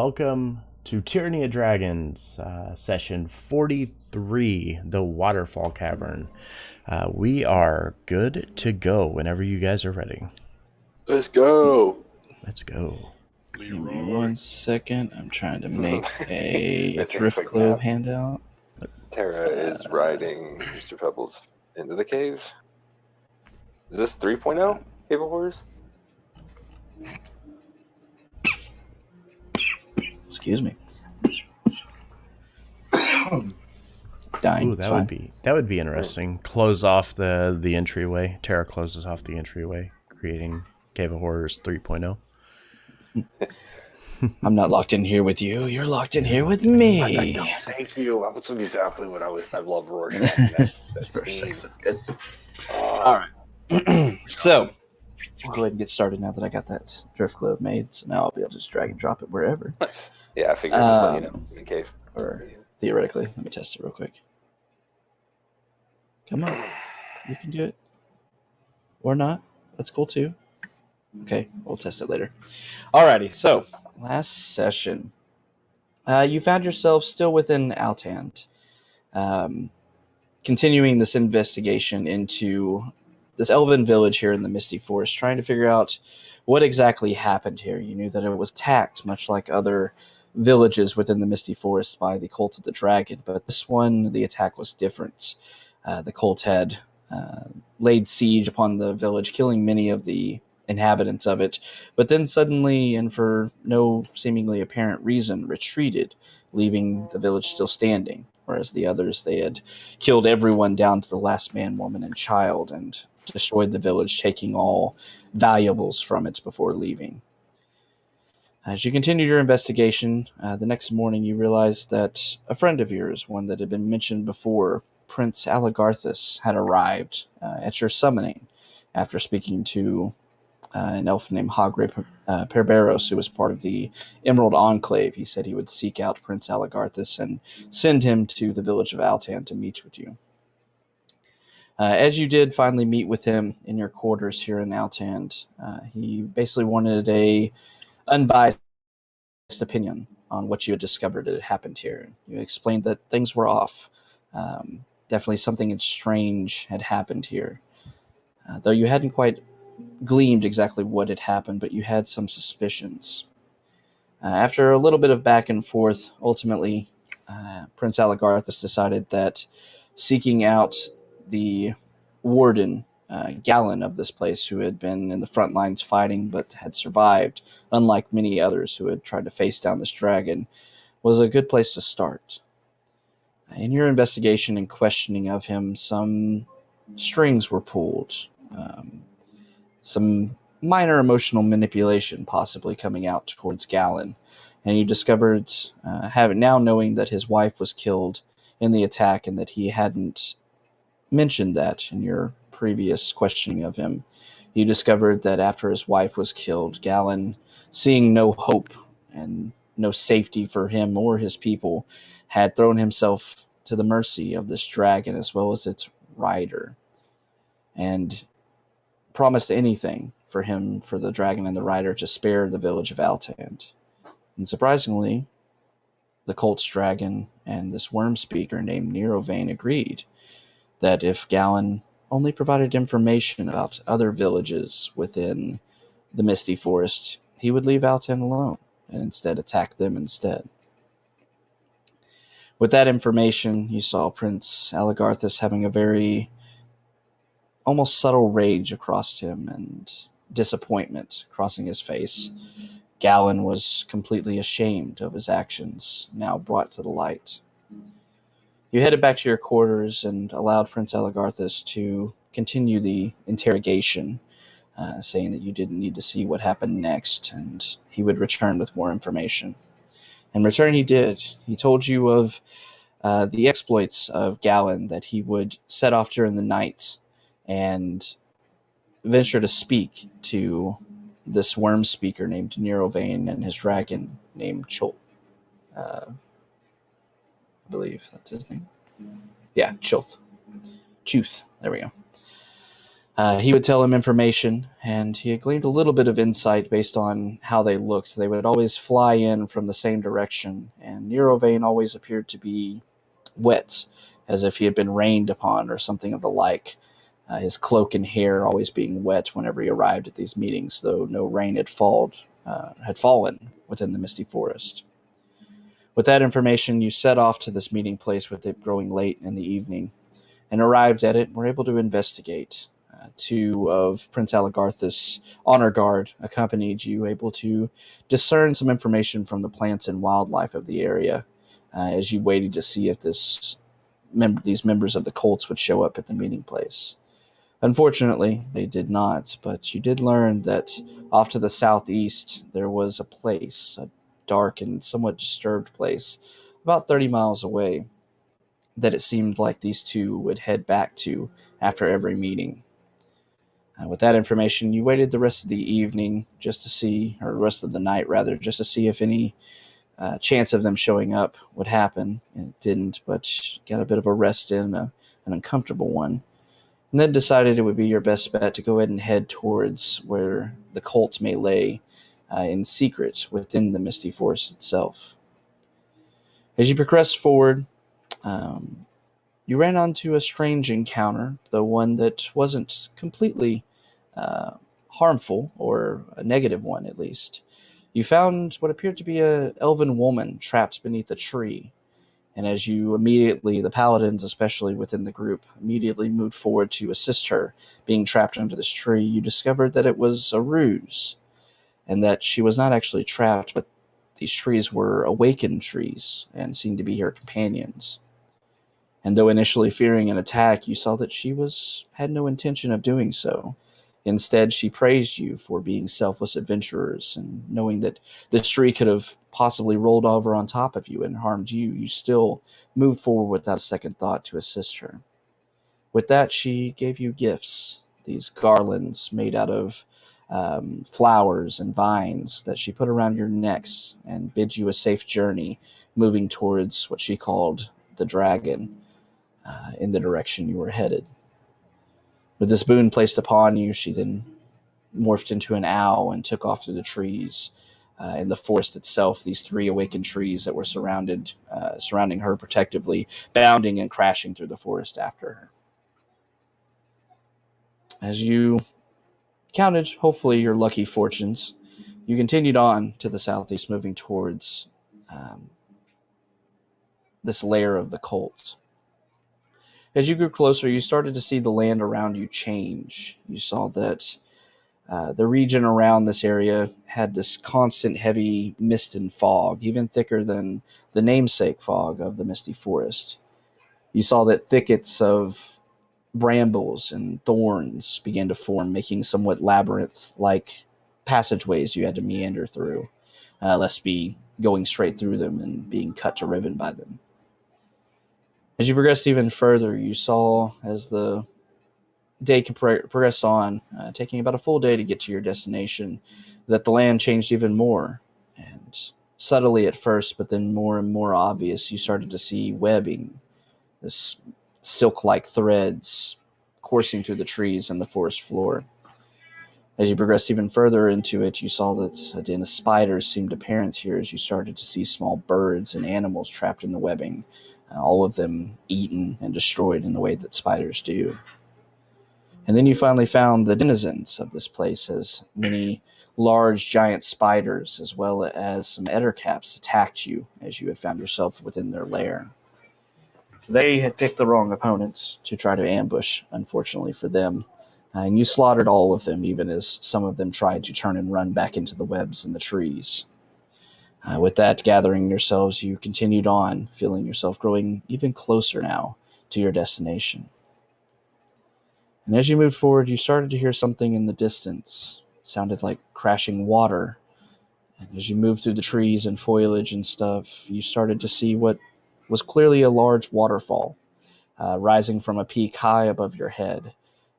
welcome to Tyranny of Dragons, session 43, the Waterfall Cavern. We are good to go whenever you guys are ready. Let's go. Let's go. Give me 1 second. I'm trying to make a drift quick globe nap. handout. Tara is riding Mr. Pebbles into the cave. Is this 3.0 Cave of Horrors? Excuse me. Dying. Ooh, that would be interesting. Close off the entryway. Tara closes off the entryway, creating Cave of Horrors 3.0. I'm not locked in here with you. You're locked in here with me. Thank you. That's exactly what I love Rorschach. That's good. All right. So, we'll go ahead and get started now that I got that drift globe made. So now I'll be able to just drag and drop it wherever. nice. Yeah, I figured just let you know in the cave. Or theoretically, let me test it real quick. Come on. You can do it. Or not. That's cool too. Okay, we'll test it later. Alrighty, so last session. You found yourself still within Altand, continuing this investigation into this elven village here in the Misty Forest, trying to figure out what exactly happened here. You knew that it was attacked, much like other villages within the Misty Forest, by the Cult of the Dragon, but this one, the attack was different. The cult had laid siege upon the village, killing many of the inhabitants of it, but then suddenly, and for no seemingly apparent reason, retreated, leaving the village still standing, whereas the others, they had killed everyone down to the last man, woman, and child, and destroyed the village, taking all valuables from it before leaving. As you continued your investigation, the next morning you realized that a friend of yours, one that had been mentioned before, Prince Aligarthus, had arrived at your summoning after speaking to an elf named Hagre Perberos, who was part of the Emerald Enclave. He said he would seek out Prince Aligarthus and send him to the village of Altand to meet with you. As you did finally meet with him in your quarters here in Altand, he basically wanted a unbiased opinion on what you had discovered that had happened here. You explained that things were off. Definitely something strange had happened here. Though you hadn't quite gleamed exactly what had happened, but you had some suspicions. After a little bit of back and forth, ultimately, Prince Aligarthus decided that seeking out the warden, Galin of this place, who had been in the front lines fighting but had survived, unlike many others who had tried to face down this dragon, was a good place to start. In your investigation and questioning of him, some strings were pulled. Some minor emotional manipulation possibly coming out towards Galin, and you discovered, now knowing that his wife was killed in the attack and that he hadn't mentioned that in your previous questioning of him, you discovered that after his wife was killed, Galin, seeing no hope and no safety for him or his people, had thrown himself to the mercy of this dragon as well as its rider, and promised anything for the dragon and the rider to spare the village of Altand. And surprisingly, the cult's dragon and this worm speaker named Neronvain agreed that if Galin only provided information about other villages within the Misty Forest, he would leave Altand alone and instead attack them instead. With that information, you saw Prince Aligarthus having a very almost subtle rage across him and disappointment crossing his face. Galin was completely ashamed of his actions, now brought to the light. You headed back to your quarters and allowed Prince Aligarthus to continue the interrogation, saying that you didn't need to see what happened next, and he would return with more information. In return, he did. He told you of the exploits of Galin, that he would set off during the night and venture to speak to this worm speaker named Neronvain and his dragon named Chult. I believe that's his name. Yeah, Chult. Chuth. There we go. He would tell him information, and he had gleaned a little bit of insight based on how they looked. They would always fly in from the same direction, and Neronvain always appeared to be wet, as if he had been rained upon or something of the like. His cloak and hair always being wet whenever he arrived at these meetings, though no rain had fallen within the misty forest. With that information, you set off to this meeting place with it growing late in the evening, and arrived at it, were able to investigate. Two of Prince Aligarthus' honor guard accompanied you, able to discern some information from the plants and wildlife of the area, as you waited to see if these members of the cults would show up at the meeting place. Unfortunately, they did not, but you did learn that off to the southeast there was a place, a dark and somewhat disturbed place, about 30 miles away, that it seemed like these two would head back to after every meeting. With that information, you waited the rest of the evening just to see, or the rest of the night rather, just to see if any chance of them showing up would happen. And it didn't, but got a bit of a rest in, an uncomfortable one. And then decided it would be your best bet to go ahead and head towards where the cult may lay in secret within the Misty Forest itself. As you progressed forward, you ran onto a strange encounter, though one that wasn't completely harmful, or a negative one at least. You found what appeared to be an elven woman trapped beneath a tree, and as you immediately, the paladins especially within the group, immediately moved forward to assist her being trapped under this tree, you discovered that it was a ruse, and that she was not actually trapped, but these trees were awakened trees and seemed to be her companions. And though initially fearing an attack, you saw that she had no intention of doing so. Instead, she praised you for being selfless adventurers, and knowing that this tree could have possibly rolled over on top of you and harmed you, you still moved forward without a second thought to assist her. With that, she gave you gifts, these garlands made out of flowers and vines that she put around your necks, and bid you a safe journey, moving towards what she called the dragon, in the direction you were headed. With this boon placed upon you, she then morphed into an owl and took off through the trees. In the forest itself, these three awakened trees that were surrounding her protectively, bounding and crashing through the forest after her. As you counted, hopefully, your lucky fortunes, you continued on to the southeast, moving towards this lair of the cult. As you grew closer, you started to see the land around you change. You saw that the region around this area had this constant heavy mist and fog, even thicker than the namesake fog of the Misty Forest. You saw that thickets of brambles and thorns began to form, making somewhat labyrinth-like passageways you had to meander through, lest be going straight through them and being cut to ribbon by them. As you progressed even further, you saw, as the day progressed on, taking about a full day to get to your destination, that the land changed even more. And subtly at first, but then more and more obvious, you started to see webbing, this silk-like threads coursing through the trees and the forest floor. As you progressed even further into it, you saw that a den of spiders seemed apparent here, as you started to see small birds and animals trapped in the webbing, all of them eaten and destroyed in the way that spiders do. And then you finally found the denizens of this place, as many large giant spiders, as well as some ettercaps, attacked you as you had found yourself within their lair. They had picked the wrong opponents to try to ambush, unfortunately for them, and you slaughtered all of them, even as some of them tried to turn and run back into the webs in the trees. With that, gathering yourselves, you continued on, feeling yourself growing even closer now to your destination. And as you moved forward, you started to hear something in the distance. It sounded like crashing water. And as you moved through the trees and foliage and stuff, you started to see what was clearly a large waterfall, rising from a peak high above your head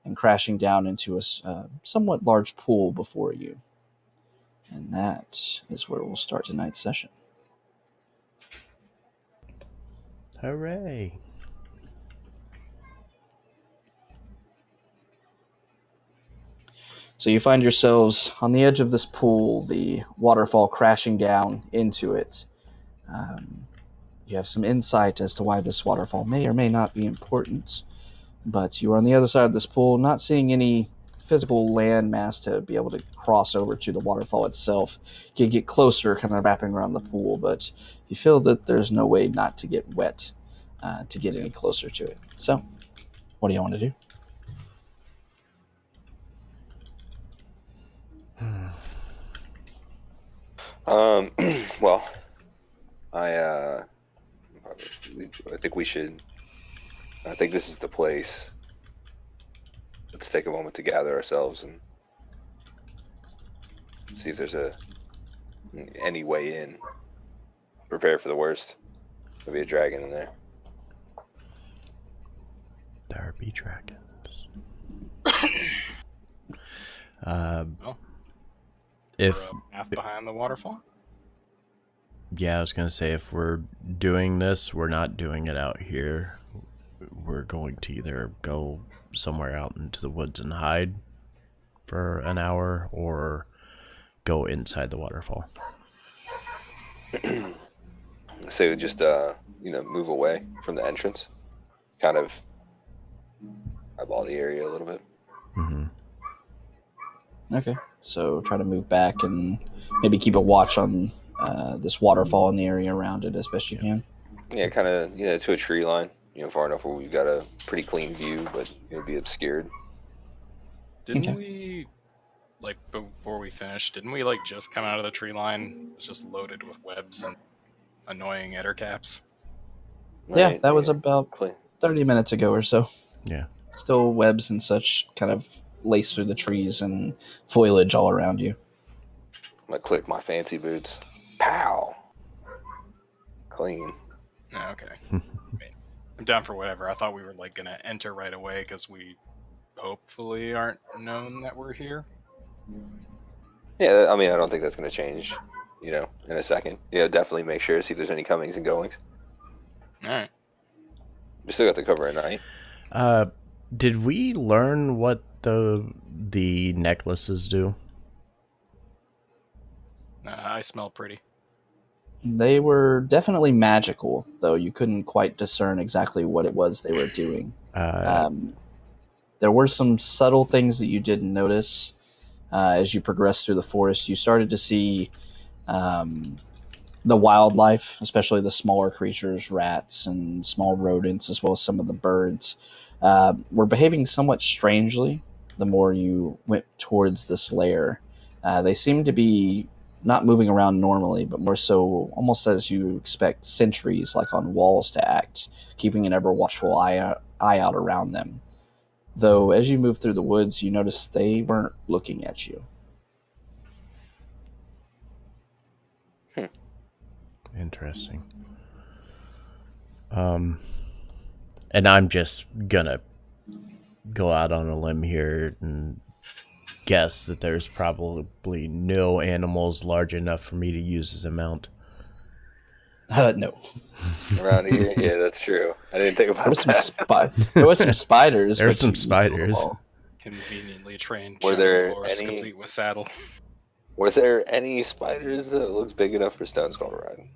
and crashing down into a somewhat large pool before you. And that is where we'll start tonight's session. Hooray. So you find yourselves on the edge of this pool, the waterfall crashing down into it. You have some insight as to why this waterfall may or may not be important, but you are on the other side of this pool, not seeing any physical landmass to be able to cross over to the waterfall itself. You get closer, kind of wrapping around the pool, but you feel that there's no way not to get wet to get any closer to it. So, what do you want to do? Well, I think we should. I think this is the place. Let's take a moment to gather ourselves and see if there's any way in. Prepare for the worst. There'll be a dragon in there. There be dragons. If We're a path behind the waterfall. Yeah, I was gonna say, if we're doing this, we're not doing it out here. We're going to either go somewhere out into the woods and hide for an hour, or go inside the waterfall. So just move away from the entrance, kind of eyeball the area a little bit. Mm-hmm. Okay, so try to move back and maybe keep a watch on this waterfall and the area around it as best you can. Yeah, kind of to a tree line, far enough where we've got a pretty clean view, but it'll be obscured. Didn't we, before we finished, just come out of the tree line? It was just loaded with webs and annoying ettercaps. Yeah, Right, that was about clean. 30 minutes ago or so. Yeah. Still webs and such kind of laced through the trees and foliage all around you. I'm gonna click my fancy boots. Pow! Clean. Oh, okay. I'm down for whatever. I thought we were gonna enter right away because we hopefully aren't known that we're here. Yeah, I mean, I don't think that's gonna change, in a second. Yeah, definitely make sure to see if there's any comings and goings. All right. We still got the cover at night. Did we learn what the necklaces do? I smell pretty. They were definitely magical, though you couldn't quite discern exactly what it was they were doing. There were some subtle things that you didn't notice as you progressed through the forest. You started to see the wildlife, especially the smaller creatures, rats and small rodents, as well as some of the birds, were behaving somewhat strangely the more you went towards this lair. They seemed to be not moving around normally, but more so almost as you expect sentries like on walls to act, keeping an ever watchful eye out around them. Though as you move through the woods, you notice they weren't looking at you. Interesting. And I'm just gonna go out on a limb here and guess that there's probably no animals large enough for me to use as a mount. No. Around here, yeah, that's true. I didn't think about There was some spiders. There were some but spiders. Conveniently trained. Were there horse, any- complete with saddle? Was there any spiders that looked big enough for Stone Skull to ride?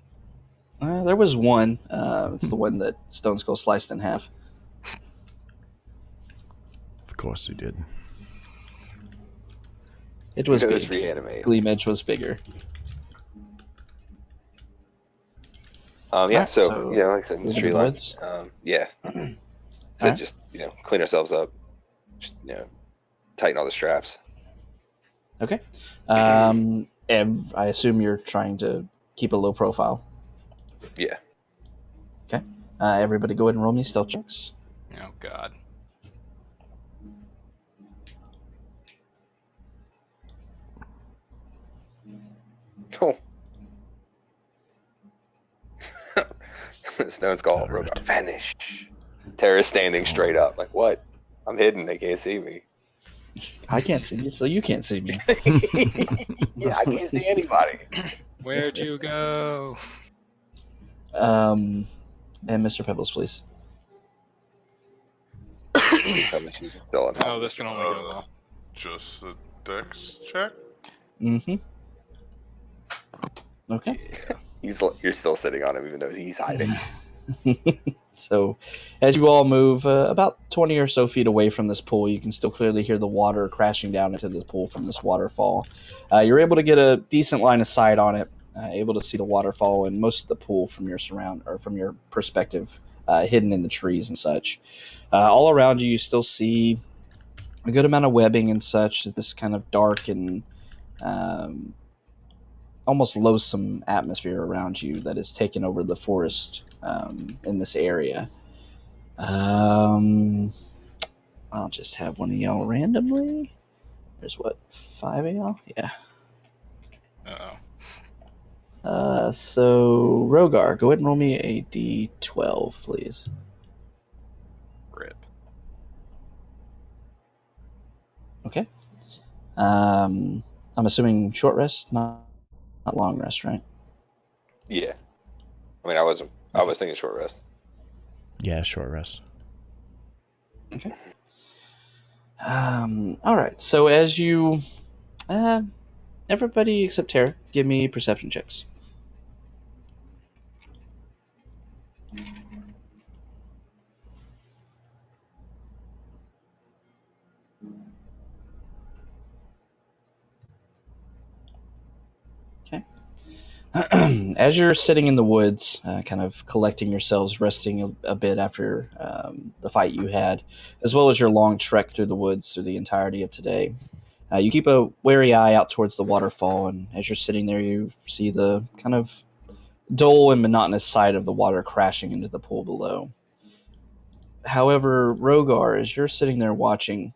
There was one. It's the one that Stone Skull sliced in half. Of course he did. It was It was big. reanimated. Gleam Edge was bigger. Yeah, Alright, so, so like I said, in the moving tree to the line. woods? Yeah. So Alright. just, clean ourselves up. Just, tighten all the straps. Okay. And I assume you're trying to keep a low profile. Yeah. Okay. Everybody go ahead and roll me stealth checks. Oh God. Oh. Stone Skull wrote Alright. vanish. Terra's standing straight up. Like, what? I'm hidden. They can't see me. I can't see you, so you can't see me. Yeah, I can't see anybody. Where'd you go? And Mr. Pebbles, please. Tell me she's still Oh, this can only go well. Just dex check? Mm-hmm. Okay. You're still sitting on him, even though he's hiding. So, as you all move about 20 or so feet away from this pool, you can still clearly hear the water crashing down into this pool from this waterfall. You're able to get a decent line of sight on it, able to see the waterfall and most of the pool from your from your perspective, hidden in the trees and such. All around you, you still see a good amount of webbing and such. This kind of dark and um, almost loathsome atmosphere around you that has taken over the forest in this area. I'll just have one of y'all randomly. There's what, 5 of y'all? Yeah. Uh-oh. So Rogar, go ahead and roll me a d12, please. Rip. Okay. I'm assuming short rest, not long rest, right? Yeah. I mean, I was thinking short rest. Yeah, short rest. Okay. All right. So as you, everybody except Tara, give me perception checks. Okay. As you're sitting in the woods, kind of collecting yourselves, resting a bit after the fight you had, as well as your long trek through the woods through the entirety of today, you keep a wary eye out towards the waterfall, and as you're sitting there, you see the kind of dull and monotonous sight of the water crashing into the pool below. However, Rogar, as you're sitting there watching,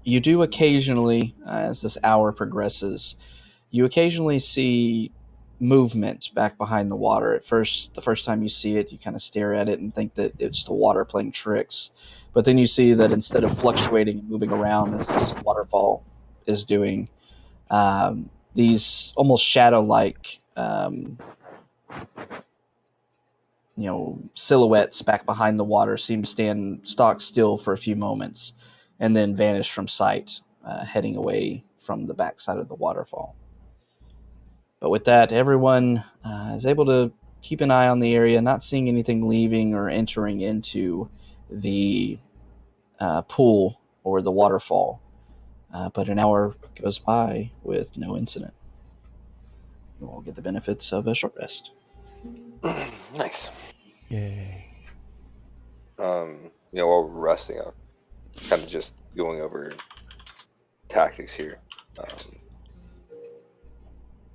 you do occasionally, as this hour progresses, you occasionally see movement back behind the water. At first, the first time you see it, you kind of stare at it and think that it's the water playing tricks. But then you see that instead of fluctuating and moving around as this waterfall is doing, these almost shadow-like, silhouettes back behind the water seem to stand stock still for a few moments and then vanish from sight, heading away from the backside of the waterfall. But with that, everyone is able to keep an eye on the area, not seeing anything leaving or entering into the pool or the waterfall. But an hour goes by with no incident. You all get the benefits of a short rest. Nice. Yay. While we're resting, I'm kind of just going over tactics here.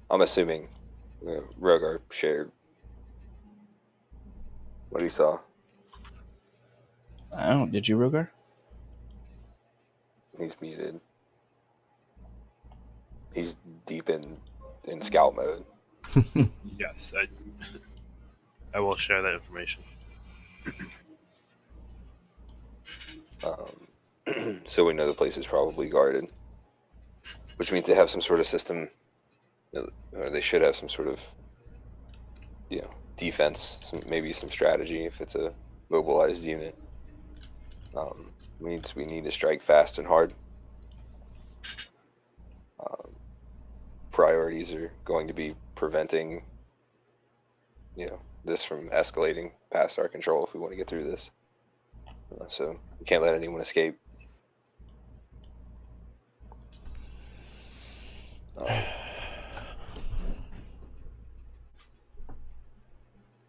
I'm assuming Rogar shared what he saw. Oh, did you, Rogar? He's muted. He's deep in scout mode. Yes, I will share that information. So we know the place is probably guarded, which means they have some sort of system, or they should have some sort of, defense, maybe some strategy if it's a mobilized unit. We need to strike fast and hard. Priorities are going to be preventing, this from escalating past our control if we want to get through this. So we can't let anyone escape.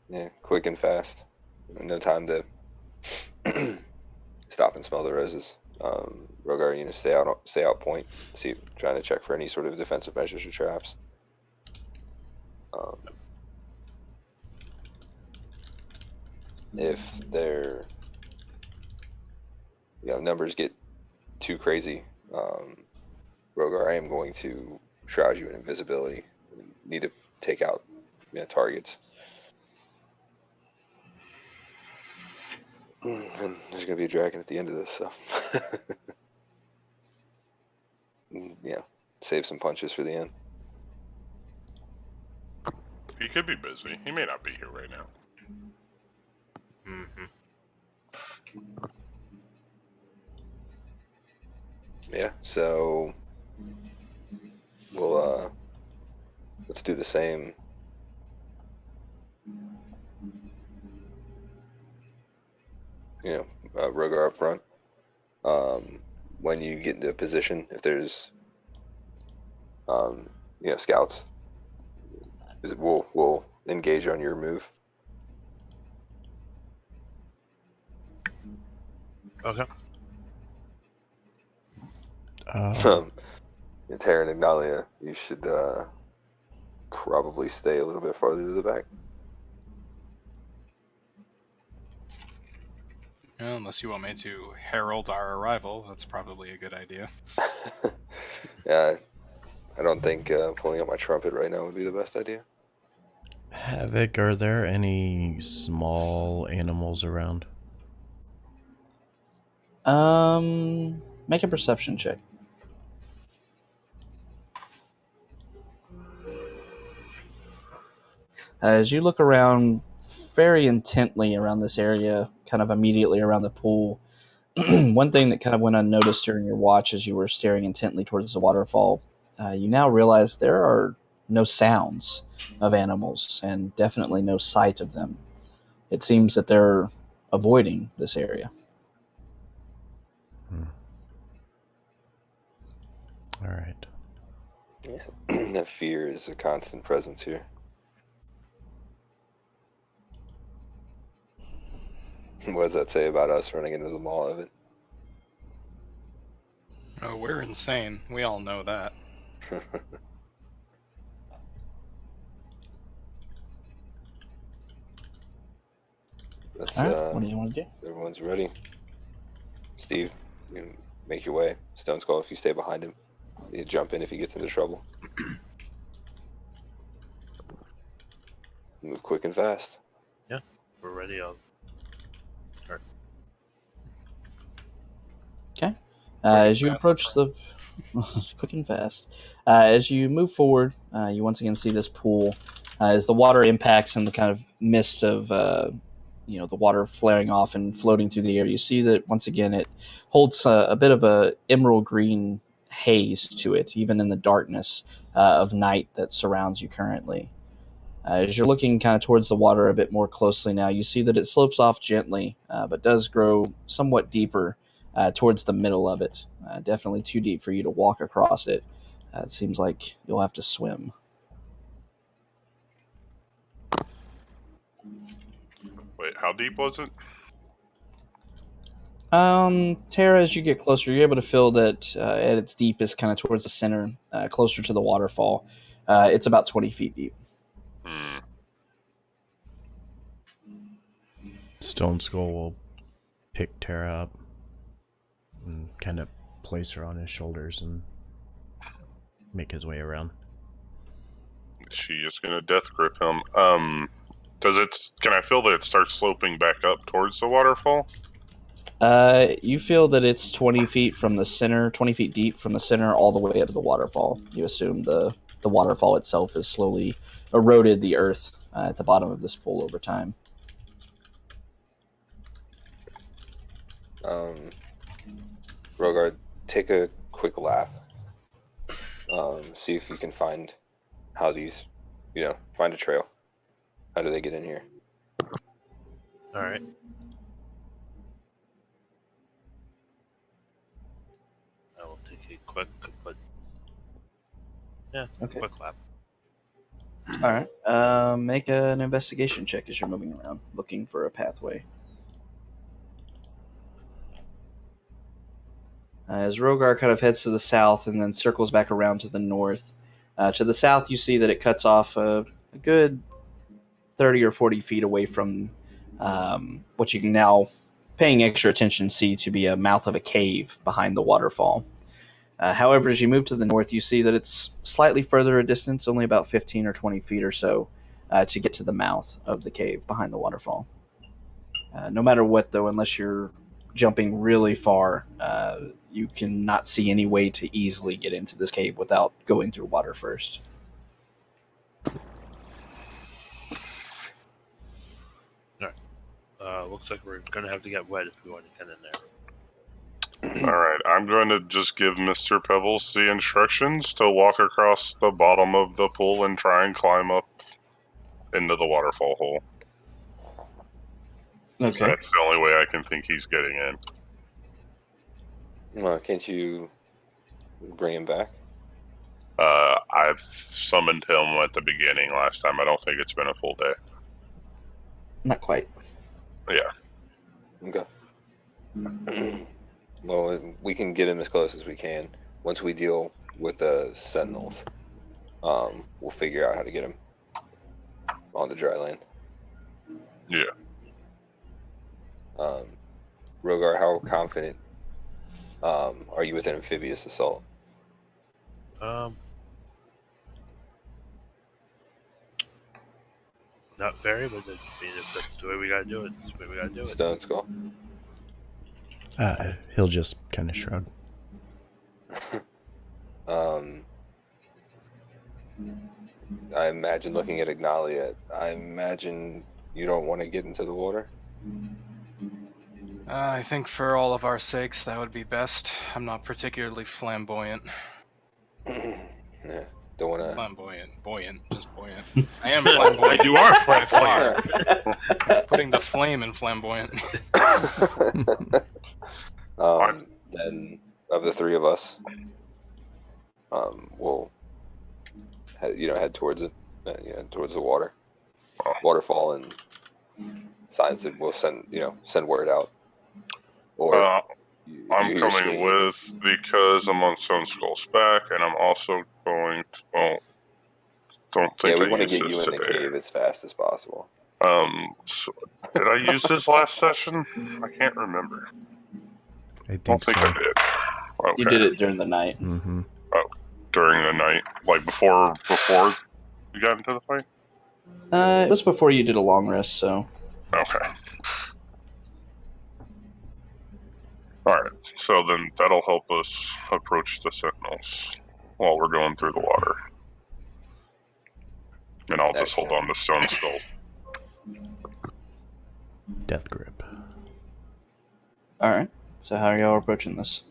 Yeah, quick and fast. No time to stop and smell the roses. Rogar, stay out point. Trying to check for any sort of defensive measures or traps. If their numbers get too crazy, Rogar, I am going to shroud you in invisibility. We need to take out targets. And there's going to be a dragon at the end of this, so save some punches for the end. He could be busy. He may not be here right now. Mm-hmm. Yeah, so let's do the same. Rogar up front. When you get into a position, if there's scouts, we'll engage on your move. Okay. Terran and Ignalia, you should probably stay a little bit farther to the back. Well, unless you want me to herald our arrival, that's probably a good idea. Yeah, I don't think pulling out my trumpet right now would be the best idea. Havoc, are there any small animals around? Make a perception check. As you look around very intently around this area, kind of immediately around the pool, one thing that kind of went unnoticed during your watch as you were staring intently towards the waterfall, you now realize there are no sounds of animals and definitely no sight of them. It seems that they're avoiding this area. All right. Yeah. That fear is a constant presence here. What does that say about us running into the mall of it? Oh, we're insane. We all know that. That's, All right, what do you want to do? everyone's ready. Steve, you can make your way. Stone Skull, if you stay behind him, you jump in if he gets into trouble. Move quick and fast. Yeah, we're ready. I'll start. Okay. Quick and As you fast, approach the quick and fast, as you move forward, you once again see this pool. As the water impacts and the kind of mist of the water flaring off and floating through the air, you see that once again it holds a bit of a emerald green haze to it, even in the darkness of night that surrounds you currently. As you're looking kind of towards the water a bit more closely now, you see that it slopes off gently, but does grow somewhat deeper towards the middle of it. Definitely too deep for you to walk across it. It seems like you'll have to swim. Wait, how deep was it? Tara, as you get closer, you're able to feel that at its deepest, kind of towards the center, closer to the waterfall, it's about 20 feet deep. Stone Skull will pick Tara up and kind of place her on his shoulders and make his way around. She is gonna death grip him. Can I feel that it starts sloping back up towards the waterfall? You feel that it's 20 feet from the center, 20 feet deep from the center all the way up to the waterfall. You assume the waterfall itself has slowly eroded the earth at the bottom of this pool over time. Rogard, take a quick lap. See if you can find how these, find a trail. How do they get in here? All right. I will take a quick, but Okay. quick lap. All right. Make an investigation check as you're moving around, looking for a pathway. As Rogar kind of heads to the south and then circles back around to the north. To the south, you see that it cuts off a good 30 or 40 feet away from what you can now, paying extra attention, see to be a mouth of a cave behind the waterfall. However, as you move to the north, you see that it's slightly further a distance, only about 15 or 20 feet or so, to get to the mouth of the cave behind the waterfall. No matter what, though, unless you're jumping really far, you cannot see any way to easily get into this cave without going through water first. Looks like we're gonna have to get wet if we want to get in Alright, I'm going to just give Mr. Pebbles the instructions to walk across the bottom of the pool and try and climb up into the waterfall hole. Okay. That's the only way I can think he's getting in. Well, can't you bring him back? I've summoned him at the beginning last time. I don't think it's been a full day. Not quite. Yeah. Okay. Well, we can get him as close as we can. Once we deal with the sentinels, we'll figure out how to get him onto dry land. Yeah. Rogar, how confident are you with an amphibious assault? Not very, but I mean, if that's the way we gotta do it, that's the way we gotta do it. Stone Skull. He'll just kind of shrug. I imagine looking at Ignalia, I imagine you don't want to get into the water. I think for all of our sakes, that would be best. I'm not particularly flamboyant. Yeah, don't want to. Buoyant, just buoyant. I am flamboyant. You are by far. flamboyant. Putting the flame in flamboyant. Then of the three of us, we'll head towards it, towards the waterfall, and signs that we'll send word out. Or I'm coming with because I'm on Stone Skull's back, and I'm also going to. Well, don't think we I want to used get you this in the today. cave as fast as possible. So, did I use this last session? I can't remember. I Don't think think so. I did. Okay. You did it during the night. Mm-hmm. During the night, like before we got into the fight. It was before you did a long rest, so. Okay. Alright, so then that'll help us approach the sentinels while we're going through the water. And I'll just hold on to Stone Skull. Death grip. Alright. So how are y'all approaching this?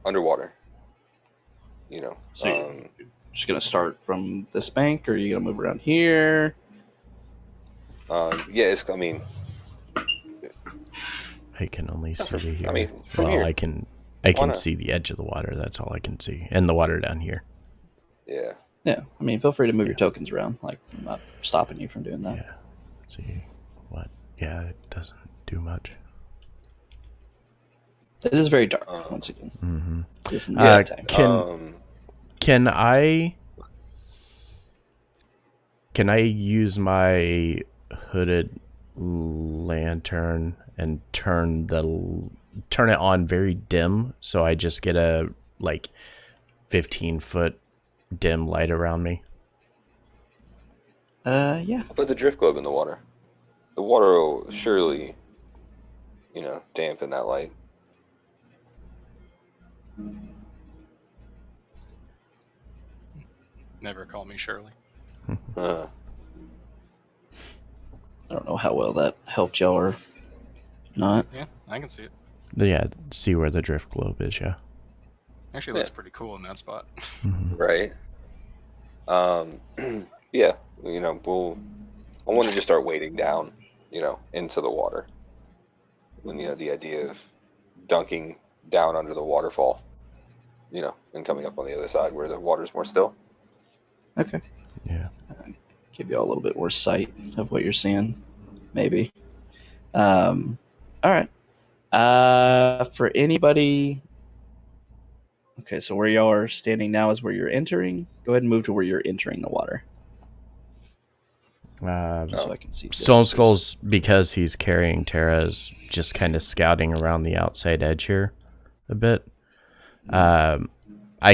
Underwater. So you're just gonna start from this bank, or are you gonna move around here? Yeah, I mean, I can only see here. I mean, from well, here. I can not? see the edge of the water. That's all I can see, and the water down here. Yeah. Yeah, I mean, feel free to move your tokens around. Like, I'm not stopping you from doing that. Yeah. See what? Yeah, it doesn't do much. It is very dark, once again. Mm-hmm. It's nighttime. Can I use my hooded lantern and turn it on very dim so I just get a 15-foot dim light around me? Yeah. Put the drift globe in the water. The water will surely, dampen that light. Never call me Shirley. Uh, I don't know how well that helped y'all or not. Yeah, I can see it. Yeah, see where the drift globe is, yeah. Actually, it looks pretty cool in that spot. Mm-hmm. right. Yeah, I want to just start wading down, into the water. When, the idea of dunking down under the waterfall, and coming up on the other side where the water's more still. Okay. Yeah. Give you all a little bit more sight of what you're seeing, maybe. All right. For anybody... Okay, so where y'all are standing now is where you're entering. Go ahead and move to where you're entering the water. So I can see. Stone Skull's, because he's carrying Terra, is just kind of scouting around the outside edge here a bit. I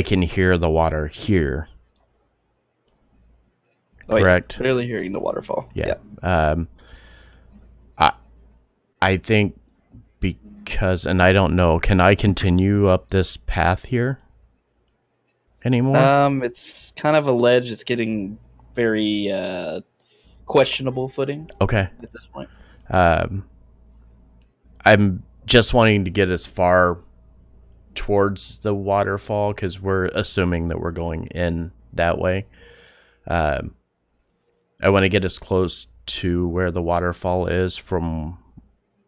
can hear the water here. Correct. Yeah, clearly hearing the waterfall. Yeah. I think because, and I don't know, can I continue up this path here anymore? It's kind of a ledge. It's getting very questionable footing. Okay. At this point. I'm just wanting to get as far towards the waterfall because we're assuming that we're going in that way. I want to get as close to where the waterfall is from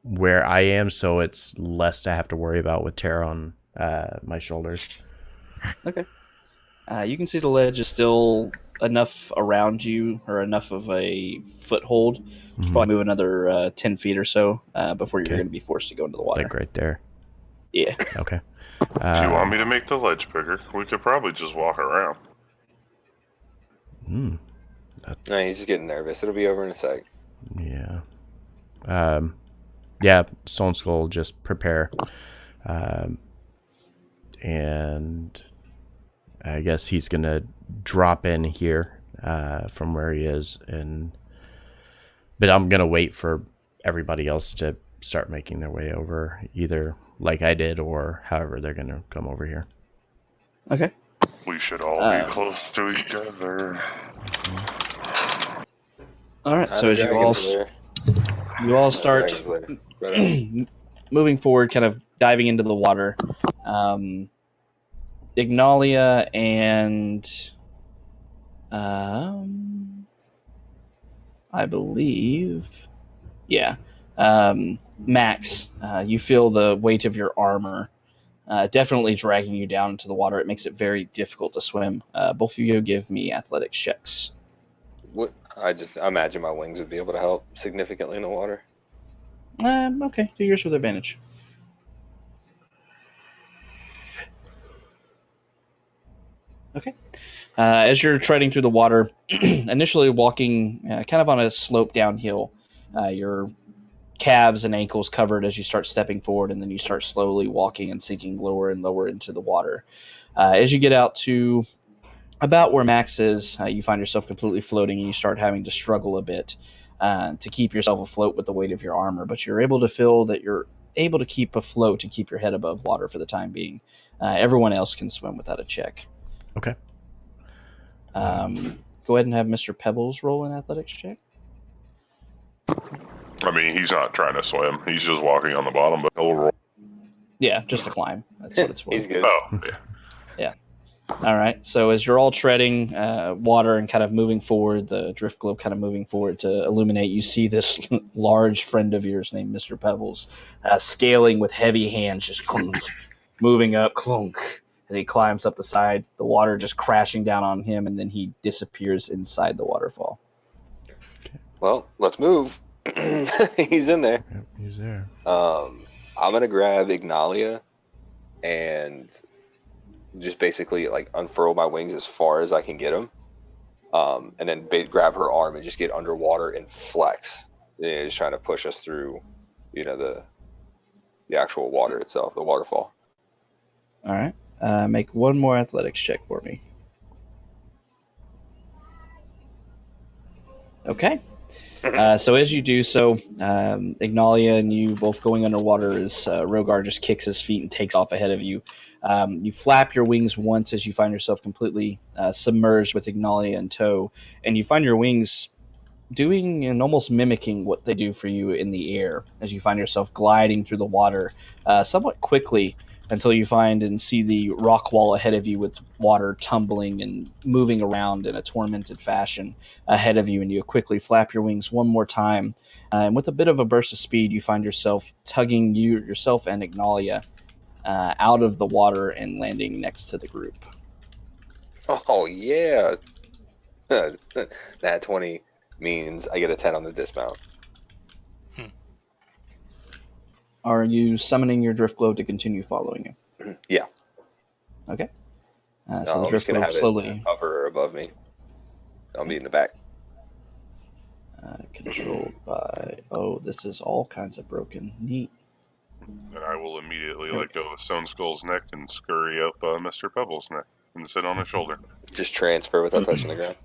where I am, so it's less to have to worry about with Terra on my shoulders. Okay. You can see the ledge is still enough around you, or enough of a foothold. Probably move another 10 feet or so before you're going to be forced to go into the water. Like right there. Yeah. Okay. If you want me to make the ledge bigger, we could probably just walk around. No, he's just getting nervous. It'll be over in a sec. Yeah. Yeah, Stone Skull just prepare. And I guess he's going to drop in here from where he is. But I'm going to wait for everybody else to start making their way over, either like I did or however they're going to come over here. Okay. We should all be close to each other. All right. So as you all start moving forward, kind of diving into the water, Ignalia and I believe, Max, you feel the weight of your armor definitely dragging you down into the water. It makes it very difficult to swim. Both of you give me athletics checks. What? I imagine my wings would be able to help significantly in the water. Okay, do yours with advantage. Okay. As you're treading through the water, initially walking kind of on a slope downhill, your calves and ankles covered as you start stepping forward, and then you start slowly walking and sinking lower and lower into the water. As you get out to about where Max is, you find yourself completely floating, and you start having to struggle a bit to keep yourself afloat with the weight of your armor. But you're able to feel that you're able to keep afloat and keep your head above water for the time being. Everyone else can swim without a check. Okay. Go ahead and have Mr. Pebbles roll an athletics check. I mean, he's not trying to swim. He's just walking on the bottom, but he'll roll. Yeah, just to climb. That's what it's for. He's good. Oh, yeah. Yeah. All right. So as you're all treading water and kind of moving forward, the drift globe kind of moving forward to illuminate, you see this large friend of yours named Mr. Pebbles scaling with heavy hands, just clunk, moving up, clunk. And he climbs up the side, the water just crashing down on him, and then he disappears inside the waterfall. Well, let's move. He's in there. Yep, he's there. I'm gonna grab Ignalia and just basically like unfurl my wings as far as I can get them, and then grab her arm and just get underwater and flex. Just trying to push us through, the actual water itself, the waterfall. All right. Make one more athletics check for me. Okay. So as you do so, Ignalia and you both going underwater as Rogar just kicks his feet and takes off ahead of you. You flap your wings once as you find yourself completely submerged with Ignalia in tow, and you find your wings doing and almost mimicking what they do for you in the air as you find yourself gliding through the water somewhat quickly until you find and see the rock wall ahead of you with water tumbling and moving around in a tormented fashion ahead of you, and you quickly flap your wings one more time. And with a bit of a burst of speed, you find yourself tugging yourself and Ignalia out of the water and landing next to the group. Oh, yeah. That 20 means I get a 10 on the dismount. Are you summoning your drift globe to continue following you? Yeah. Okay. No, So the I'm drift just gonna globe have slowly it hover above me. I'll be in the back. controlled by. Oh, this is all kinds of broken. Neat. And I will immediately let go of Stone Skull's neck and scurry up Mr. Pebbles' neck and sit on his shoulder. Just transfer without touching the ground.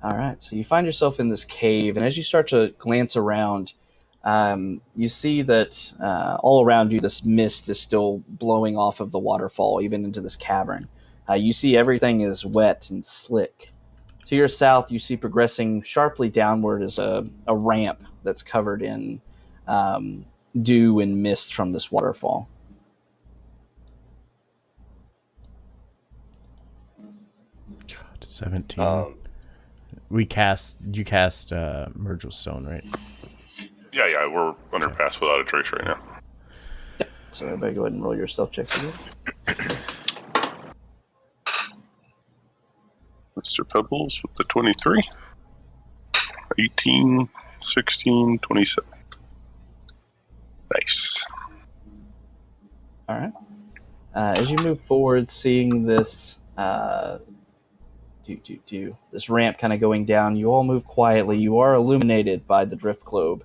All right, so you find yourself in this cave, and as you start to glance around, you see that all around you, this mist is still blowing off of the waterfall, even into this cavern. You see everything is wet and slick. To your south, you see progressing sharply downward is a ramp that's covered in dew and mist from this waterfall. God, 17. You cast Mergel Stone, right? Yeah, we're under pass without a trace right now. So everybody go ahead and roll your stealth checks again. Mr. Pebbles with the 23. 18, 16, 27. Nice. All right. As you move forward, seeing this this ramp kind of going down, you all move quietly. You are illuminated by the drift globe.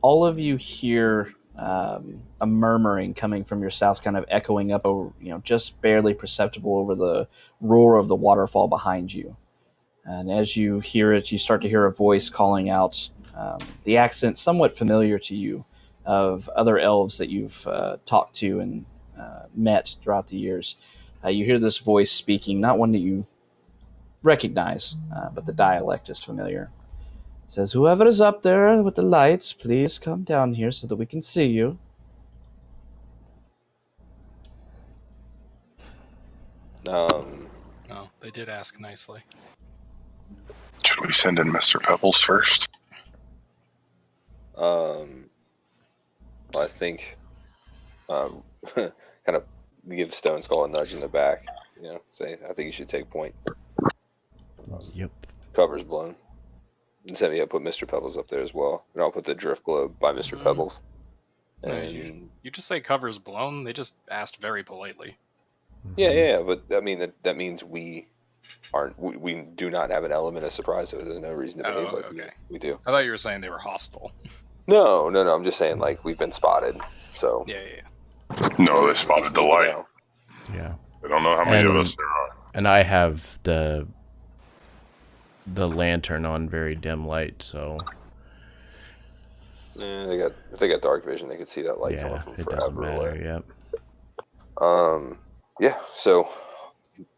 All of you hear a murmuring coming from your south, kind of echoing up over, just barely perceptible over the roar of the waterfall behind you. And as you hear it, you start to hear a voice calling out the accent somewhat familiar to you of other elves that you've talked to and met throughout the years. You hear this voice speaking, not one that you recognize, but the dialect is familiar. It says, "Whoever is up there with the lights, please come down here so that we can see you." Oh, they did ask nicely. Should we send in Mr. Pebbles first? Well, I think kind of give Stone Skull a nudge in the back. Say, I think you should take point. Yep. Cover's blown. And send me put Mr. Pebbles up there as well. And I'll put the drift globe by Mr. Pebbles. And You just say cover's blown. They just asked very politely. yeah, but I mean that means we do not have an element of surprise, so there's no reason to behave like we do. I thought you were saying they were hostile. No. I'm just saying like we've been spotted. So Yeah. No, they spotted the light. Yeah. They don't know how many of us there are. And I have the lantern on very dim light, so if they got dark vision, they could see that light coming from it forever doesn't matter. away. Yep. Yeah. So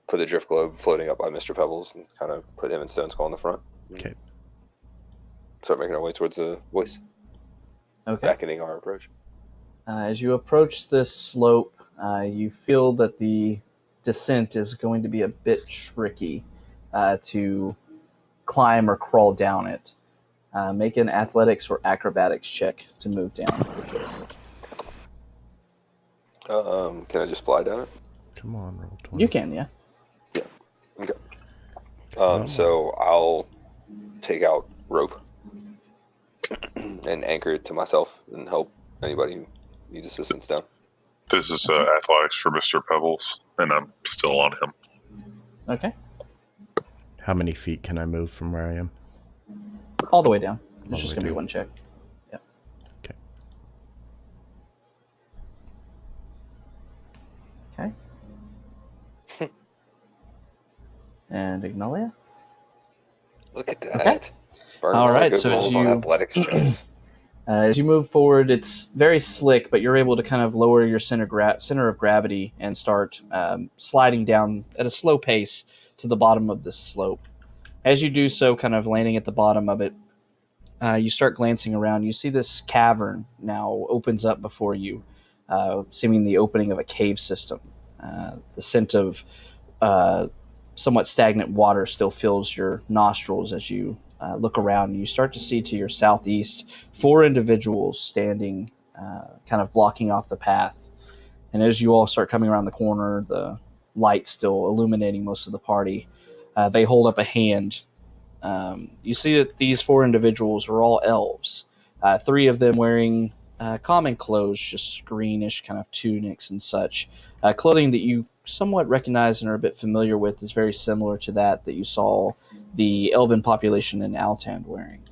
put the drift globe floating up by Mr. Pebbles and kind of put him and Stone Skull in the front. Okay. Start making our way towards the voice. Okay. Beckoning our approach. As you approach this slope, you feel that the descent is going to be a bit tricky to climb or crawl down it. Make an athletics or acrobatics check to move down. Can I just fly down it? Come on, roll 20. You can, yeah. Yeah. Okay. So I'll take out rope and anchor it to myself and help anybody who needs assistance down. This is athletics for Mr. Pebbles, and I'm still on him. Okay. How many feet can I move from where I am? All the way down. All It's the just way going to be down. one check. Yep. Okay. And Ignalia? Look at that. Okay. All right, so as you athletics checks. As you move forward, it's very slick, but you're able to kind of lower your center of gravity and start sliding down at a slow pace to the bottom of this slope. As you do so, kind of landing at the bottom of it, you start glancing around. You see this cavern now opens up before you, seeming the opening of a cave system. The scent of somewhat stagnant water still fills your nostrils as you look around. You start to see to your southeast 4 individuals standing, kind of blocking off the path. And as you all start coming around the corner, the light still illuminating most of the party, they hold up a hand. You see that these 4 individuals are all elves. 3 of them wearing common clothes, just greenish kind of tunics and such. Clothing that you somewhat recognize and are a bit familiar with is very similar to that you saw the elven population in Altand wearing.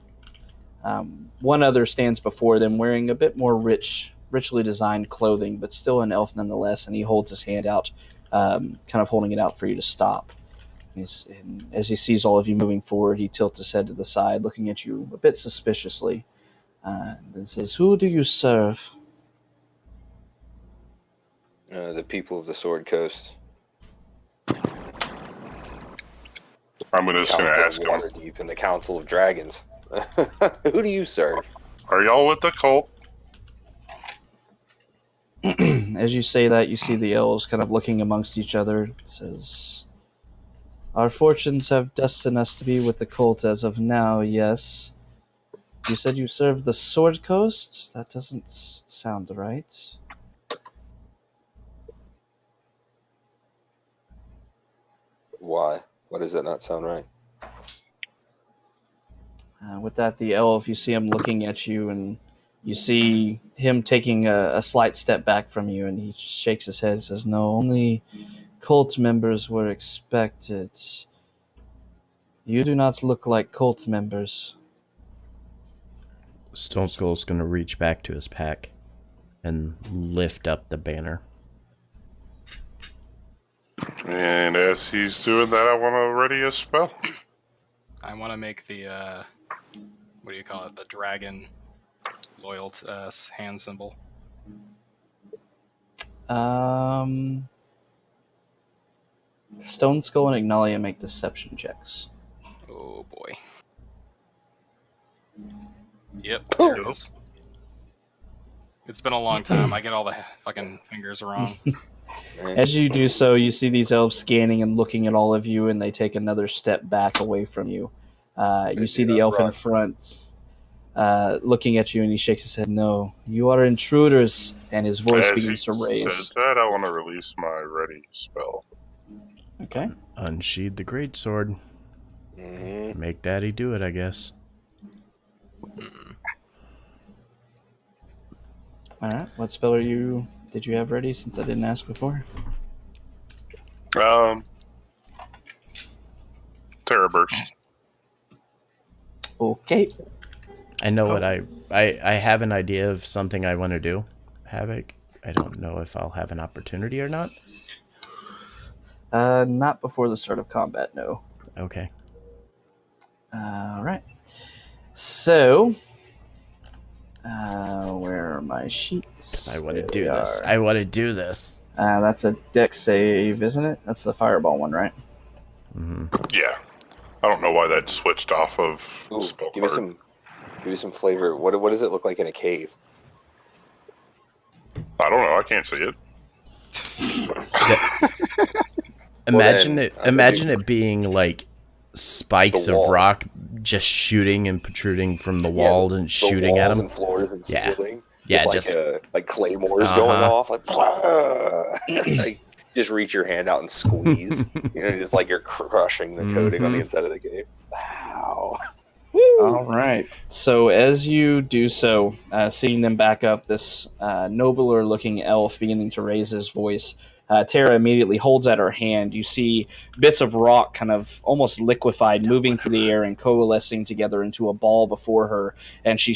One other stands before them wearing a bit more richly designed clothing, but still an elf nonetheless, and he holds his hand out, kind of holding it out for you to stop. And as he sees all of you moving forward, he tilts his head to the side, looking at you a bit suspiciously. And says, "Who do you serve?" The people of the Sword Coast. I'm just going to ask him. Waterdeep and the Council of Dragons. Who do you serve? Are y'all with the cult? As you say that, you see the elves kind of looking amongst each other. It says, "Our fortunes have destined us to be with the cult as of now, yes. You said you serve the Sword Coast? That doesn't sound right." Why? Why does that not sound right? With that, the elf, you see him looking at you, and you see him taking a slight step back from you, and he shakes his head and says, "No, only cult members were expected. You do not look like cult members." Stone Skull's gonna reach back to his pack and lift up the banner. And as he's doing that, I want to ready a spell. I want to make the what do you call it? The dragon loyal to us hand symbol. Stone Skull and Ignalia make deception checks. Oh boy. Yep, there it is. It's been a long time. I get all the fucking fingers wrong. As you do so, you see these elves scanning and looking at all of you, and they take another step back away from you. You see the elf in front looking at you, and he shakes his head. "No, you are intruders," and his voice As begins he to raise. says that, I want to release my ready spell. Okay. Unsheathe the greatsword. Make Daddy do it, I guess. All right. What spell did you have ready? Since I didn't ask before. Terror Burst. Okay. I know what I have an idea of something I want to do. Havoc. I don't know if I'll have an opportunity or not. Not before the start of combat. No. Okay. All right. So, where are my sheets? I want to There do they this. are. I want to do this. That's a dex save, isn't it? That's the fireball one, right? Mm-hmm. Yeah. I don't know why that switched off of Ooh, spell give me card. some flavor. What does it look like in a cave? I don't know. I can't see it. Imagine then, it. Imagine it being like spikes The of wall. rock just shooting and protruding from the wall and shooting at walls them. and floors and Yeah. ceiling. Yeah, just like claymores going off, like, like just reach your hand out and squeeze. Just like you're crushing the coating on the inside of the cave. Wow. All right. So as you do so, seeing them back up, this nobler-looking elf beginning to raise his voice, Tara immediately holds out her hand. You see bits of rock kind of almost liquefied, moving through the air and coalescing together into a ball before her, and she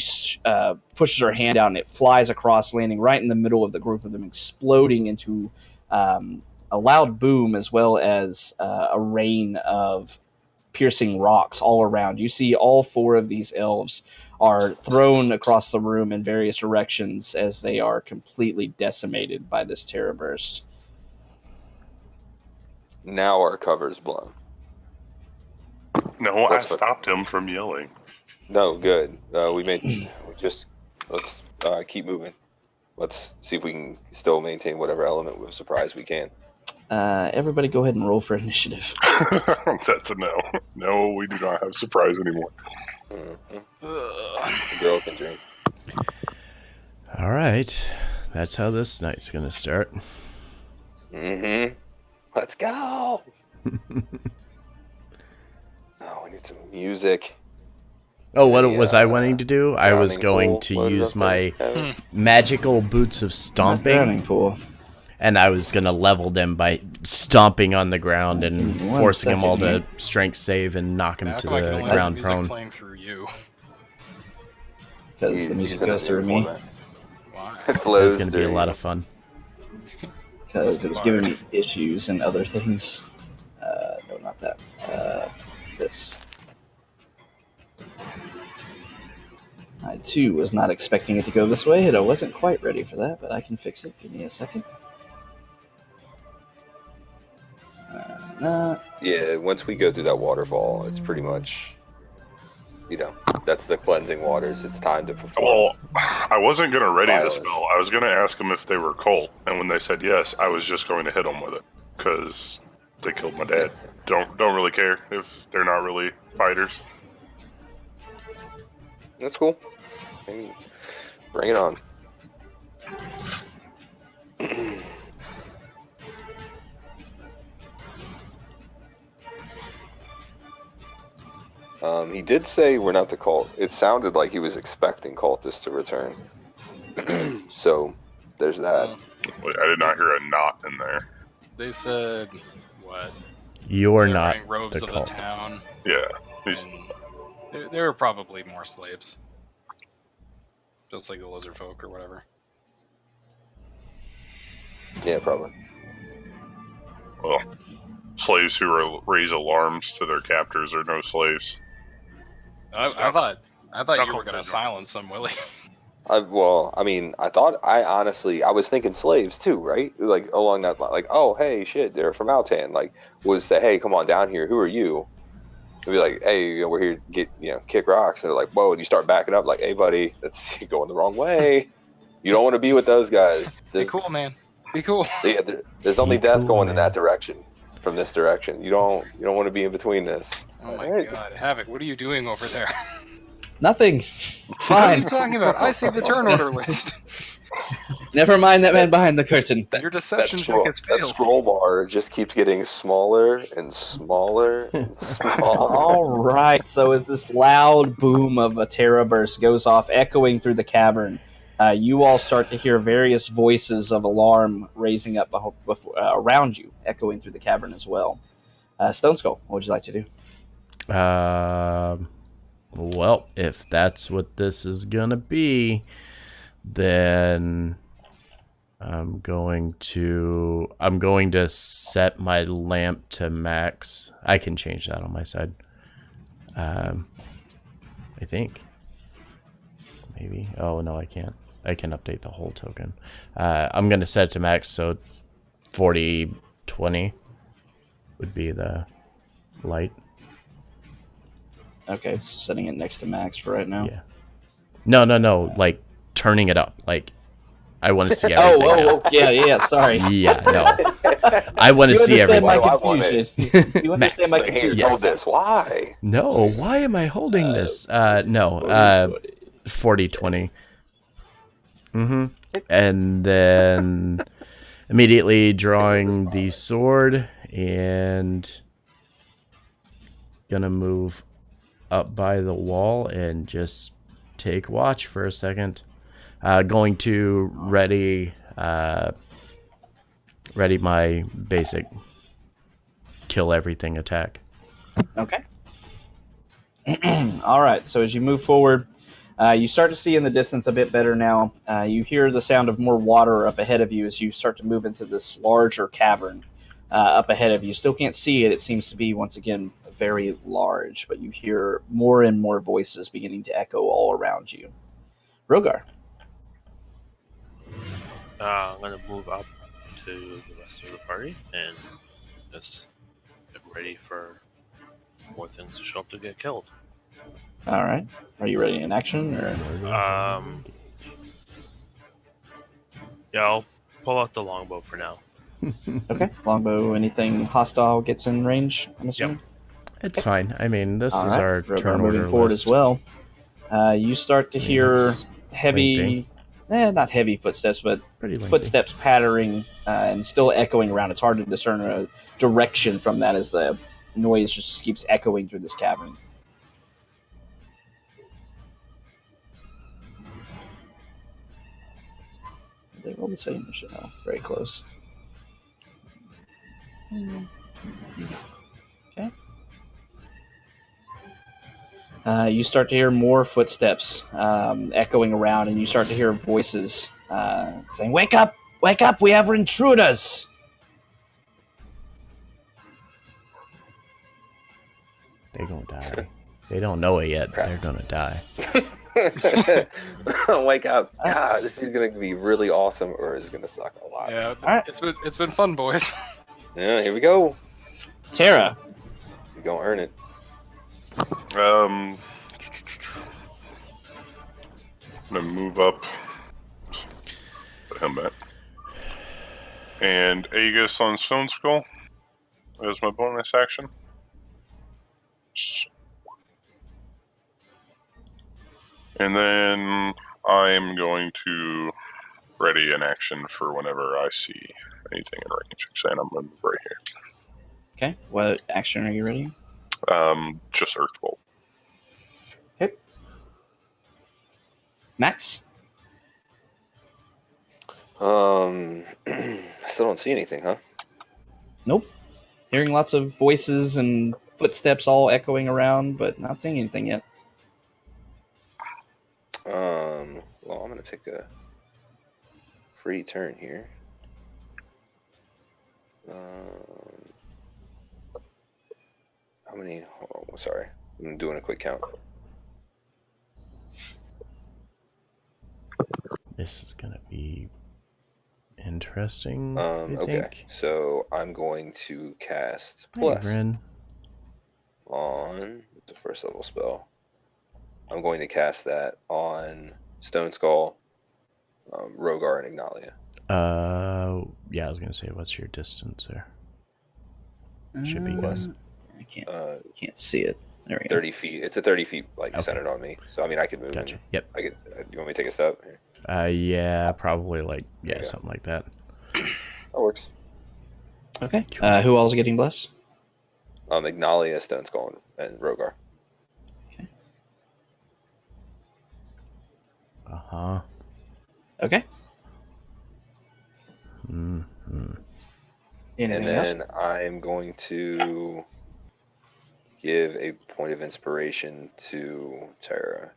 pushes her hand out, and it flies across, landing right in the middle of the group of them, exploding into a loud boom as well as a rain of piercing rocks all around. You see all four of these elves are thrown across the room in various directions as they are completely decimated by this terror burst. Now our cover's blown. No, I stopped him from yelling. No, good. Let's keep moving. Let's see if we can still maintain whatever element of surprise we can. Everybody go ahead and roll for initiative. That's a no. No, we do not have surprise anymore. The girl can drink. All right. That's how this night's going to start. Let's go. We need some music. Oh, what was I wanting to do? I was drowning going pool to floated use up there. my magical boots of stomping, Drowning pool. and I was going to level them by stomping on the ground and One forcing them all second to strength save and knock them How to come I can the only have ground music prone. playing through you? Because the music He's in goes a through new me. format. Why? It That's flows going to be a through lot you. of fun. Because it was giving me issues and other things. No, not that. This. I, too, was not expecting it to go this way, and I wasn't quite ready for that, but I can fix it. Give me a second. Yeah, once we go through that waterfall, it's pretty much that's the cleansing waters. It's time to perform. Well, I wasn't going to ready the Violence. spell. I was going to ask them if they were cult, and when they said yes, I was just going to hit them with it because they killed my dad. Don't really care if they're not really fighters. That's cool. Hey, bring it on. He did say we're not the cult. It sounded like he was expecting cultists to return. So there's that. I did not hear a knot in there. They said what? You're They're not wearing robes the of cult. the town. Yeah. And there were probably more slaves, just like the lizard folk or whatever. Yeah, probably. Well, slaves who raise alarms to their captors are no slaves. I thought you were gonna silence them, Willie. I was thinking slaves too, right? Like along that line, like, oh, hey, shit, they're from Altand. Like, was say, hey, come on down here. Who are you? And be like, hey, we're here to get, kick rocks. And they're like, whoa, and you start backing up, like, hey, buddy, that's going the wrong way. You don't want to be with those guys. Be cool, man. Be cool. Yeah, there's only Be death cool, going in man. that direction. From this direction, you don't want to be in between this. Oh my Alright. god, Havoc, what are you doing over there? Nothing. It's What are fine. you talking about? I see the turn order list. Never mind that man behind the curtain. Your That deception check scroll, has that failed. scroll bar just keeps getting smaller and smaller and smaller. All right. So as this loud boom of a terror burst goes off, echoing through the cavern, you all start to hear various voices of alarm raising up around you, echoing through the cavern as well. Stone Skull, what would you like to do? Well, if that's what this is gonna be, then I'm going to set my lamp to max. I can change that on my side. I think. Maybe. Oh no, I can't. I can update the whole token. I'm gonna set it to max, so 40/20 would be the light. Okay, so setting it next to max for right now. Yeah. No. Like turning it up. Like I want to see everything. Oh, yeah. Sorry. Yeah, no. I want to see understand everything. my Why do I want confusion. You understand my Like, hey, confusion. hold this. Why? No, why am I holding this? No. 40/20. And then immediately drawing the sword and gonna move up by the wall and just take watch for a second. Going to ready my basic kill everything attack. Okay. All right. So as you move forward, you start to see in the distance a bit better now. You hear the sound of more water up ahead of you as you start to move into this larger cavern up ahead of you. Still can't see it. It seems to be, once again, very large, but you hear more and more voices beginning to echo all around you. Rogar. I'm gonna move up to the rest of the party and just get ready for more things to show up to get killed. All right. Are you ready in action? Or? Yeah, I'll pull out the longbow for now. Okay. Longbow, anything hostile gets in range, I'm assuming? It's fine. I mean, this All is right. our Rogar turn moving order forward list. as well. You start to hear Yes. heavy, not heavy footsteps, but Pretty lengthy. footsteps pattering and still echoing around. It's hard to discern a direction from that as the noise just keeps echoing through this cavern. They roll the same mission. Oh, very close. Okay. You start to hear more footsteps echoing around, and you start to hear voices saying, "Wake up! Wake up! We have intruders!" They're gonna die. They don't know it yet. They're gonna die. Wake up. God, this is going to be really awesome, or it's going to suck a lot. Yeah, Alright. it's been fun, boys. Yeah, here we go. Tara. You're going to earn it. I'm gonna move up. Put him back. And Aegis on Stone Skull as my bonus action. And then I'm going to ready an action for whenever I see anything in range. And I'm going to move right Okay. What action are you ready? here. Just Earthbolt. Okay. Max? I still don't see anything, huh? Nope. Hearing lots of voices and footsteps all echoing around, but not seeing anything yet. Well, I'm gonna take a free turn here. How many? Oh, sorry, I'm doing a quick count. This is gonna be interesting. Okay, think. so I'm going to cast Hey, Bless Ren. on the first level spell. I'm going to cast that on Stone Skull, Rogar, and Ignalia. Yeah, I was gonna say, what's your distance there? Should be good. I can't see it. There we go. 30 feet. It's a 30 feet, like, Okay. centered on me. So, I mean, I could move. Gotcha. And Yep. I could. You want me to take a step? Yeah, probably like There you go. something like that. That works. Okay. Who else is getting blessed? Ignalia, Stone Skull, and Rogar. Okay. Mm-hmm. And Anything else? then I'm going to give a point of inspiration to Terra.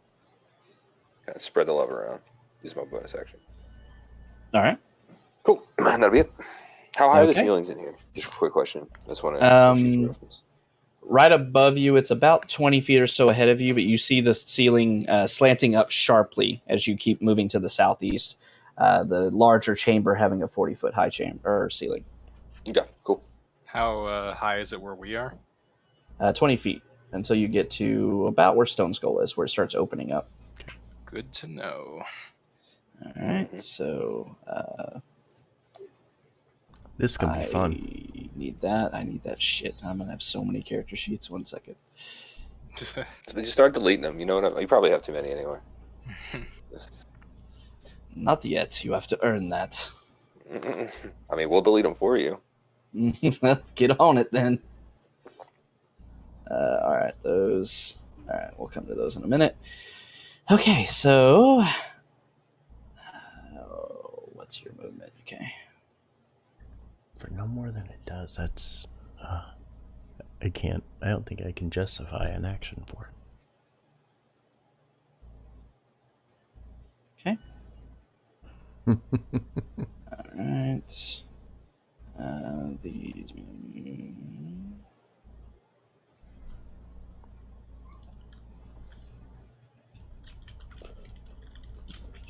Kind of spread the love around. Use my bonus action. All right. Cool. That'll be it. How high are the Okay. ceilings in here? Just a quick question. Just want to future reference. Right above you, it's about 20 feet or so ahead of you, but you see the ceiling slanting up sharply as you keep moving to the southeast. The larger chamber having a 40-foot high chamber or ceiling. Yeah, cool. How high is it where we are? 20 feet until you get to about where Stone Skull is, where it starts opening up. Good to know. All right, so This is gonna be fun. I need that. I need that shit. I'm gonna have so many character sheets. 1 second. So just start deleting them. You know what? You probably have too many anyway. Not yet. You have to earn that. I mean, we'll delete them for you. Get on it then. All right, those. All right, we'll come to those in a minute. Okay, so what's your movement? Okay. For no more than it does, that's I don't think I can justify an action for it. Okay. All right. These.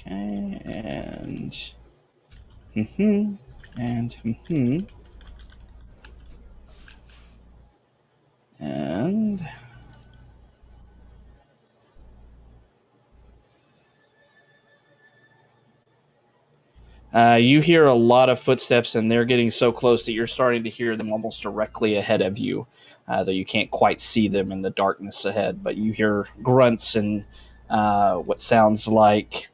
Okay, and and and you hear a lot of footsteps, and they're getting so close that you're starting to hear them almost directly ahead of you, though you can't quite see them in the darkness ahead. But you hear grunts and what sounds like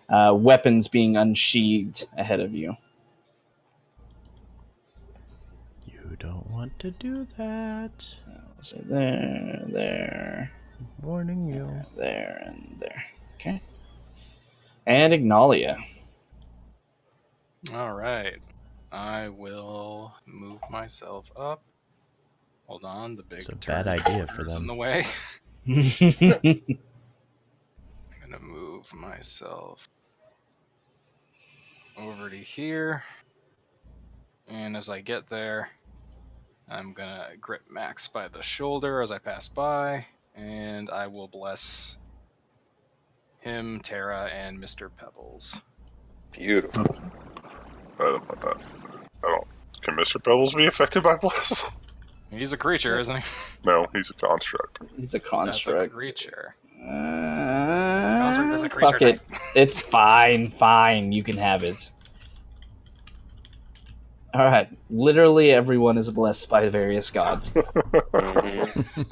weapons being unsheathed ahead of you. You don't want to do that. So there, I'm warning you. there, and there. Okay. And Ignalia. All right. I will move myself up. Hold on, the big It's a turret bad idea for is in them. the way. I'm gonna move myself over to here, and as I get there, I'm gonna grip Max by the shoulder as I pass by, and I will bless him, Terra, and Mr. Pebbles. Beautiful. I don't want that. I don't. Can Mr. Pebbles be affected by Bless? He's a creature, isn't he? No, he's a construct. He's a That's a construct. creature. Cosmic does a creature Fuck it. type. It's fine. You can have it. All right. Literally everyone is blessed by various gods. Mhm.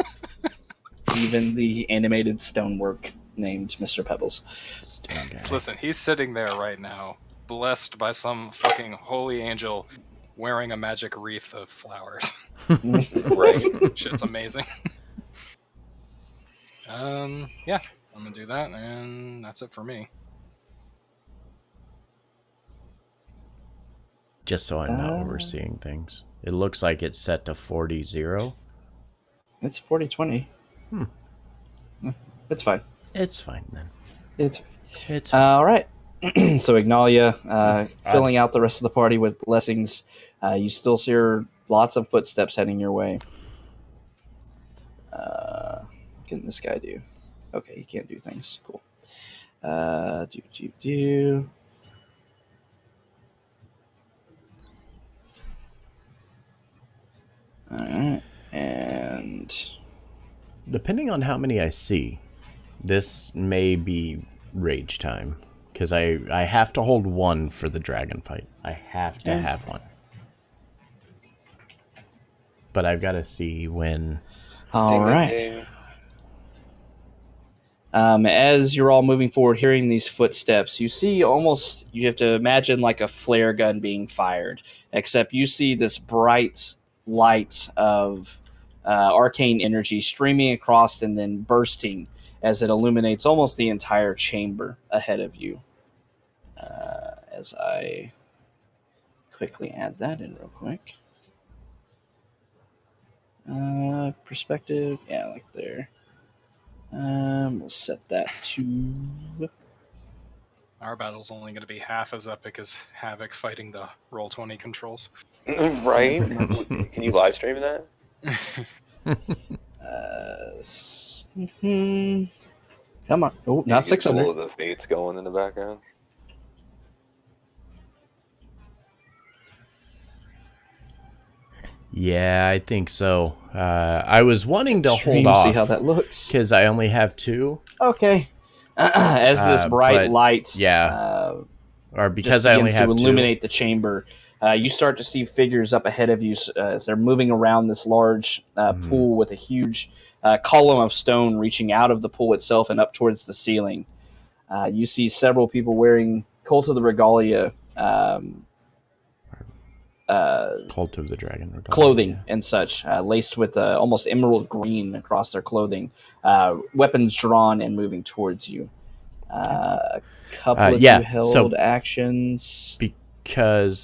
Even the animated stonework named Mr. Pebbles. Sting guy. Listen, he's sitting there right now, blessed by some fucking holy angel wearing a magic wreath of flowers. Right. Shit's amazing. Yeah, I'm gonna do that, and that's it for me. Just so I'm not overseeing things. It looks like it's set to 40-0. It's 40-20. It's fine. It's fine then. It's fine. all right. So Ignalia, filling out the rest of the party with blessings. You still see lots of footsteps heading your way. What can this guy do? Okay, he can't do things. Cool. Do. All right, and Depending on how many I see, this may be rage time. Because I have to hold one for the dragon fight. I have to have one. But I've got to see when... all right. Ding. As you're all moving forward, hearing these footsteps, you see almost, you have to imagine like a flare gun being fired, except you see this bright light of arcane energy streaming across and then bursting as it illuminates almost the entire chamber ahead of you. As I quickly add that in real quick. Perspective, yeah, like there. We'll set that to... Our battle's only going to be half as epic as Havoc fighting the Roll20 controls. Right? Can you live stream that? Come on. Oh, not 600. All of the fates going in the background. Yeah, I think so. I was wanting to hold Stream, off. see how that looks. Because I only have two. Okay. As this bright light, or because just I only begins have to two. illuminate the chamber, you start to see figures up ahead of you as they're moving around this large pool with a huge column of stone reaching out of the pool itself and up towards the ceiling. You see several people wearing Cult of the Regalia Cult of the Dragon Regalia. clothing and such, laced with almost emerald green across their clothing, weapons drawn and moving towards you. A couple of you held actions because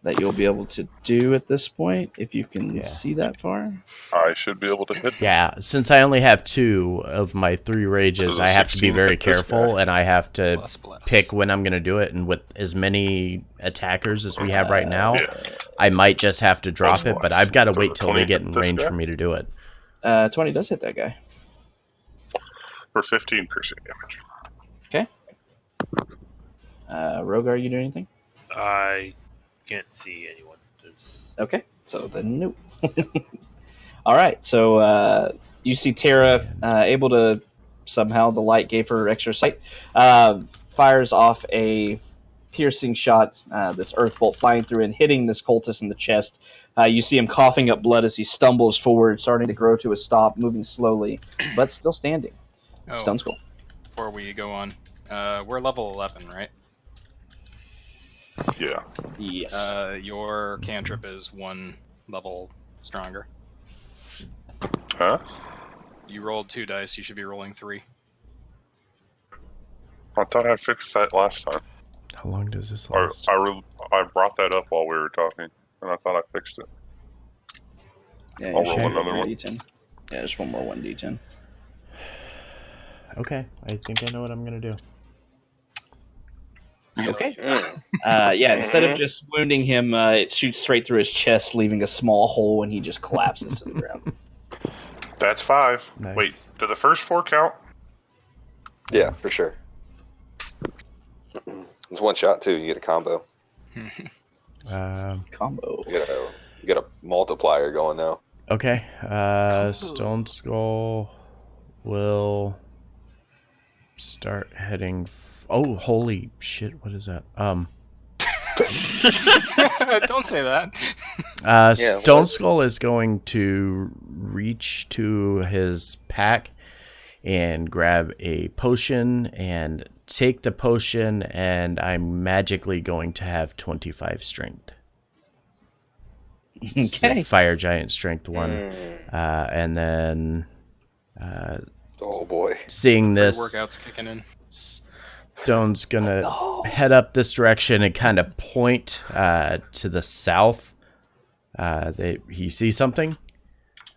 that you'll be able to do at this point, if you can see that far. I should be able to hit. Yeah, since I only have two of my three rages, I have to be very careful, and I have to pick when I'm going to do it. And with as many attackers as we have right now, I might just have to drop it, but I've got to wait till they get in range for me to do it. 20 does hit that guy. For 15% damage. Okay. Rogar, are you doing anything? I can't see anyone. Okay, so then nope. All right, so you see Tara able to, somehow the light gave her extra sight, fires off a piercing shot, this earth bolt flying through and hitting this cultist in the chest. You see him coughing up blood as he stumbles forward, starting to grow to a stop, moving slowly, but still standing. Stone Skull. Before we go on, we're level 11, right? Yeah. Yes. Your cantrip is one level stronger. Huh? You rolled 2 dice, you should be rolling 3. I thought I fixed that last time. How long does this last? I brought that up while we were talking, and I thought I fixed it. Yeah, I'll roll another one. D10. Yeah, just one more 1d10. Okay, I think I know what I'm going to do. Okay. Instead of just wounding him, it shoots straight through his chest, leaving a small hole, and he just collapses to the ground. That's 5. Nice. Wait, do the first 4 count? Yeah, for sure. It's one shot too. You get a combo. Combo. You get a multiplier going now. Okay. Stone Skull will start heading. Oh, holy shit! What is that? Don't say that. Yeah, Stone what? Skull is going to reach to his pack and grab a potion and take the potion, and I'm magically going to have 25 strength. It's the Okay. fire giant strength one. Mm. And then Oh boy. seeing this, Pre-workout's kicking in. Stone's gonna No. head up this direction and kind of point to the south. He sees something,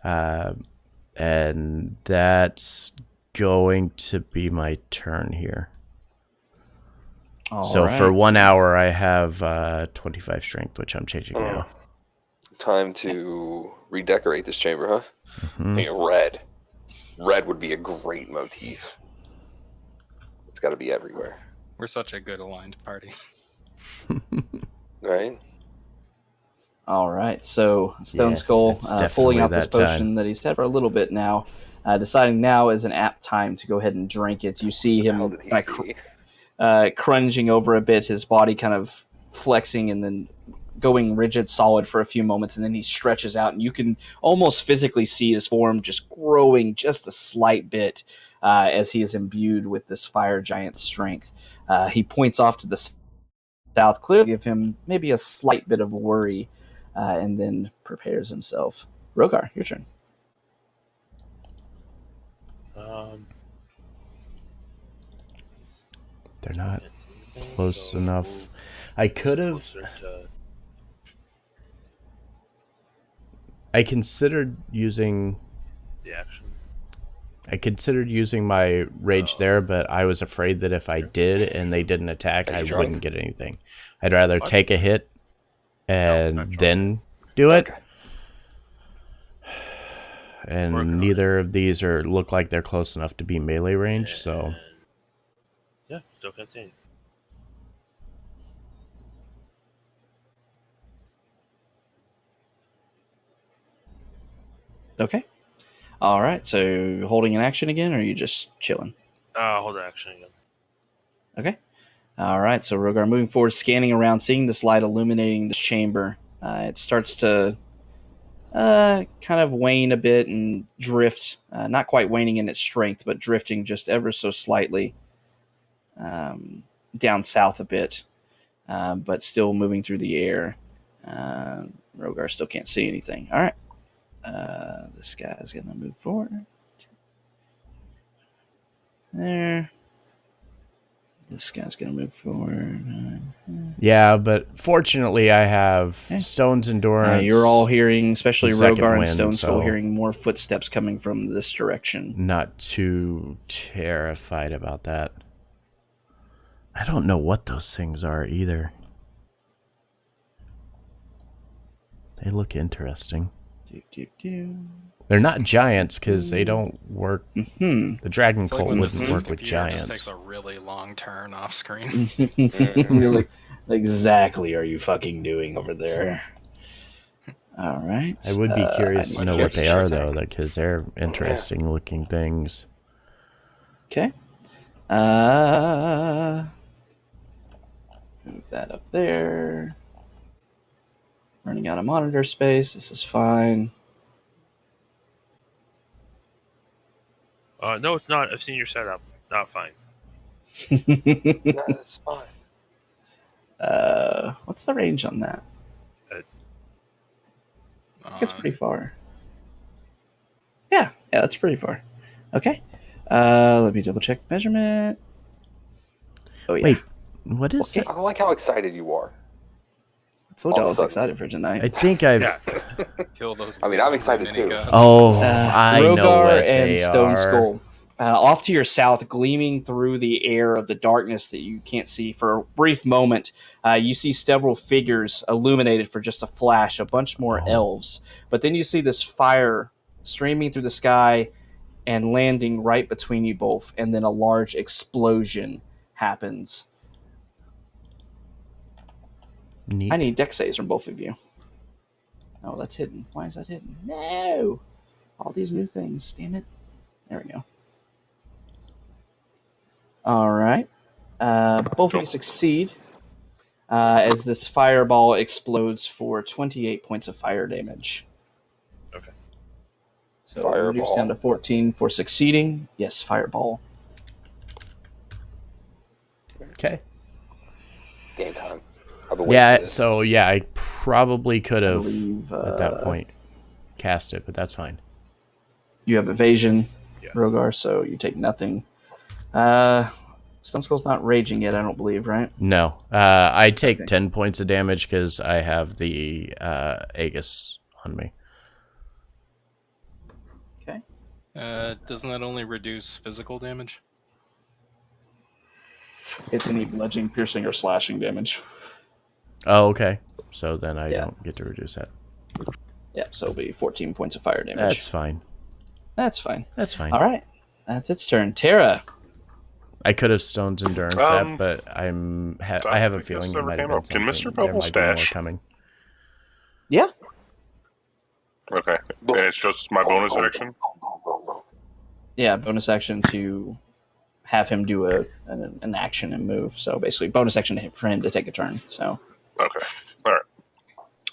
and that's going to be my turn here. All So right. for 1 hour, I have 25 strength, which I'm changing now. Time to redecorate this chamber, huh? Mhm. Paint it red. Red would be a great motif. It's got to be everywhere, We're such a good aligned party. right? All right, so Stone Yes, Skull it's pulling definitely out this that time. potion that he's had for a little bit now, deciding now is an apt time to go ahead and drink it. You see How him did he like, see? crunging over a bit, his body kind of flexing and then going rigid solid for a few moments, and then he stretches out, and you can almost physically see his form just growing just a slight bit as he is imbued with this fire giant strength. He points off to the south, clearly give him maybe a slight bit of worry, and then prepares himself. Rogar, your turn. They're not Can't see anything, close so enough. move I could have. closer to- I considered using. the action. I considered using my rage Oh. there, but I was afraid that if I did and they didn't attack, Are you I drunk? wouldn't get anything. I'd rather What? take a hit and not drunk. then do it. Okay. And Working on neither of these look like they're close enough to be melee range, so And- yeah, still can't see anything. Okay. All right, so you're holding an action again, or are you just chilling? Hold the action again. Okay. All right, so Rogar moving forward, scanning around, seeing this light illuminating this chamber. It starts to kind of wane a bit and drift, not quite waning in its strength, but drifting just ever so slightly down south a bit, but still moving through the air. Rogar still can't see anything. All right. This guy's going to move forward. There. This guy's going to move forward. yeah. But fortunately, I have Okay. Stone's endurance. You're all hearing, especially and second Rogar and wind, Stone Skull, so- hearing more footsteps coming from this direction. not too terrified about that. I don't know what those things are either. They look interesting. They're not giants because they don't work. Hmm. The dragon It's like cult when the wouldn't scene work with computer just giants. takes a really long turn off screen. You're like, exactly are you fucking doing over there? All right. I would be curious to need know to what check they your are, thing. though, because they're interesting looking things. Okay. Move that up there. Running out of monitor space. This is fine. No, it's not. I've seen your setup. Not fine. No, that's fine. What's the range on that? I think it's pretty far. Yeah, that's pretty far. Okay. Let me double check measurement. Oh yeah. Wait, what is Okay. it? I don't like how excited you are. I told you I all of a was sudden. excited for tonight. I think I've. Yeah. Kill those. I mean, I'm excited mini too. guns. Oh, I know Rogar what and they Stone are. Skull. Off to your south, gleaming through the air of the darkness that you can't see for a brief moment, you see several figures illuminated for just a flash, a bunch more elves. But then you see this fire streaming through the sky and landing right between you both, and then a large explosion happens. Neat. I need dex saves from both of you. Oh, that's hidden. Why is that hidden? No! All these new things, damn it. There we go. All right. Both of you succeed as this fireball explodes for 28 points of fire damage. Okay. So Fireball. reduced down to 14 for succeeding. Yes, fireball. Okay. Game time. I've been waiting for Yeah, this. so yeah, I probably could I have believe at that point cast it, but that's fine. you have evasion, Yeah. Rogar, so you take nothing. Stone Skull's not raging yet, I don't believe, right? No, I take Okay. 10 points of damage because I have the Aegis on me. Okay. Doesn't that only reduce physical damage? It's any bludgeoning, piercing, or slashing damage. Oh, okay. So then I Yeah. don't get to reduce that. Yeah, so it'll be 14 points of fire damage. That's fine. That's fine. That's fine. All right. That's its turn. Terra. I could have Stone's Endurance that, but I have a think feeling this it ever might have came been up. Can something. Mr. There Pebble might be more stash? coming. Yeah. Okay. And it's just my bonus action? Yeah, bonus action to have him do an action and move. So basically, bonus action for him to take a turn. So Okay. Alright.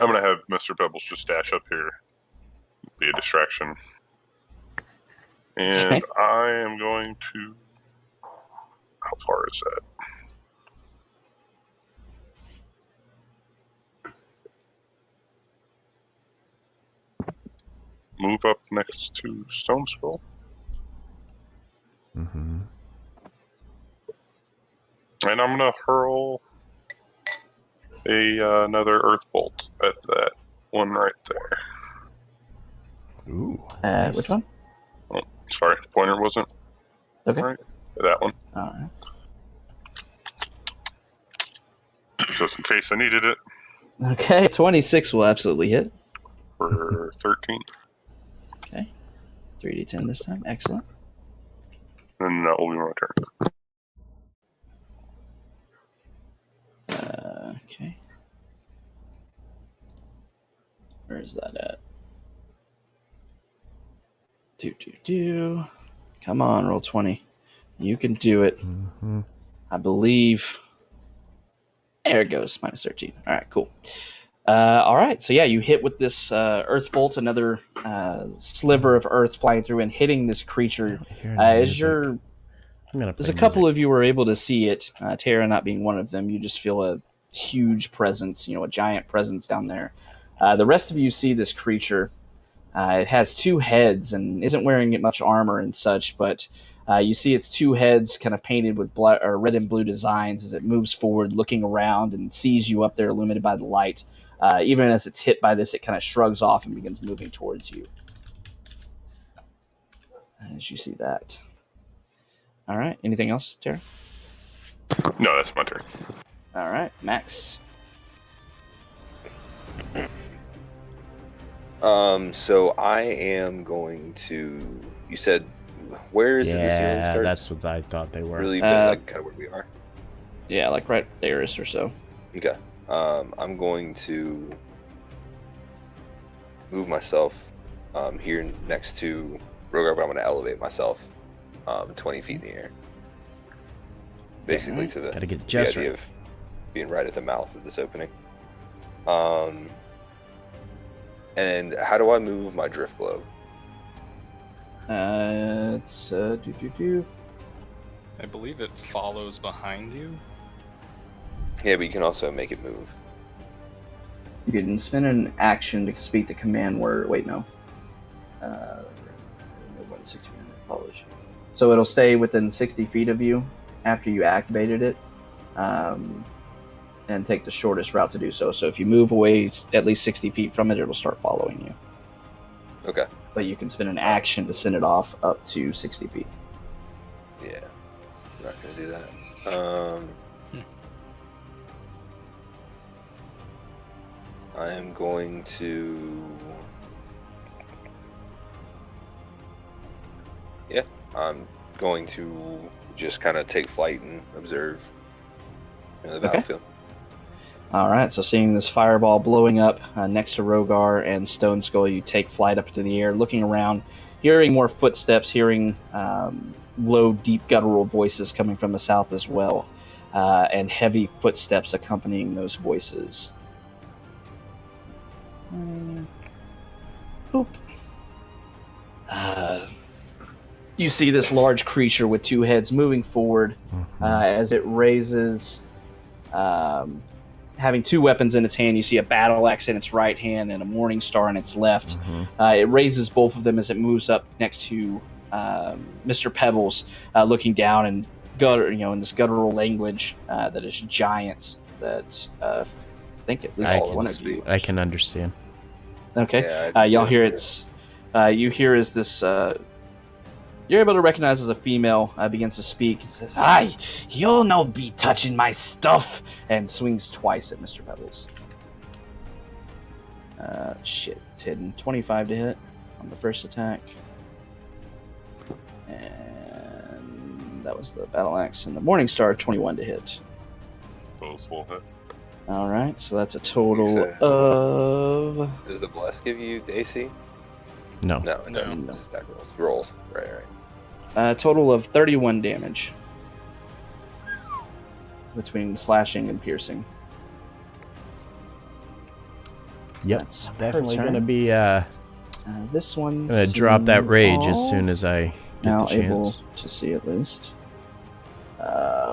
I'm going to have Mr. Pebbles just stash up here. Be a distraction. And Okay. I am going to... How far is that? Move up next to Stone Skull. Mm-hmm. And I'm going to hurl another Earth Bolt at that one right there. Ooh. Nice. Which one? Oh, sorry, pointer wasn't Okay. right. That one, All right. just in case I needed it Okay. 26 will absolutely hit. for 13. Okay. 3d10 this time. Excellent. And that will be my turn. Okay. Where is that at? Do. Come on, roll 20. You can do it. Mm-hmm. I believe. There it goes. Minus 13. All right, cool. All right, so yeah, you hit with this earth bolt, another sliver of earth flying through and hitting this creature. As you're, there's a couple of you were able to see it. Terra not being one of them. You just feel a huge presence, a giant presence down there. The rest of you see this creature. It has two heads and isn't wearing much armor and such, but you see its two heads kind of painted with red and blue designs as it moves forward, looking around and sees you up there illuminated by the light. Even as it's hit by this, it kind of shrugs off and begins moving towards you. As you see that. All right. Anything else, Tara? No, that's my turn. All right. Max. So I am going to. You said, where is it the ceiling Yeah, starts? that's what I thought they were. Really, like kind of where we are. Yeah, like right there-ish or so. Okay. I'm going to move myself here next to Rogar, but I'm going to elevate myself 20 feet in the air. Basically, Alright. to the Gotta get just idea right. of being right at the mouth of this opening. And how do I move my drift globe? It's I believe it follows behind you. Yeah, but you can also make it move. You can spend an action to speak the command word. Wait, no. 60 follows. So it'll stay within 60 feet of you after you activated it, and take the shortest route to do so. So if you move away at least 60 feet from it, it'll start following you. Okay. But you can spend an action to send it off up to 60 feet. Yeah. I'm not going to do that. I am going to... Yeah, I'm going to just kind of take flight and observe the battlefield. All right, so seeing this fireball blowing up next to Rogar and Stone Skull, you take flight up into the air, looking around. hearing more footsteps, hearing low, deep, guttural voices coming from the south as well, and heavy footsteps accompanying those voices. Boop. You see this large creature with two heads moving forward as it raises, having two weapons in its hand. You see a battle axe in its right hand and a morning star in its left. It raises both of them as it moves up next to Mr. Pebbles, looking down and in this guttural language that is giant. That I think at least one of you. I can understand. Okay, y'all hear it's. You hear as this. You're able to recognize as a female begins to speak and says, "Hi, you'll no be touching my stuff," and swings twice at Mr. Pebbles. It's hidden. 25 to hit on the first attack. And that was the battle axe. And the morning star, 21 to hit. Both will hit. All right, so that's a total of... Does the bless give you the AC? No. No, it doesn't. No. It's stack rolls. Rolls. Right. A total of 31 damage. Between slashing and piercing. Yep. That's Definitely her turn. going to be this one's going to drop that rage as soon as I get now the chance. able to see at least.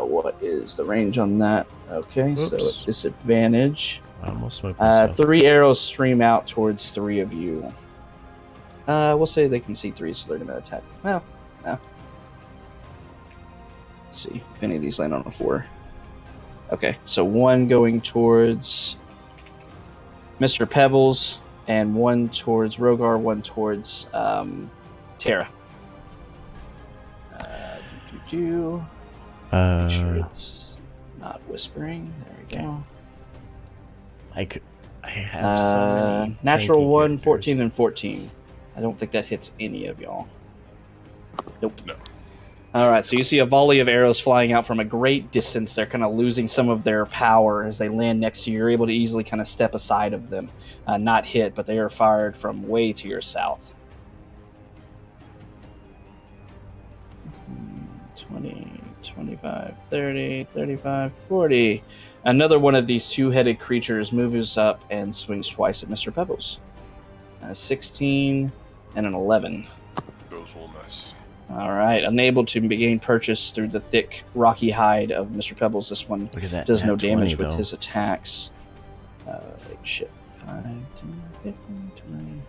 What is the range on that? Okay, so Oops. at disadvantage. I almost smoked myself. 3 arrows stream out towards 3 of you. We'll say they can see 3, so they're going to attack. Well, no. Let's see if any of these land on a 4. Okay, so 1 going towards Mr. Pebbles, and 1 towards Rogar, 1 towards Terra. Make sure it's not whispering. There we go. I have so many Natural tanky 1, characters. 14, and 14. I don't think that hits any of y'all. Nope. No. All right, so you see a volley of arrows flying out from a great distance. They're kind of losing some of their power as they land next to you. You're able to easily kind of step aside of them. Not hit, but they are fired from way to your south. 20, 25, 30, 35, 40. Another one of these two-headed creatures moves up and swings twice at Mr. Pebbles. 16 and an 11. Those will miss. All right, unable to gain purchase through the thick, rocky hide of Mr. Pebbles. This one Look at that. does no nat damage 20, with though. his attacks. 5, 10, 15, 20,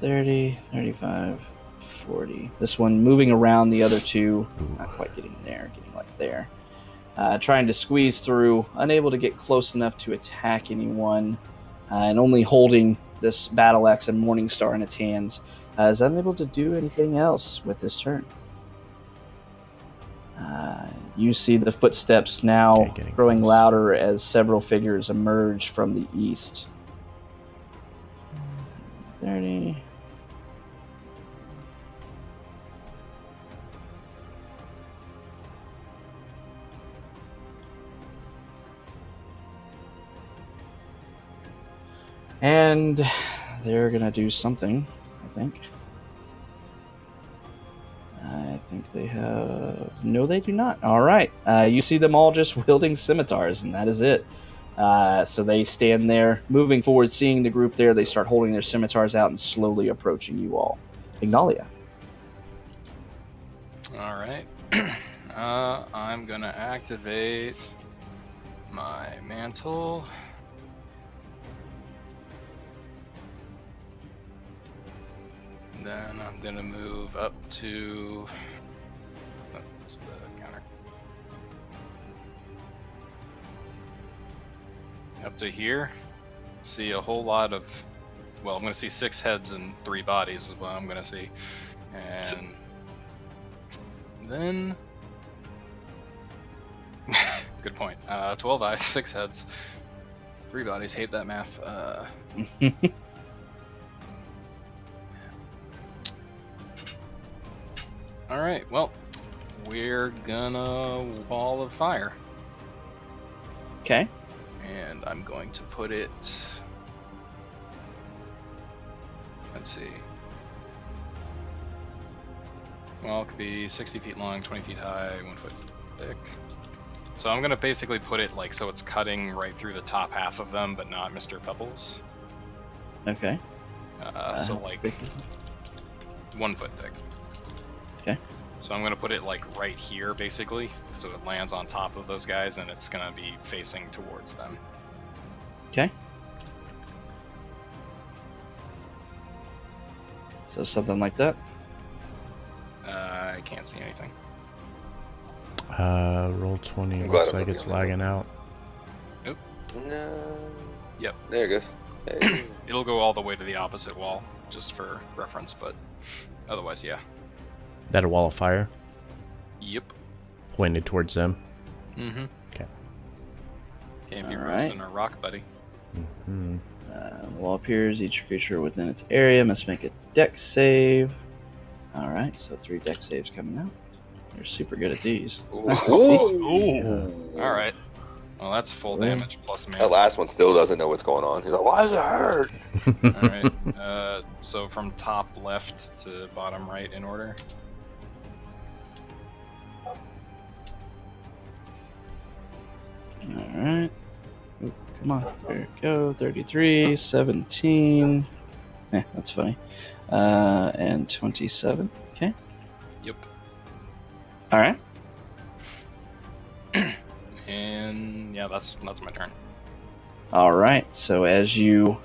30, 35, 40. This one moving around the other two, not quite getting there, getting like there. Trying to squeeze through, unable to get close enough to attack anyone, and only holding this battle axe and morning star in its hands, is unable to do anything else with his turn. You see the footsteps now Okay, getting growing close. louder as several figures emerge from the east. 30. And they're going to do something, I think. I think they have... No, they do not. All right. You see them all just wielding scimitars, and that is it. So they stand there, moving forward, seeing the group there. They start holding their scimitars out and slowly approaching you all. Ignalia. All right. I'm going to activate my mantle. Then I'm gonna move up to. What's the counter? Up to here. See a whole lot of. Well, I'm gonna see 6 heads and 3 bodies is what I'm gonna see, and then. Good point. 12 eyes, 6 heads, 3 bodies. Hate that math. Alright, well, we're gonna wall of fire. Okay. And I'm going to put it... Let's see. Well, it could be 60 feet long, 20 feet high, 1 foot thick. So I'm gonna basically put it like so it's cutting right through the top half of them, but not Mr. Pebbles. Okay. So like thick. 1 foot thick. Okay. So I'm gonna put it like right here, basically, so it lands on top of those guys, and it's gonna be facing towards them. Okay. So something like that. I can't see anything. Roll 20. I'm glad Looks I'm like looking it's on that lagging out. No. Yep. There it goes. Hey. It'll go all the way to the opposite wall, just for reference, but otherwise, yeah. That a wall of fire Yep. pointed towards them. Mm-hmm. Okay. Can't be All worse right. than a rock, buddy. Hmm. Wall appears. Each creature within its area must make a dex save. All right, so 3 dex saves coming out. You're super good at these. Ooh. All right. Well, that's full Really? damage plus That mana. last one still doesn't know what's going on. He's like, why does it hurt? All right. So from top left to bottom right in order. All right. Ooh, come on. There we go. 33, 17. That's funny. And 27. Okay. Yep. All right. And yeah, that's my turn. All right. So as you,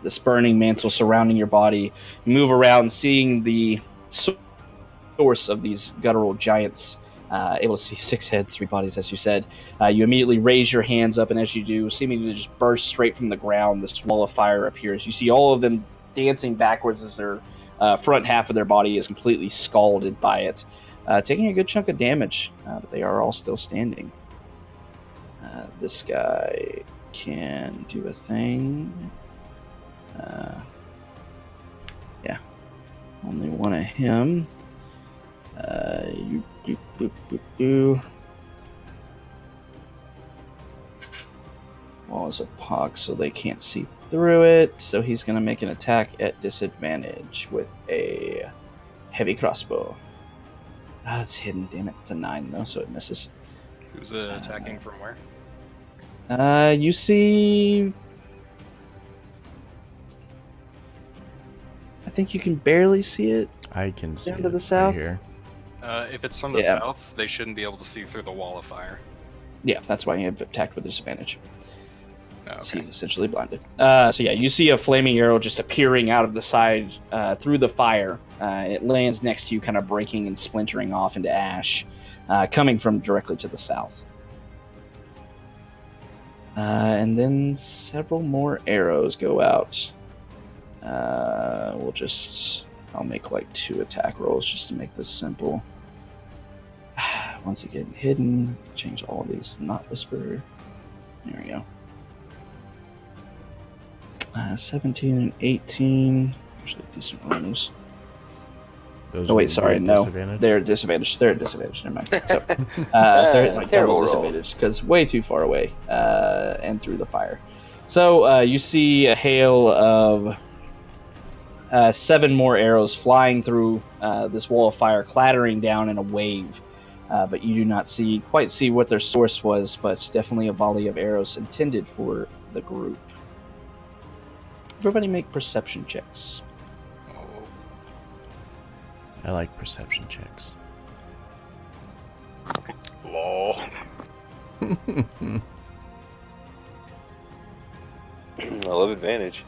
this burning mantle surrounding your body, you move around, seeing the source of these guttural giants. Able to see 6 heads, 3 bodies, as you said. You immediately raise your hands up, and as you do, seemingly just burst straight from the ground, this wall of fire appears. You see all of them dancing backwards as their front half of their body is completely scalded by it, taking a good chunk of damage, but they are all still standing. This guy can do a thing. Yeah, only one of him. Wall is a pock, so they can't see through it. So he's going to make an attack at disadvantage with a heavy crossbow. It's hidden, damn it. It's a 9, though, so it misses. Who's attacking from where? You see... I think you can barely see it. I can see Down to it the south? right here. If it's from the Yeah. south, they shouldn't be able to see through the wall of fire. Yeah, that's why he attacked with disadvantage. Oh, So okay. he's essentially blinded. So yeah, you see a flaming arrow just appearing out of the side through the fire. It lands next to you, kind of breaking and splintering off into ash, coming from directly to the south. And then several more arrows go out. I'll make like 2 attack rolls just to make this simple. Once again, hidden. Change all of these to not whisper. There we go. 17 and 18. Actually, decent rolls. Those Oh would wait, be sorry, at no, disadvantage? they're at disadvantage. They're at disadvantage. Never mind. So they're at like Terrible double rolls. disadvantage because way too far away and through the fire. So you see a hail of 7 more arrows flying through this wall of fire, clattering down in a wave. But you do not quite see what their source was, but definitely a volley of arrows intended for the group. Everybody make perception checks. I like perception checks. Lol. I love advantage.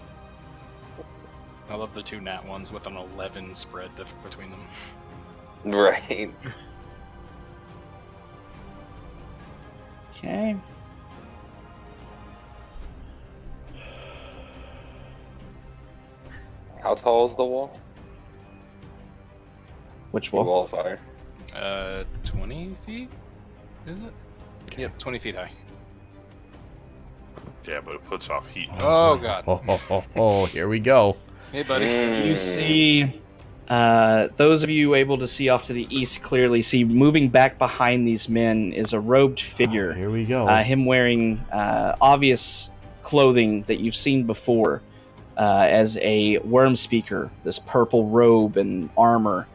I love the 2 nat ones with an 11 spread between them. Right. Okay. How tall is the wall? Which The wall? wall of fire. 20 feet? Is it? Yep, 20 feet high. Yeah, but it puts off heat. Oh, God. Oh, here we go. Hey, buddy. You see, those of you able to see off to the east clearly see moving back behind these men is a robed figure. Here we go. Him wearing obvious clothing that you've seen before as a worm speaker, this purple robe and armor.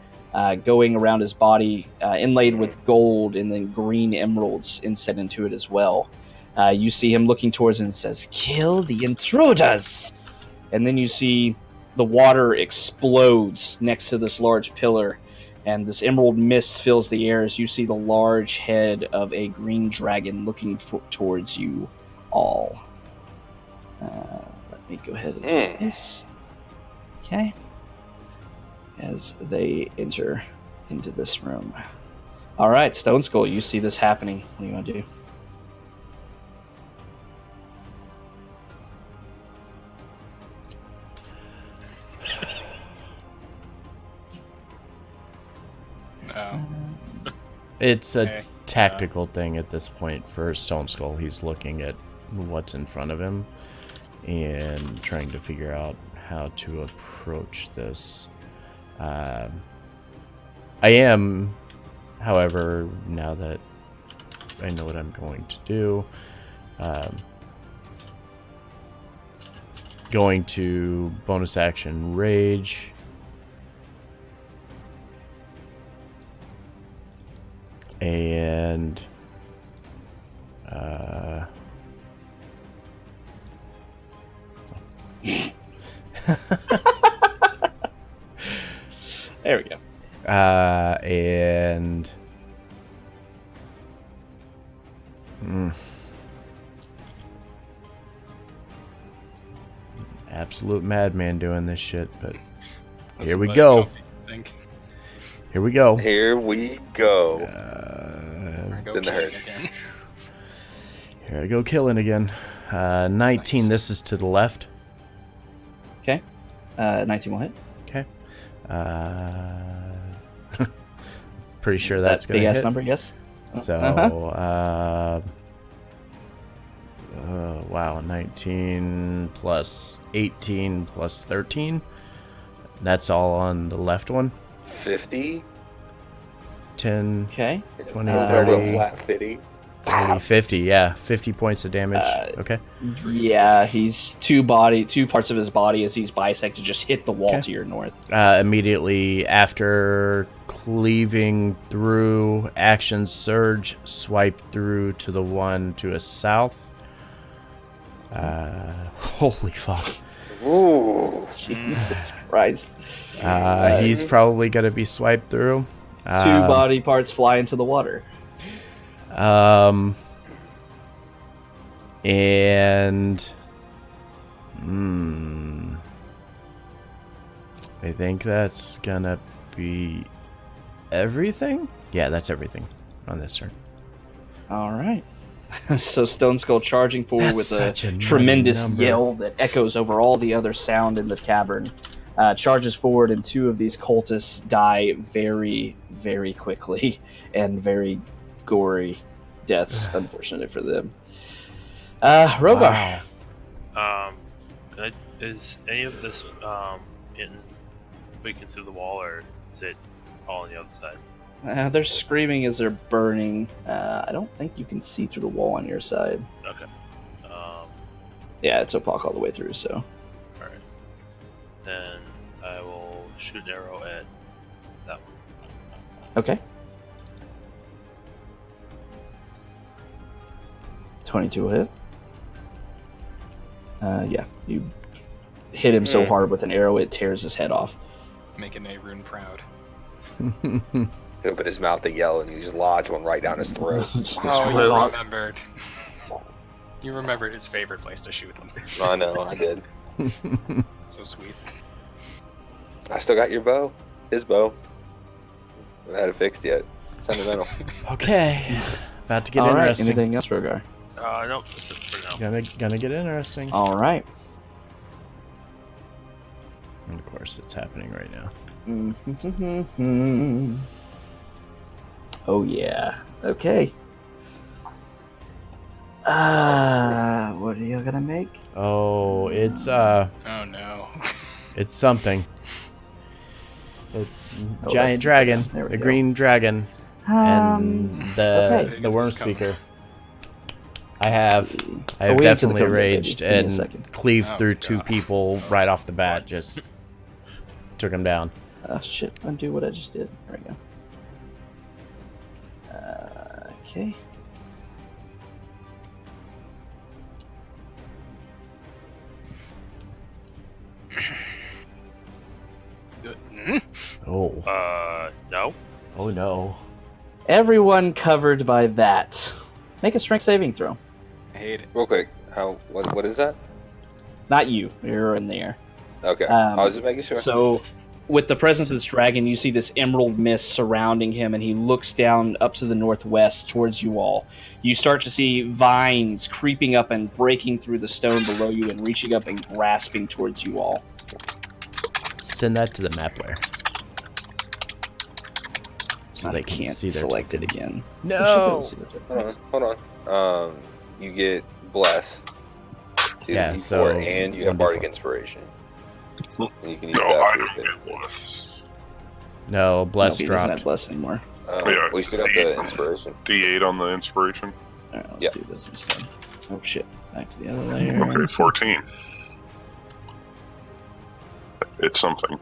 going around his body, inlaid with gold and then green emeralds inset into it as well. You see him looking towards it and says, "Kill the intruders!" And then you see the water explodes next to this large pillar, and this emerald mist fills the air as you see the large head of a green dragon looking towards you all. Let me go ahead and do this. Okay. As they enter into this room. All right, Stone Skull, you see this happening. What do you want to do? No. It's a Okay. tactical thing at this point for Stone Skull. He's looking at what's in front of him and trying to figure out how to approach this. I am, however, now that I know what I'm going to do, going to bonus action Rage. And There we go. And absolute madman doing this shit, but That's here we what I go. think. Here we go. Here we go. I go Didn't killing hurt. again. Here I go killing again. 19. Nice. This is to the left. Okay. 19 will hit. Okay. Pretty sure that's that gonna big ass hit. number, yes. So, wow, 19 plus 18 plus 13. That's all on the left one. 50. 10, Okay. 20, Over 30, flat 50. 40, 50. Yeah, 50 points of damage. Okay. Yeah, he's two parts of his body as he's bisected just hit the wall Okay. to your north. Immediately after cleaving through, action surge, swipe through to the one to his south. Holy fuck. Ooh. Jesus Christ. He's probably going to be swiped through. Two body parts fly into the water. And I think that's gonna be everything. Yeah, that's everything on this turn. All right. So Stone Skull charging forward That's with a such a nutty tremendous number. yell that echoes over all the other sound in the cavern. Charges forward, and two of these cultists die very, very quickly and very gory deaths, unfortunately for them. Rogar. Wow. Is any of this getting leaking through the wall, or is it all on the other side? They're screaming as they're burning. I don't think you can see through the wall on your side. Okay. Yeah, it's opaque all the way through, so. Alright. Then I will shoot an arrow at that one. Okay. 22 will hit. Yeah, you hit him so hard with an arrow it tears his head off. Making Arun proud. He opened his mouth to yell and you just lodge one right down his throat. Oh, you remembered. You remembered his favorite place to shoot them. I know, I did. So sweet. I still got your bow. His bow. I haven't had it fixed yet. Sentimental. Okay. About to get All right, interesting. anything else, Rogar? No, this is for now. Gonna get interesting. All right. And of course, it's happening right now. Oh yeah. Okay. What are you gonna make? Oh, it's Oh no. it's something. A that's giant the dragon, thing. There we a go. green dragon, and okay. the worm This is coming. speaker. I have we into the definitely code, baby. raged Give me a and second. cleaved Oh, through two God. people right off the bat. Just took them down. Shit, undo what I just did. There we go. Okay. Oh. No. Oh no. Everyone covered by that. Make a strength saving throw. I hate it. Real quick, what is that? Not you. You're in the air. Okay, I was just making sure. So, with the presence of this dragon, you see this emerald mist surrounding him, and he looks down up to the northwest towards you all. You start to see vines creeping up and breaking through the stone below you and reaching up and grasping towards you all. Send that to the map layer. So I they can't can see their select it again. No! Hold on. You get bless. Do Yeah, D4, so and you have 1d4. bardic inspiration. And you can use No, that I for your don't hit. get bless. No, bless He doesn't have dropped. bless anymore. Yeah, Well, you still got the inspiration. D8 on the inspiration. All right, let's Yeah. do this instead. Oh shit! Back to the other layer. Okay, 14. It's something.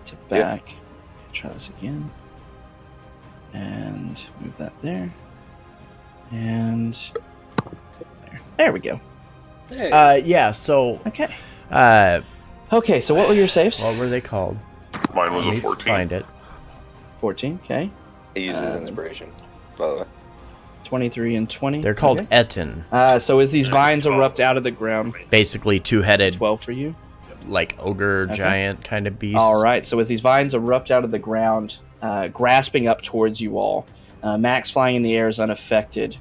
To back. Try this again. And move that there. And there we go. Hey. Yeah, so Okay. okay, So what were your saves? what were they called? Mine was Let a me 14. find it. 14. Okay. He uses inspiration, by the way. 23 and 20. They're called Okay. Etten. So as these vines erupt out of the ground, Basically two-headed, 12 for you. like ogre Okay. giant kind of beast. All right. So as these vines erupt out of the ground, grasping up towards you all, Max flying in the air is unaffected,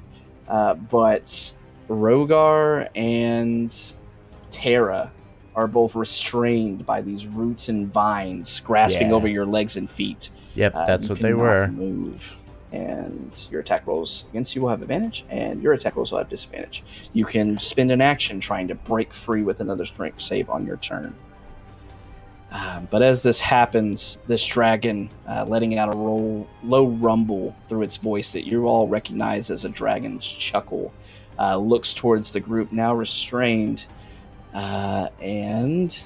but Rogar and Terra are both restrained by these roots and vines grasping Yeah. over your legs and feet. Yep, that's You what they cannot were. Move, and your attack rolls against you will have advantage, and your attack rolls will have disadvantage. You can spend an action trying to break free with another strength save on your turn. But as this happens, this dragon, letting out a low rumble through its voice that you all recognize as a dragon's chuckle, looks towards the group now restrained, and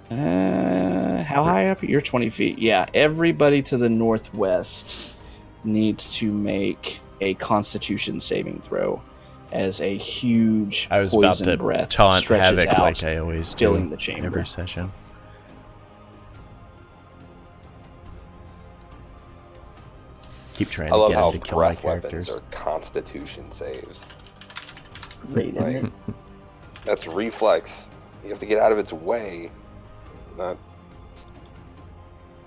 how high up? You're 20 feet. Yeah, everybody to the northwest needs to make a Constitution saving throw as a huge I was about poison to breath taunt stretches Havoc out, like I always filling do the chamber. every session. Keep trying I to love get how him to kill my breath weapons characters. are Constitution saves. Great, isn't Like, it? that's reflex. You have to get out of its way. Not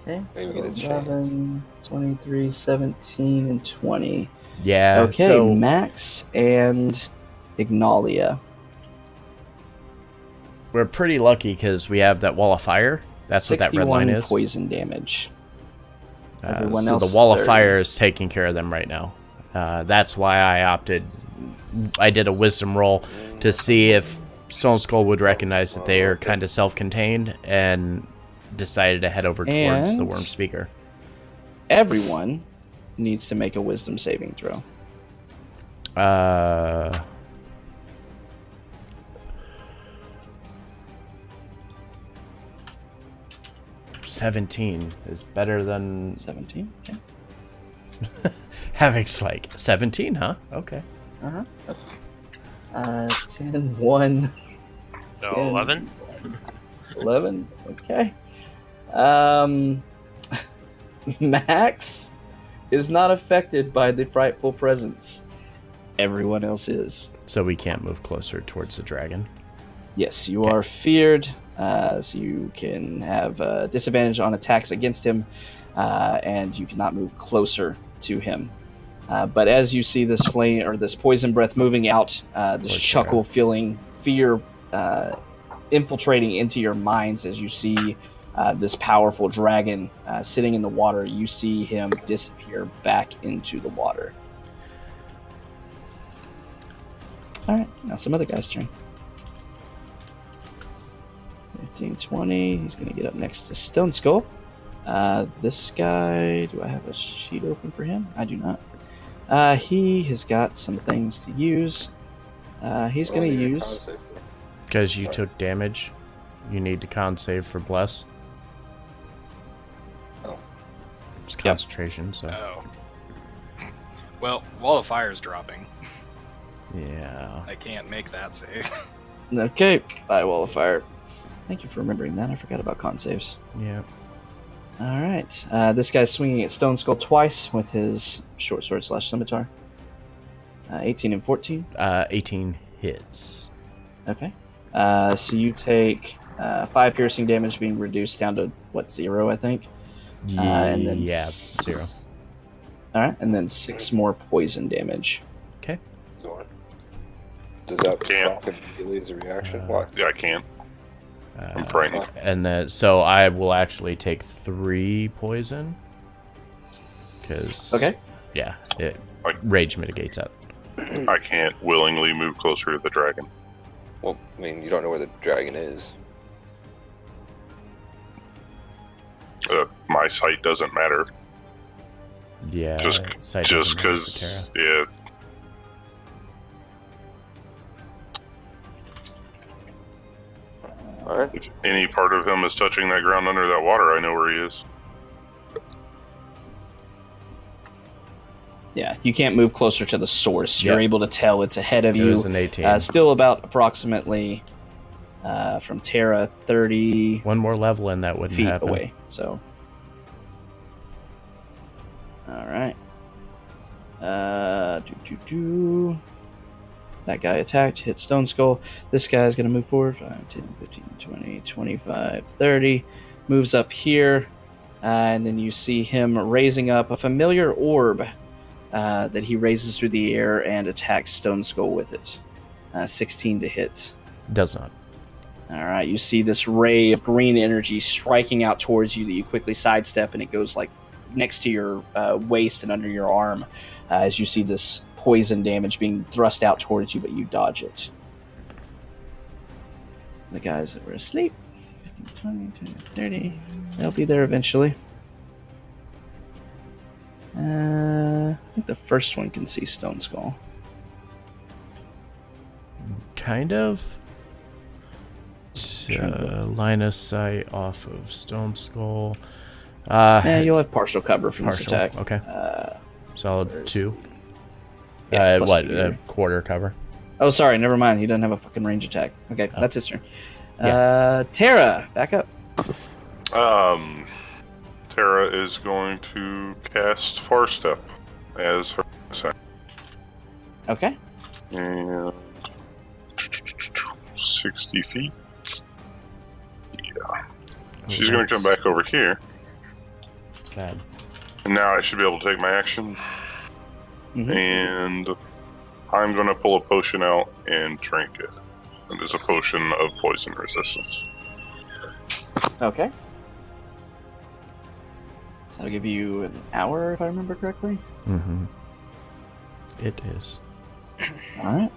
Okay, Maybe so get a chance. 11, 23, 17, and 20. Yeah, Okay, so Max and Ignalia. we're pretty lucky because we have that wall of fire. That's what that red 61 line is. poison damage. Everyone So else the wall of 30. fire is taking care of them right now. That's why I did a wisdom roll to see if Stone Skull would recognize that they are kind of self-contained and decided to head over towards the And- Worm Speaker. Everyone needs to make a wisdom saving throw. 17 is better than 17. Okay. Havoc's like 17, huh? Okay. 10, 1, No, 10, 11. 11. Okay. Max is not affected by the frightful presence. Everyone else is. So we can't move closer towards the dragon. Yes, you Okay. are feared, so you can have disadvantage on attacks against him, and you cannot move closer to him. But as you see this flame or this poison breath moving out, this Poor chuckle, feeling fear infiltrating into your minds as you see this powerful dragon sitting in the water, you see him disappear back into the water. All right, now some other guy's turn. 15, 20. He's going to get up next to Stone Skull. This guy, do I have a sheet open for him? I do not. He has got some things to use. He's going to use Because you took damage, you need to con save for bless. Oh. It's concentration, so. Oh. Well, Wall of Fire is dropping. Yeah. I can't make that save. Okay, by Wall of Fire. Thank you for remembering that. I forgot about con saves. Yeah. All right. This guy's swinging at Stone Skull twice with his short sword / scimitar. 18 and 14. 18 hits. Okay. So you take 5 piercing damage, being reduced down to, 0, I think? And then 0. All right, and then 6 more poison damage. Okay. Zorn. Does that Can't. proc immediately as a reaction? Why? Yeah, I can't. I'm frightened. And then, so I will actually take 3 poison. Because. Okay. Yeah, it Like- rage mitigates that. I can't willingly move closer to the dragon. Well, I mean, you don't know where the dragon is. My sight doesn't matter. Yeah. Just sight doesn't matter for because, Terra. yeah. Alright. If any part of him is touching that ground under that water, I know where he is. Yeah, you can't move closer to the source. Yep. You're able to tell it's ahead of It you. was an 18. Still about approximately from Terra 30 One more level and that wouldn't feet happen. away. So, all right. That guy attacked, hit Stone Skull. This guy's going to move forward. 5, 10, 15, 20, 25, 30. Moves up here. And then you see him raising up a familiar orb that he raises through the air and attacks Stone Skull with it. 16 to hit. Does not. All right, you see this ray of green energy striking out towards you that you quickly sidestep, and it goes like next to your waist and under your arm as you see this poison damage being thrust out towards you, but you dodge it. The guys that were asleep, 15, 20, 30, they'll be there eventually. I think the first one can see Stone Skull. Kind of. Line of sight off of Stone Skull. Yeah, you'll have partial cover from this partial. attack. Okay. Solid 2. Yeah, plus What? 2 here. Quarter cover. Oh, sorry, never mind. He doesn't have a fucking range attack. Okay, Oh. that's his turn. Yeah. Terra, back up. Terra is going to cast Far Step as her attack. Okay. And 60 feet. She's going to come back over here. It's bad. And now I should be able to take my action. Mhm. And I'm going to pull a potion out and drink it. And it's a potion of poison resistance. Okay. So that'll give you an hour, if I remember correctly. Mm-hmm. It is. All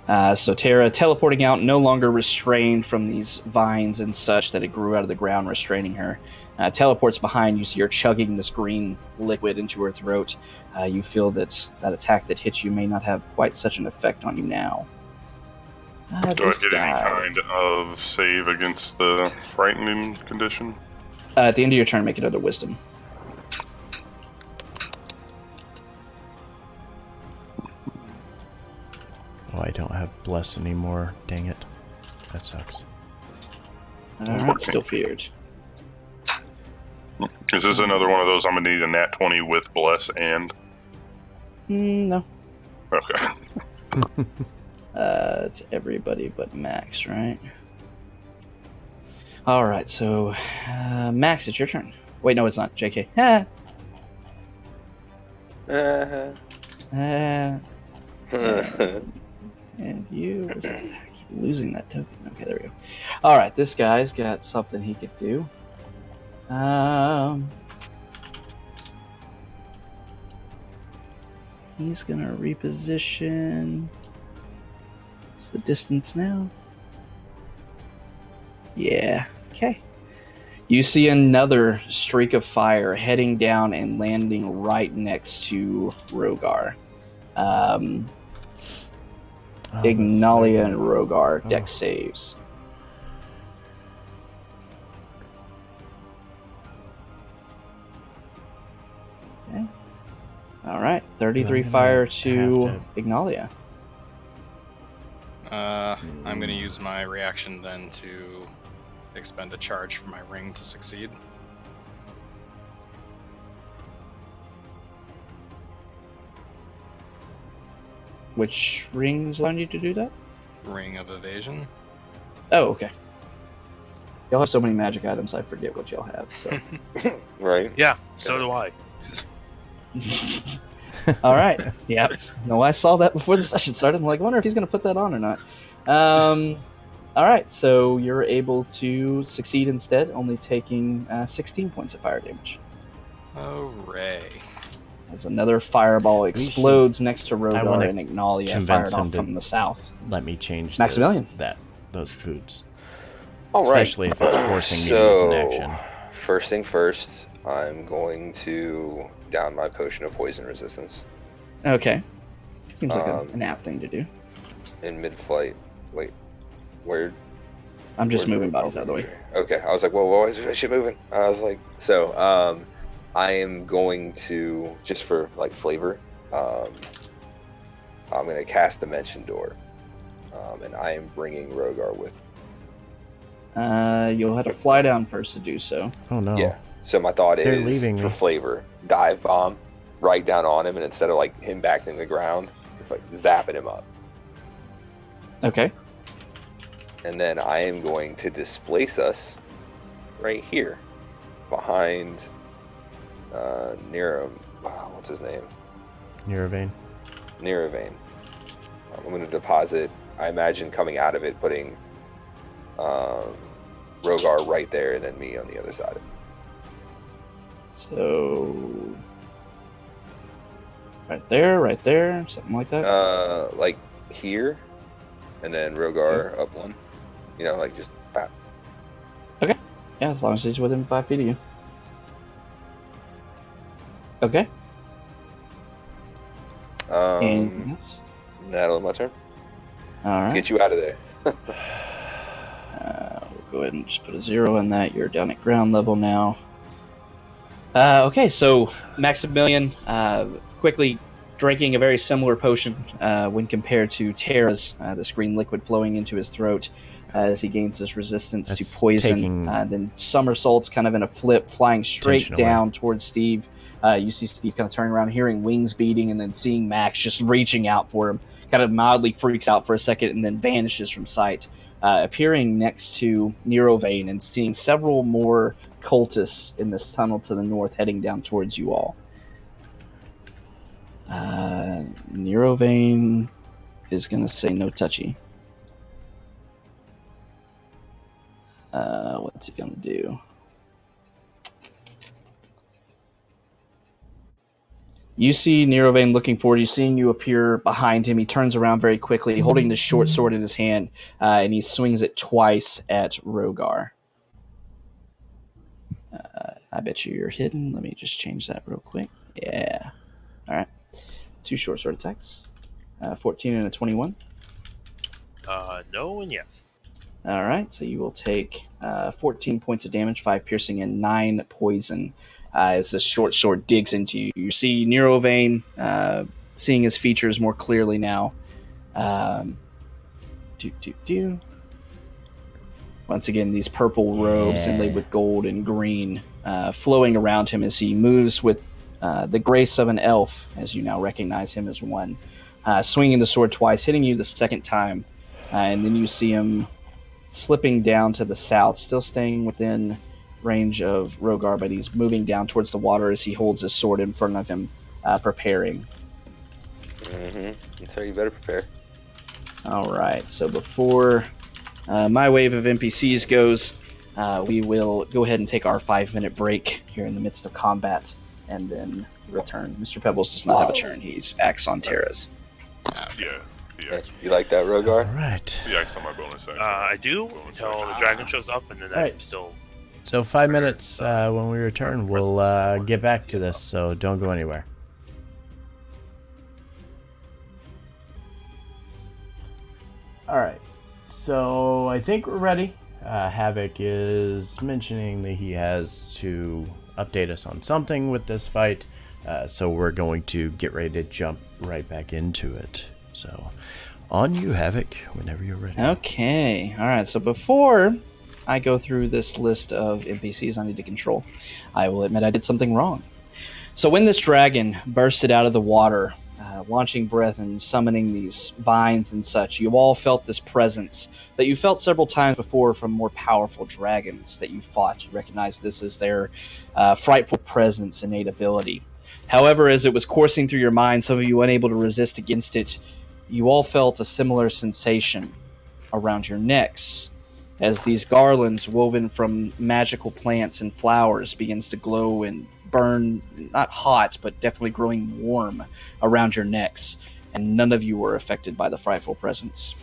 right. So Terra, teleporting out, no longer restrained from these vines and such that it grew out of the ground, restraining her. Teleports behind you, so you're chugging this green liquid into her throat. You feel that attack that hit you may not have quite such an effect on you now. Do I get any kind of save against the frightening condition? At the end of your turn, make another wisdom. Oh, I don't have bless anymore. Dang it. That sucks. All right, still feared. Is this another one of those I'm going to need a nat 20 with bless and? No. Okay. It's everybody but Max, right? All right, so Max, it's your turn. Wait, no, it's not. JK. And you I keep losing that token. Okay, there we go. All right, this guy's got something he could do. He's gonna reposition. What's the distance now? Yeah. Okay. You see another streak of fire heading down and landing right next to Rogar. Ignalia and Rogar dex saves. Okay. All right, 33 fire to Ignalia. I'm going to use my reaction then to expend a charge for my ring to succeed. Which rings allowing you to do that? Ring of Evasion. Oh, okay. Y'all have so many magic items, I forget what y'all have. So, Right? Yeah, so do I. all right. Yeah. No, I saw that before the session started. I'm like, I wonder if he's going to put that on or not. All right. So you're able to succeed instead, only taking 16 points of fire damage. Hooray. As another fireball explodes next to Rogar and Ignalia, fired off from the south. Let me change Maximilian. those boots. All right. Especially if it's forcing me to use an action. First thing first, I'm going to down my potion of poison resistance. Okay. Seems like an apt thing to do. In mid-flight. Wait, where? I'm just moving bottles out of the way. Okay, I was like, whoa, why is this shit moving? I was like, so, I am going to, just for, like, flavor, I'm going to cast Dimension Door, and I am bringing Rogar with me. You'll have to fly down first to do so. Oh, no. Yeah, so my thought They're is, leaving for me. flavor, dive bomb right down on him, and instead of, like, him back in the ground, it's like zapping him up. Okay. And then I am going to displace us right here, behind what's his name? Neronvain. Neronvain. I'm going to deposit, I imagine coming out of it, putting Rogar right there, and then me on the other side. So... right there, something like that? Like here, and then Rogar up one. You know, like just... Okay. Yeah, as long as he's within 5 feet of you. Okay. Anything else? That'll my turn. Alright. Get you out of there. We'll go ahead and just put a 0 in that. You're down at ground level now. Okay, so Maximilian quickly drinking a very similar potion when compared to Terra's, this green liquid flowing into his throat as he gains his resistance to poison. Then somersaults kind of in a flip, flying straight down towards Steve. You see Steve kind of turning around, hearing wings beating, and then seeing Max just reaching out for him. Kind of mildly freaks out for a second and then vanishes from sight, appearing next to Neronvain and seeing several more cultists in this tunnel to the north heading down towards you all. Neronvain is going to say no touchy. What's he going to do? You see Neronvain looking forward. You seeing you appear behind him. He turns around very quickly, holding the short sword in his hand, and he swings it twice at Rogar. I bet you're hidden. Let me just change that real quick. Yeah. All right. 2 short sword attacks. 14 and a 21. No and yes. All right. So you will take 14 points of damage, 5 piercing, and 9 poison. As the short sword digs into you. You see Neronvain seeing his features more clearly now. Once again, these purple robes inlaid with gold and green flowing around him as he moves with the grace of an elf, as you now recognize him as one. Swinging the sword twice, hitting you the second time. And then you see him slipping down to the south, still staying within range of Rogar, but he's moving down towards the water as he holds his sword in front of him, preparing. So you better prepare. All right, so before my wave of NPCs goes, we will go ahead and take our 5-minute break here in the midst of combat, and then return. Mr. Pebbles does not have a turn. He's acts on Terra's. Yeah. You like that, Rogar? All right. The X on my bonus action. I do until the dragon shows up, and then I'm still. So 5 minutes when we return, we'll get back to this, so don't go anywhere. All right. So I think we're ready. Havoc is mentioning that he has to update us on something with this fight. So we're going to get ready to jump right back into it. So on you, Havoc, whenever you're ready. Okay. All right. So before I go through this list of NPCs I need to control, I will admit I did something wrong. So when this dragon bursted out of the water, launching breath and summoning these vines and such, you all felt this presence that you felt several times before from more powerful dragons that you fought. You recognize this as their frightful presence, innate ability. However, as it was coursing through your mind, some of you unable to resist against it, you all felt a similar sensation around your necks as these garlands woven from magical plants and flowers begins to glow and burn, not hot, but definitely growing warm around your necks, and none of you were affected by the frightful presence.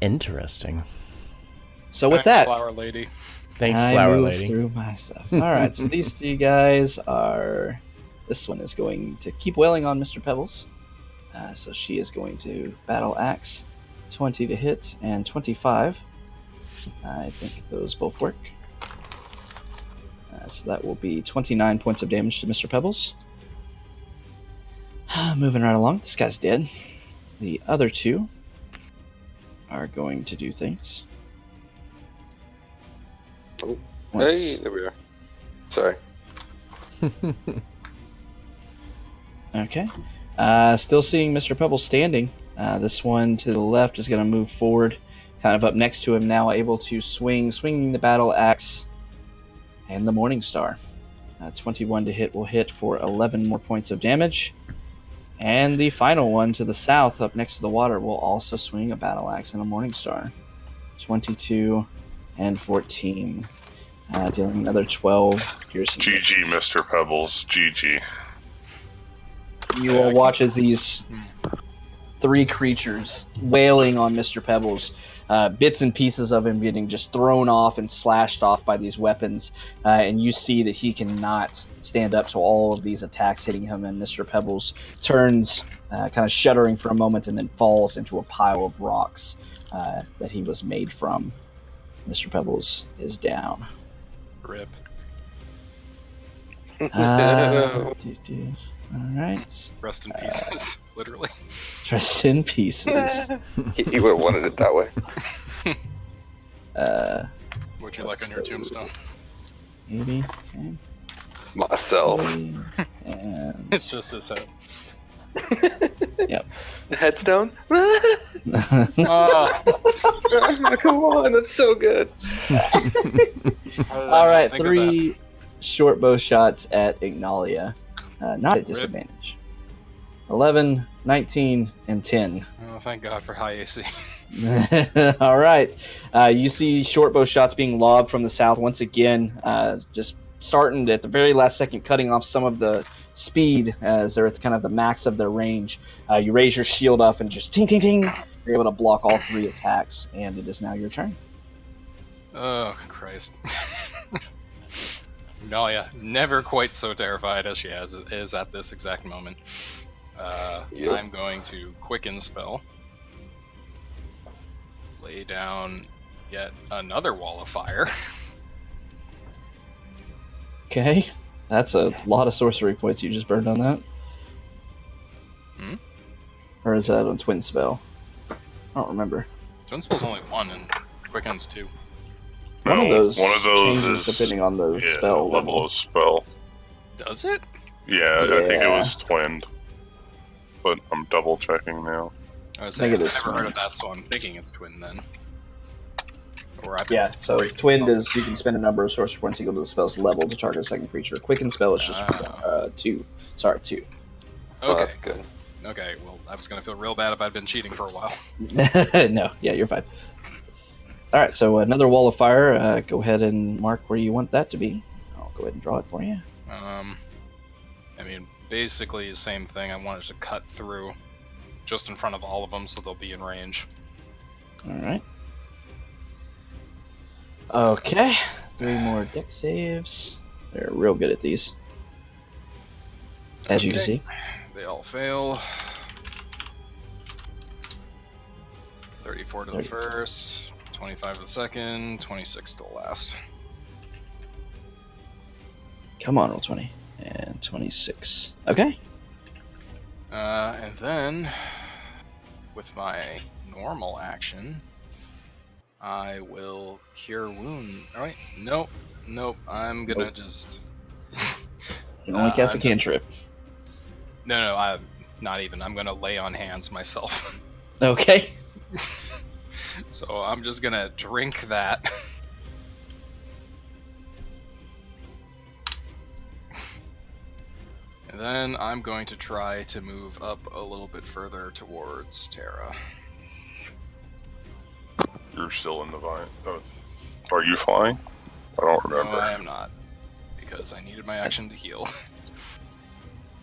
Interesting. So with Thanks, that, Flower Lady. Thanks, I Flower move Lady. through my stuff. All right, so these two guys are... This one is going to keep wailing on Mr. Pebbles. So she is going to Battle Axe. 20 to hit and 25. I think those both work. So that will be 29 points of damage to Mr. Pebbles. Moving right along. This guy's dead. The other two are going to do things. Oh, Once- hey, there we are. Sorry. Okay. Still seeing Mr. Pebbles standing. This one to the left is going to move forward, kind of up next to him now, able to swinging the battle axe and the Morning Star. 21 to hit will hit for 11 more points of damage. And the final one to the south, up next to the water, will also swing a battle axe and a Morning Star. 22 and 14. Dealing another 12 piercing. GG, Mr. Pebbles. GG. You all watch as these three creatures wailing on Mr. Pebbles, bits and pieces of him getting just thrown off and slashed off by these weapons, and you see that he cannot stand up to all of these attacks hitting him, and Mr. Pebbles turns, kind of shuddering for a moment, and then falls into a pile of rocks that he was made from. Mr. Pebbles is down. Rip. All right. Rest in pieces, literally. Rest in pieces. He would have wanted it that way. What'd you like on your tombstone? Maybe. Okay. Myself. And It's just his head. Yep. The headstone? Oh, Come on, that's so good. All right, 3 short bow shots at Ignalia. Not at disadvantage. 11, 19, and 10. Oh, thank God for high AC. All right. You see short bow shots being lobbed from the south once again, just starting at the very last second, cutting off some of the speed as they're at kind of the max of their range. You raise your shield up and just ting, ting, ting. You're able to block all 3 attacks, and it is now your turn. Oh, Christ. Nalia, never quite so terrified as she is at this exact moment. Yep. I'm going to quicken spell. Lay down yet another wall of fire. Okay. That's a lot of sorcery points you just burned on that. Hmm? Or is that on twin spell? I don't remember. Twin spell's only 1 and quicken's 2. One of those is changes depending on the spell level of spell. Does it? Yeah, I think it Yeah. was twinned. But I'm double checking now. I was think saying, it I've is never heard twin. of that, so I'm thinking it's twin then. Or I've Yeah, so breaking twinned spell. is you can spend a number of sorcery points equal to the spell's level to target a second creature. Quicken spell is just 2. Sorry, 2. Oh, Okay, that's good. okay, well, I was gonna feel real bad if I'd been cheating for a while. No, yeah, you're fine. All right, so another wall of fire. Go ahead and mark where you want that to be. I'll go ahead and draw it for you. I mean, basically the same thing. I wanted to cut through just in front of all of them so they'll be in range. All right. Okay, 3 more deck saves. They're real good at these, as you can Okay. see. They all fail. 34 to the first, 25 to the second, 26 to the last. Come on, roll 20. And 26. Okay. And then, with my normal action, I will cure wound. Oh, wait, nope. I'm gonna just. You can only cast a I'm cantrip. No, I'm not even. I'm gonna lay on hands myself. Okay. So I'm just gonna drink that. And then I'm going to try to move up a little bit further towards Terra. You're still in the vine. Are you flying? I don't remember. No, I am not. Because I needed my action to heal.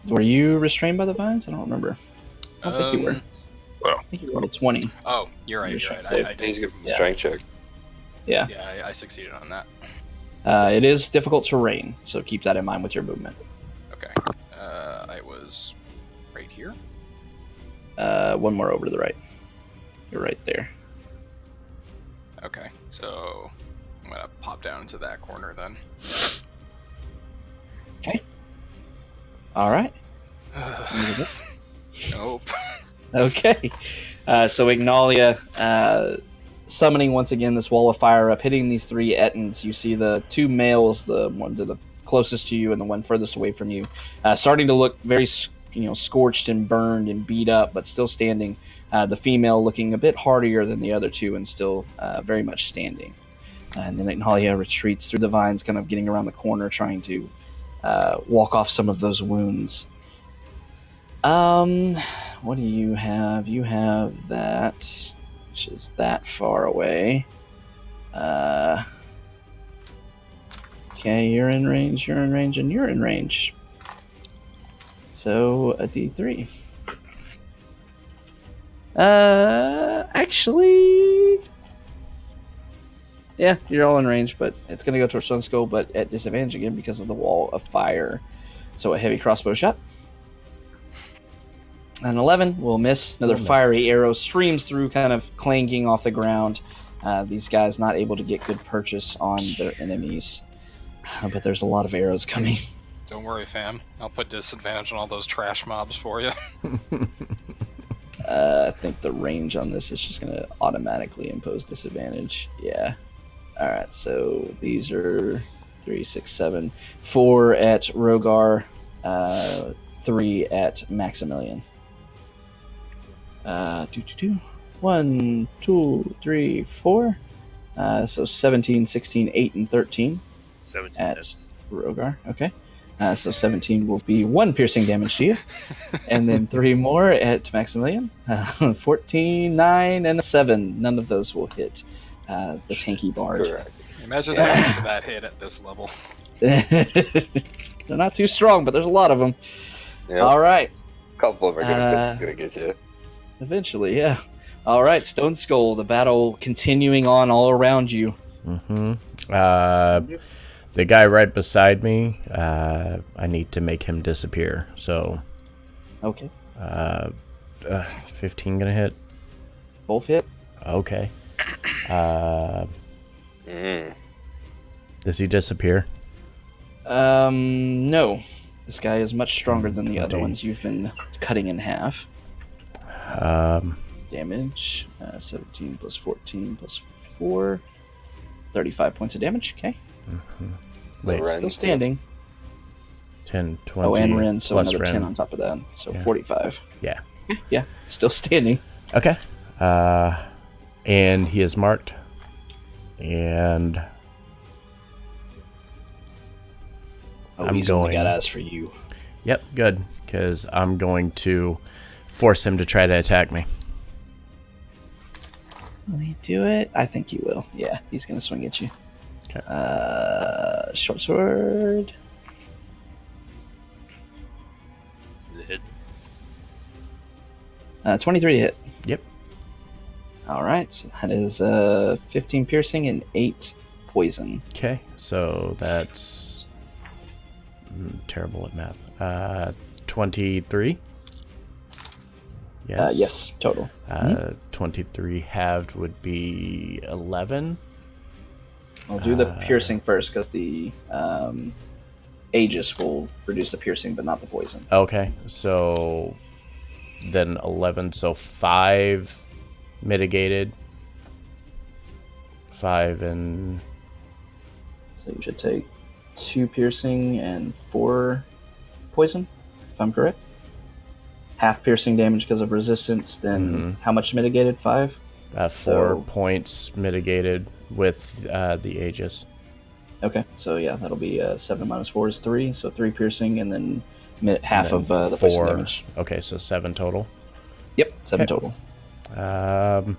Were you restrained by the vines? I don't remember. I don't think you were. Well. I think you rolled 20. Oh, you're right. Your I strength He's did. good from the strength check. Yeah. Yeah, I succeeded on that. It is difficult terrain, so keep that in mind with your movement. Okay. I was right here. One more over to the right. You're right there. Okay, so I'm gonna pop down into that corner then. Okay. All right. Nope. Okay. So Ignalia, summoning once again this wall of fire up, hitting these three Ettins. You see the two males, the one to the closest to you and the one furthest away from you, starting to look very, scorched and burned and beat up, but still standing. The female looking a bit hardier than the other two and still very much standing. And then Ignalia retreats through the vines, kind of getting around the corner, trying to walk off some of those wounds. What do you have? You have that, which is that far away. Okay, you're in range, and you're in range. So, a D3. Actually... Yeah, you're all in range, but it's going to go towards Sunskull, but at disadvantage again because of the wall of fire. So a heavy crossbow shot. An 11 will miss. Another fiery arrow streams through, kind of clanking off the ground. These guys not able to get good purchase on their enemies. But there's a lot of arrows coming. Don't worry, fam. I'll put disadvantage on all those trash mobs for you. I think the range on this is just going to automatically impose disadvantage. Yeah. Alright, so these are 3, 6, 7. 4 at Rogar, 3 at Maximilian. 1, 2, 3, 4. So 17, 16, 8, and 13 17 at hits. Rogar. Okay. So 17 will be 1 piercing damage to you. And then 3 more at Maximilian. 14, 9, and a 7. None of those will hit the tanky barge. Correct. Imagine having that hit at this level. They're not too strong, but there's a lot of them. Yeah. All right. A couple of them are gonna get you. Eventually, yeah. All right, Stone Skull, the battle continuing on all around you. Mm-hmm. The guy right beside me, I need to make him disappear. So, Okay. 15 gonna hit. Both hit. Okay. Does he disappear? No. This guy is much stronger than the other Okay. ones you've been cutting in half. Um, Damage, 17 plus 14 plus 4. 35 points of damage, okay. wait, Ren. Still standing. 10, 20. Oh, and Ren, so plus another 10 Ren. on top of that. So Yeah. 45. Yeah. Yeah, still standing. Okay. And he is marked. And I'm He's only going- got eyes for you. yep, good, because I'm going to force him to try to attack me. Will he do it? I think he will. Yeah, he's going to swing at you. Okay. Short sword. The hit. 23 to hit. Yep. All right, so that is 15 piercing and 8 poison. Okay, so that's terrible at math. 23. Yes. Yes, total. 23 halved would be 11. I'll do the piercing first because the Aegis will reduce the piercing, but not the poison. Okay, so then 11, so 5 mitigated. 5 and... So you should take 2 piercing and 4 poison, if I'm correct. Half piercing damage because of resistance, then how much mitigated? 5? 4 points mitigated with the Aegis. Okay, so yeah, that'll be 7 minus 4 is 3, so 3 piercing and then half And of then the 4 poison damage. Okay, so 7 total. Yep, 7 Okay. total.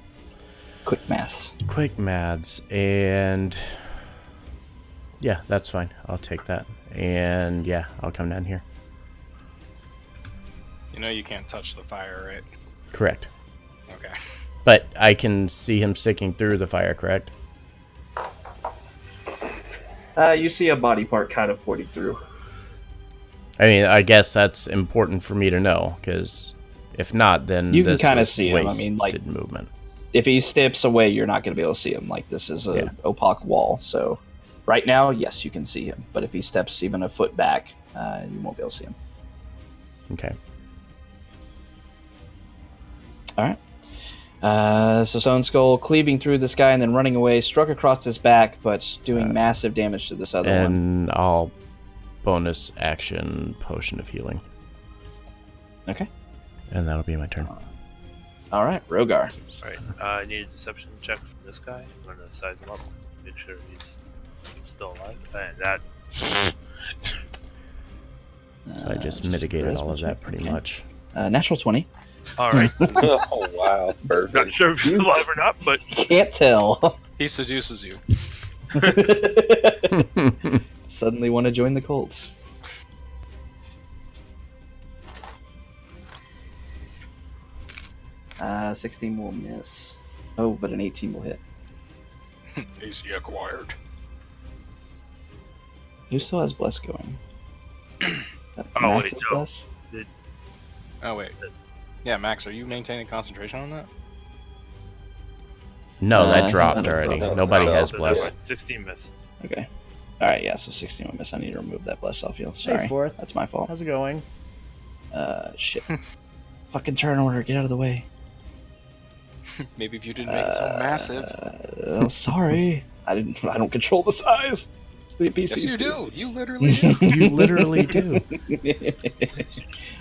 Quick maths. Quick maths, and yeah, that's fine. I'll take that, and yeah, I'll come down here. You know you can't touch the fire, right? Correct. Okay. But I can see him sticking through the fire, correct? You see a body part kind of pointing through. I mean, I guess that's important for me to know, because if not, then You can this kinda is see him. I mean, like- wasted movement. If he steps away, you're not going to be able to see him. Like, this is a opaque wall. So right now, yes, you can see him. But if he steps even a foot back, you won't be able to see him. Okay. All right. So Stone Skull cleaving through this guy and then running away, struck across his back, but doing massive damage to this other one. And I'll bonus action potion of healing, Okay. and that'll be my turn. All right, Rogar. Alright, I need a deception check from this guy. I'm going to size him up, make sure he's still alive. And that. So I just mitigated all of that pretty much. Natural 20. Alright, Oh wow, not perfect. sure if he's alive or not, but Can't tell. He seduces you. Suddenly want to join the cults. Uh, 16 will miss. Oh, but an 18 will hit. AC acquired. Who still has Bless going? That Oh, Max wait, is no. Bless? Oh wait. Yeah, Max, are you maintaining concentration on that? No, that I dropped haven't already. dropped. Nobody No, has so bless. that's 16 missed. Okay. Alright, yeah, so 16 will miss. I need to remove that Bless off you. Sorry. Fourth. That's my fault. How's it going? Shit. Fucking turn order, get out of the way. Maybe if you didn't make it so massive. Sorry. I don't control the size. The PCs Yes, you do. You literally do. You literally do.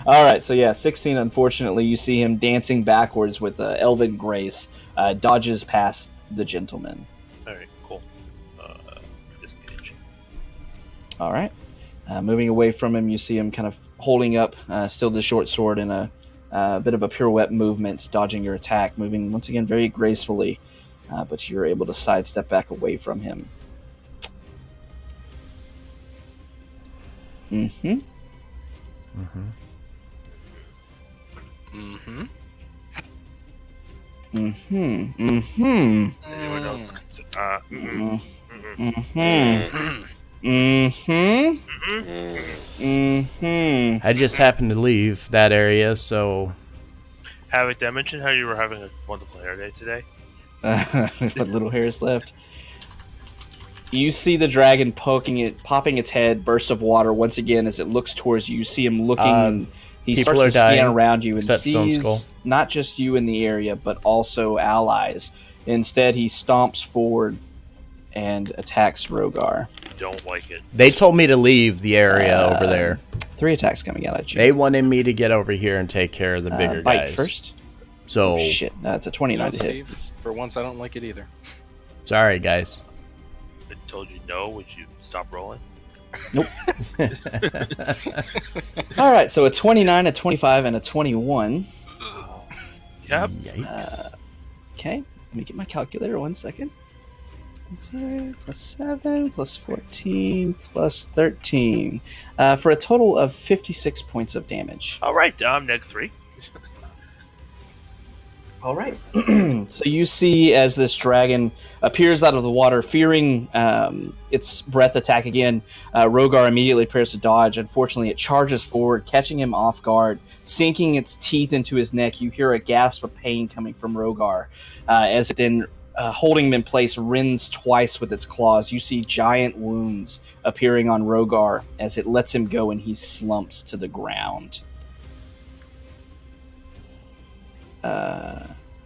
All right, so yeah, 16. Unfortunately, you see him dancing backwards with elven grace, dodges past the gentleman. Alright, cool. Disengage. All right, moving away from him, you see him kind of holding up still the short sword in a bit of a pirouette movement, dodging your attack, moving once again very gracefully, but you're able to sidestep back away from him. Mm-hmm. Mm-hmm. Mm-hmm. Mm-hmm. Mm-hmm. Anyone else? Mm-hmm. Mm-mm. Mm-hmm. Mm. Mm-hmm. I just happened to leave that area, so Havoc, did I mention how you were having a wonderful hair day today? What little hairs left? You see the dragon popping its head, burst of water once again as it looks towards you. You see him looking. And he people starts to are scan dying, around you and except Stone sees Skull. not just you in the area, but also allies. Instead, he stomps forward and attacks Rogar. Don't like it. they told me to leave the area over there. 3 attacks coming out at you. They wanted me to get over here and take care of the bigger bite guys. first. So Oh, shit, it's a You 29 know, to hit. Steve, for once I don't like it either. sorry, guys. I told you no, would you stop rolling? All right, so a 29, a 25, and a 21. Yep. Yikes. Okay, let me get my calculator 1 second. 0 plus 7 plus 14 plus 13 for a total of 56 points of damage. Alright, I'm neg 3. All right. So you see as this dragon appears out of the water, fearing its breath attack again, Rogar immediately prepares to dodge. Unfortunately, it charges forward, catching him off guard, sinking its teeth into his neck. You hear a gasp of pain coming from Rogar as it then, holding him in place, rends twice with its claws. You see giant wounds appearing on Rogar as it lets him go and he slumps to the ground.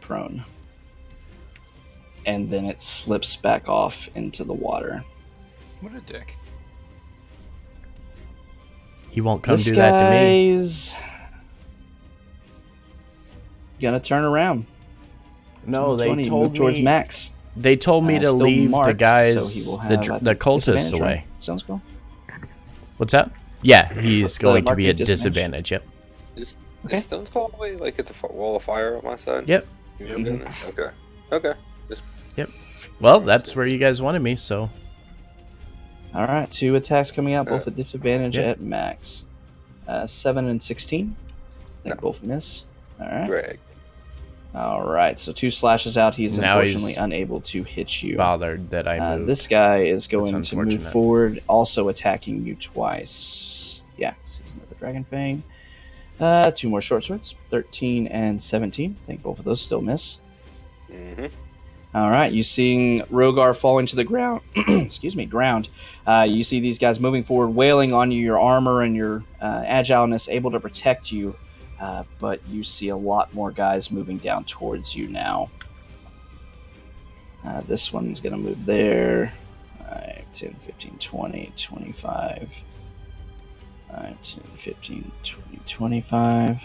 Prone. And then it slips back off into the water. What a dick. He won't come This do that to me. guy's gonna turn around. No, they 20, told move towards me. Max. They told me to Still leave the marked, guys, so he will have, the cultists disadvantage, away. right? Sounds cool. What's that? Yeah, he's What's the going to mark be at of disadvantage? disadvantage. Yep. Is Okay. stones fall away like at the wall of fire on my side? Yep. You know, doing that? Okay. Just Well, that's where you guys wanted me, so All right, 2 attacks coming out, both at disadvantage Yeah. at Max. 7 and 16. I think both miss. All right. drag. All right, so 2 slashes out. He's Now unfortunately he's unable to hit you. bothered that I moved. This guy is going to move unfortunate. forward, also attacking you twice. Yeah, so he's another Dragon Fang. 2 more short swords, 13 and 17. I think both of those still miss. Mm-hmm. All right, you seeing Rogar falling to the ground. Ground. You see these guys moving forward, wailing on you, your armor and your agileness, able to protect you. But you see a lot more guys moving down towards you now. This one's going to move there. 10, 15, 20, 25. 10, 15, 20, 25.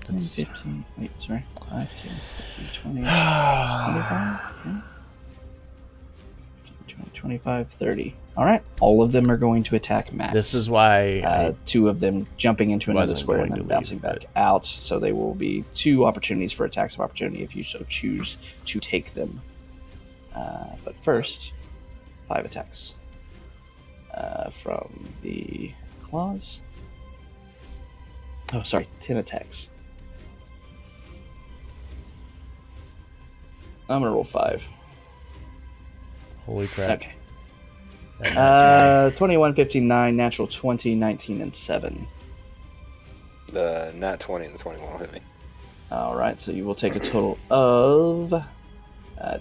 10, 15. Wait, sorry. 5, 10, 15, 20, 25. Okay. 20, 25, 30. All right. All of them are going to attack Max. This is why 2 of them jumping into another wasn't square and going then to bouncing leave, back out. So they will be 2 opportunities for attacks of opportunity if you so choose to take them. But first, 5 attacks from the claws. Oh, sorry, 10 attacks. I'm gonna roll 5. holy crap. Okay. That 21, 15, 9, natural 20, 19, and 7. The nat 20 and the 21 will hit me. All right, so you will take a total of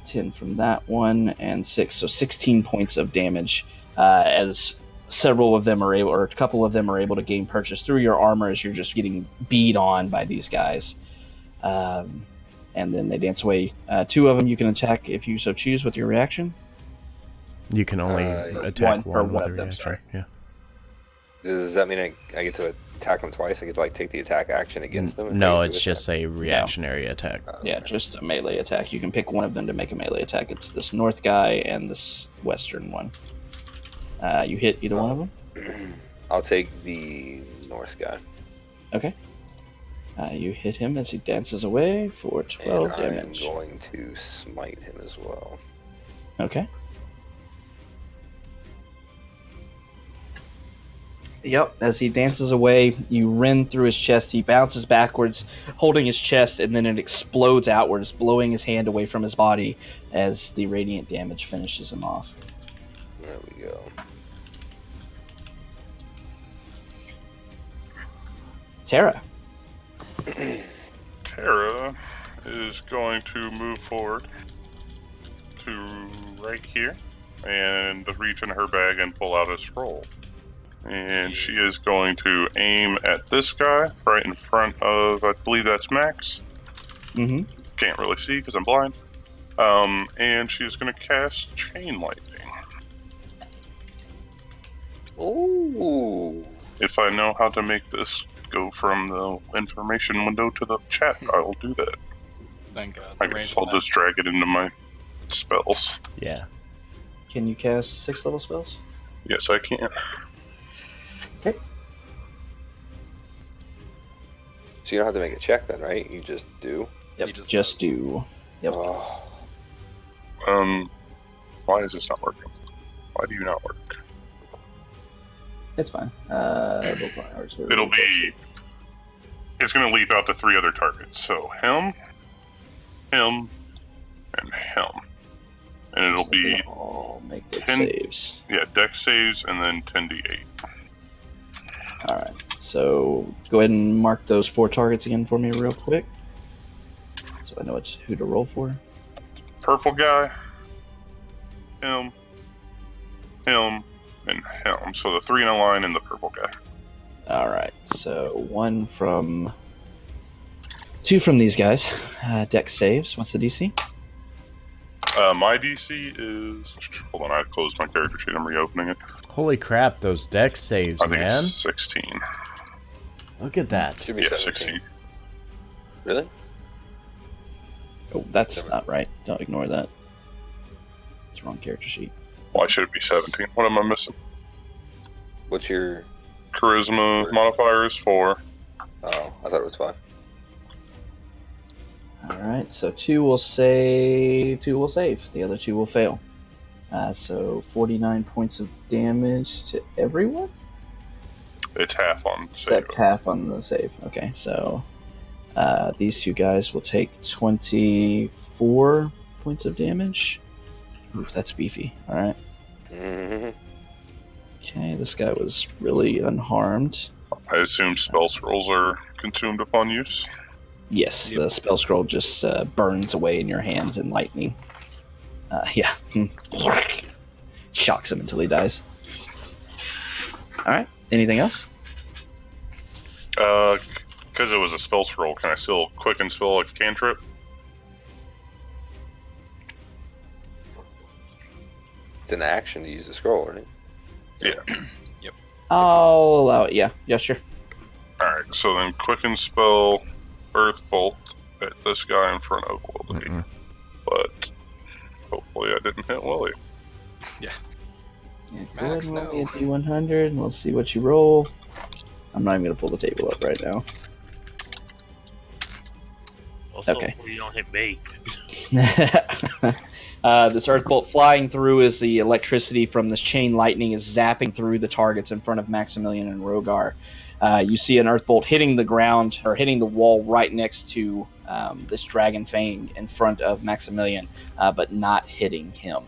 10 from that one and 6, so 16 points of damage. As several of them are able, or a couple of them are able to gain purchase through your armor as you're just getting beat on by these guys. And then they dance away. 2 of them you can attack if you so choose with your reaction. You can only attack one one with of a them, reaction. sorry. Yeah. Does that mean I get to attack them twice? I get to take the attack action against them? if I No, get to it's attack? just a reactionary attack. Yeah, just a melee attack. You can pick one of them to make a melee attack. It's this north guy and this western one. You hit either one of them? I'll take the north guy. Okay. You hit him as he dances away for 12 and damage. I'm going to smite him as well. Okay. Yep, as he dances away, you rend through his chest. He bounces backwards, holding his chest, and then it explodes outwards, blowing his hand away from his body as the radiant damage finishes him off. There we go. Tara. Tara is going to move forward to right here and reach in her bag and pull out a scroll. And she is going to aim at this guy right in front of, I believe that's Max. Mm-hmm. Can't really see because I'm blind. And she's going to cast Chain Lightning. Ooh. If I know how to make this go from the information window to the chat, I will do that. Thank God. I guess I'll just drag it into my spells. Yeah. Can you cast 6 level spells? Yes, I can. Okay. So you don't have to make a check then, right? You just do. Yep, He just just does. do. Yep. Oh. Why is this not working? Why do you not work? It's fine. It'll be... It's going to leap out to 3 other targets. So, him, him, and him. And it'll be all make dex 10 saves. Yeah, dex saves and then 10d8. All right. So go ahead and mark those 4 targets again for me real quick, so I know who to roll for. Purple guy, him, and him. So the 3 in a line and the purple guy. All right. So 2 from these guys. Dex saves. What's the DC? My DC is... Hold on, I closed my character sheet. I'm reopening it. Holy crap, those dex saves, I think man. it's 16. Look at that. Should be Yeah, 17. 16. Really? Oh, that's not right. Don't ignore that. It's the wrong character sheet. Why should it be 17? What am I missing? What's your... Charisma modifier is 4. Oh, I thought it was 5. All right. So 2 will save. The other 2 will fail. So 49 points of damage to everyone? It's half on save. Except half on the save. Okay, so these 2 guys will take 24 points of damage. Oof, that's beefy. All right. Mm-hmm. Okay, this guy was really unharmed. I assume spell scrolls are consumed upon use. Yes, the spell scroll just burns away in your hands in lightning. Yeah. Shocks him until he dies. All right. Anything else? Because it was a spell scroll, can I still quicken spell like a cantrip? It's an action to use the scroll, isn't it? Yeah. I'll allow it. Yeah, sure. Alright, so then quicken spell Earth Bolt at this guy in front of Willie. Mm-mm. But hopefully I didn't hit Willie. Yeah, go Max, ahead and roll me no. a D100, and we'll see what you roll. I'm not even going to pull the table up right now. Also, Okay. you don't hit me. This earth bolt flying through as the electricity from this chain lightning is zapping through the targets in front of Maximilian and Rogar. You see an earth bolt hitting the ground, or hitting the wall right next to this dragon fang in front of Maximilian, but not hitting him.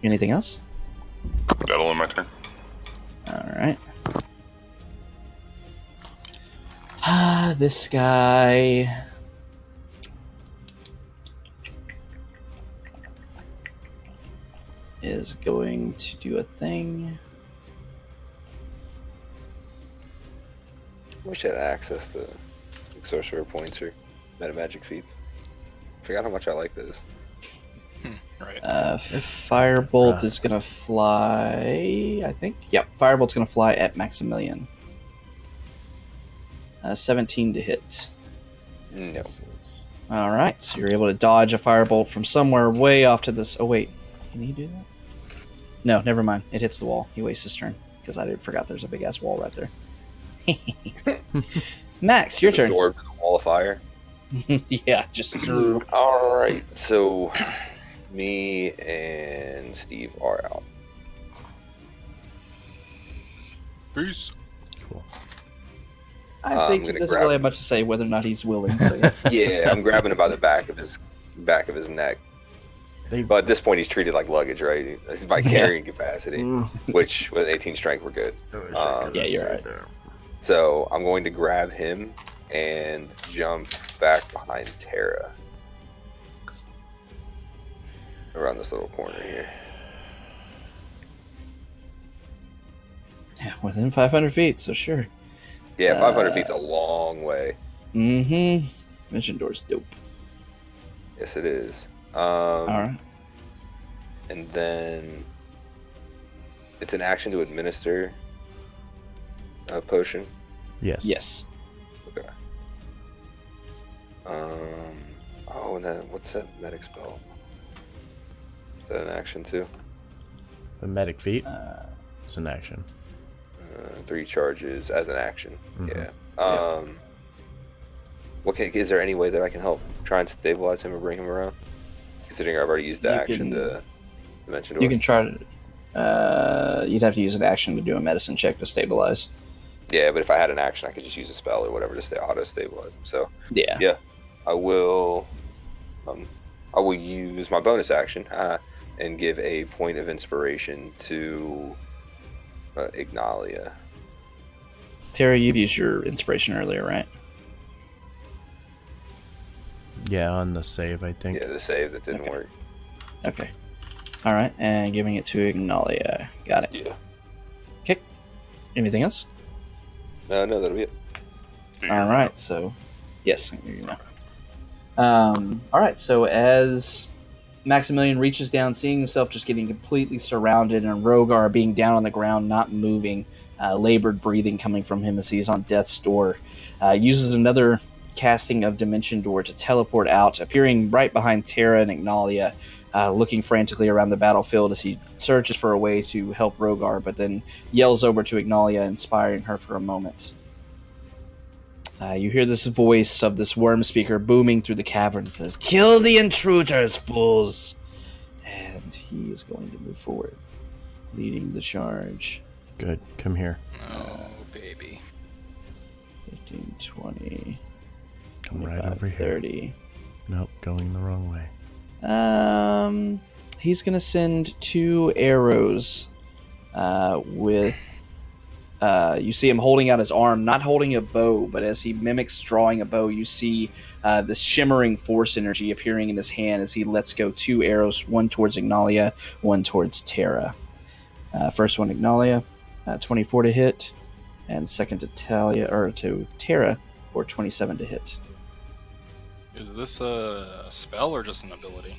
Anything else? That'll end my turn. All right. This guy. Is going to do a thing. Wish I had access to sorcerer points or metamagic feats. Forgot how much I like those. Right. Firebolt rough. is going to fly, I think. Yep, Firebolt's going to fly at Maximilian. 17 to hit. No. All right, so you're able to dodge a firebolt from somewhere way off to this. Oh, wait. Can he do that? No, never mind. It hits the wall. He wastes his turn because I forgot there's a big ass wall right there. Max, your turn. Absorbed in the wall of fire. Yeah, just All right, so me and Steve are out. Peace. Cool. I think I'm he gonna doesn't grab- really have much to say whether or not he's willing. So. Yeah, I'm grabbing him by the back of his neck. But at this point, he's treated like luggage, right? He's by carrying capacity, Mm. which with 18 strength, we're good. Yeah, you're right. So I'm going to grab him and jump back behind Terra around this little corner here. Yeah, within 500 feet, so sure. Yeah, 500 feet's a long way. Mm-hmm. Mission door's dope. Yes, it is. All right. And then it's an action to administer a potion. Yes. Yes. Okay. Oh, and then what's that medic spell? Is that an action too? The medic feat is an action. 3 charges as an action. Mhm. Yeah. Is there any way that I can help try and stabilize him or bring him around? Considering I've already used the You action can- to mention You can try to. You'd have to use an action to do a medicine check to stabilize. Yeah, but if I had an action, I could just use a spell or whatever to stay auto-stabilize. So Yeah. I will use my bonus action and give a point of inspiration to Ignalia. Tara, you've used your inspiration earlier, right? Yeah, on the save, I think. Yeah, the save that didn't work. Okay. All right, and giving it to Ignalia. Got it. Yeah. Okay. Anything else? No, that'll be it. All right, so yes, you know. All right, so as Maximilian reaches down, seeing himself just getting completely surrounded, and Rogar being down on the ground, not moving, labored breathing coming from him as he's on death's door, uses another casting of Dimension Door to teleport out, appearing right behind Terra and Ignalia, looking frantically around the battlefield as he searches for a way to help Rogar, but then yells over to Ignalia, inspiring her for a moment. You hear this voice of this worm speaker booming through the cavern. It says, "Kill the intruders, fools!" And he is going to move forward, leading the charge. Good. Come here. Oh, baby. 15, 20, Come right 25, over here. 30. Nope, going the wrong way. He's going to send 2 arrows with... you see him holding out his arm, not holding a bow, but as he mimics drawing a bow, you see this shimmering force energy appearing in his hand as he lets go 2 arrows, one towards Ignalia, one towards Terra. First one, Ignalia, 24 to hit, and second to Terra for 27 to hit. Is this a spell or just an ability?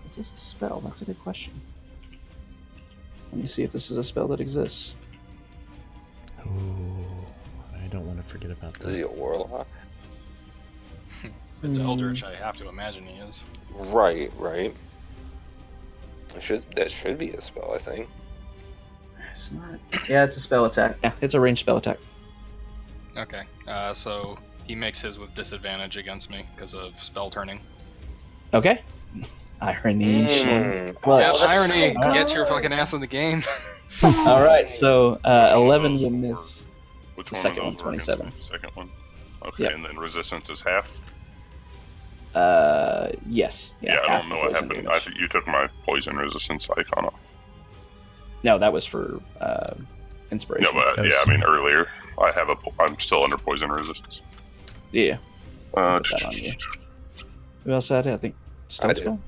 Is this a spell? That's a good question. Let me see if this is a spell that exists. Ooh, I don't want to forget about Is he that. a warlock? It's Eldritch, I have to imagine he is. Right. That should be a spell, I think. It's not. Yeah, it's a spell attack. Yeah, it's a ranged spell attack. Okay, so he makes his with disadvantage against me because of spell turning. Okay. Irony. Well, Yeah, that's irony! so Get your good. fucking ass in the game! All right, so Which one of 11 those will were- miss. Which The one second of one, those were against 27. me? Second one. Okay, Yep. and then resistance is half. Yes. Yeah, I half don't know the what poison happened. damage. You took my poison resistance icon off. No, that was for inspiration. No, but yeah, I mean earlier. I'm still under poison resistance. Yeah. Uh, Put that on you. Who else had it? I think Stone I did. Skull?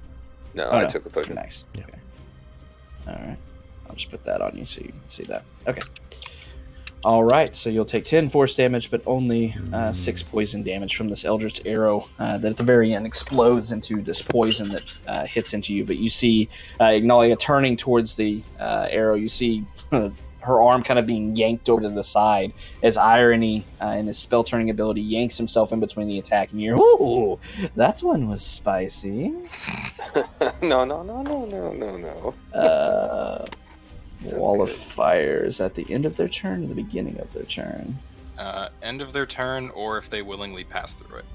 No, Oh, I no. took a potion. Nice. Yeah. Okay. All right. I'll just put that on you so you can see that. Okay. All right. So you'll take 10 force damage, but only 6 poison damage from this Eldritch arrow that at the very end explodes into this poison that hits into you. But you see Ignalia turning towards the arrow. You see her arm kind of being yanked over to the side as Irony in his spell turning ability yanks himself in between the attack. And you're, ooh, that one was spicy. No. Wall of good. Fire is at the end of their turn or the beginning of their turn? End of their turn, or if they willingly pass through it.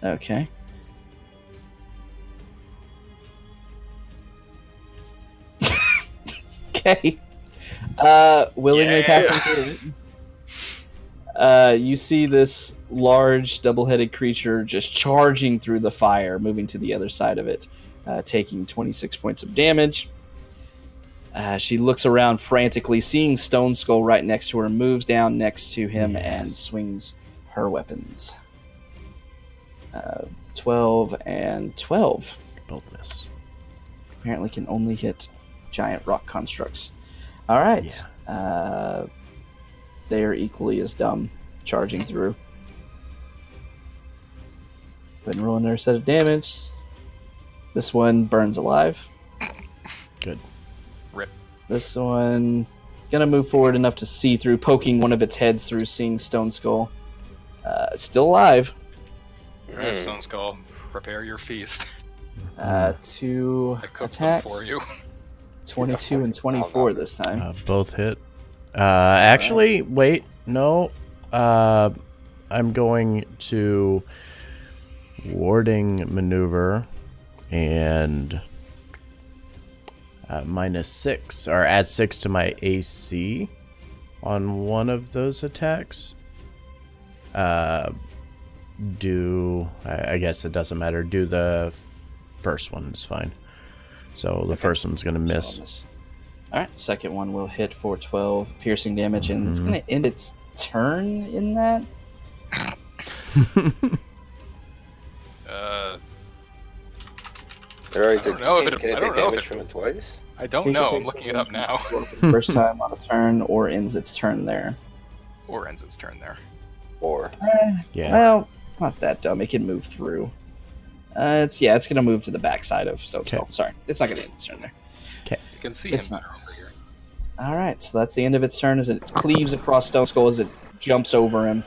Okay. Okay. Willingly Yeah. passing through it. You see this large double-headed creature just charging through the fire, moving to the other side of it, taking 26 points of damage. She looks around frantically, seeing Stone Skull right next to her, moves down next to him and swings her weapons. 12 and 12. Both miss. Apparently can only hit giant rock constructs. All right. They are equally as dumb, charging through. Go ahead and roll another set of damage. This one burns alive. Good. Rip. This one gonna move forward enough to see through, poking one of its heads through, seeing Stone Skull. It's still alive. Alright, Stone Skull, prepare your feast. 2 I cooked attacks. them for you. 22 and 24 this time. Both hit. Actually, wait. No. I'm going to warding maneuver and -6, or add 6 to my AC. on one of those attacks. I guess it doesn't matter. Do the first one is fine. So the first one's gonna miss. All right, second one will hit for 12 piercing damage, and it's gonna end its turn in that. It already I don't know if it- can I it don't take know if damage it- from it twice? I don't Creature know. I'm takes looking it up now. First time on a turn, or ends its turn there. Or ends its turn there. Or Yeah. Well, not that dumb. It can move through. It's gonna move to the backside of Stone Skull. Okay. Sorry, it's not gonna end its turn there. You can see It's him not. better over here. All right, so that's the end of its turn as it cleaves across Stone Skull as it jumps over him,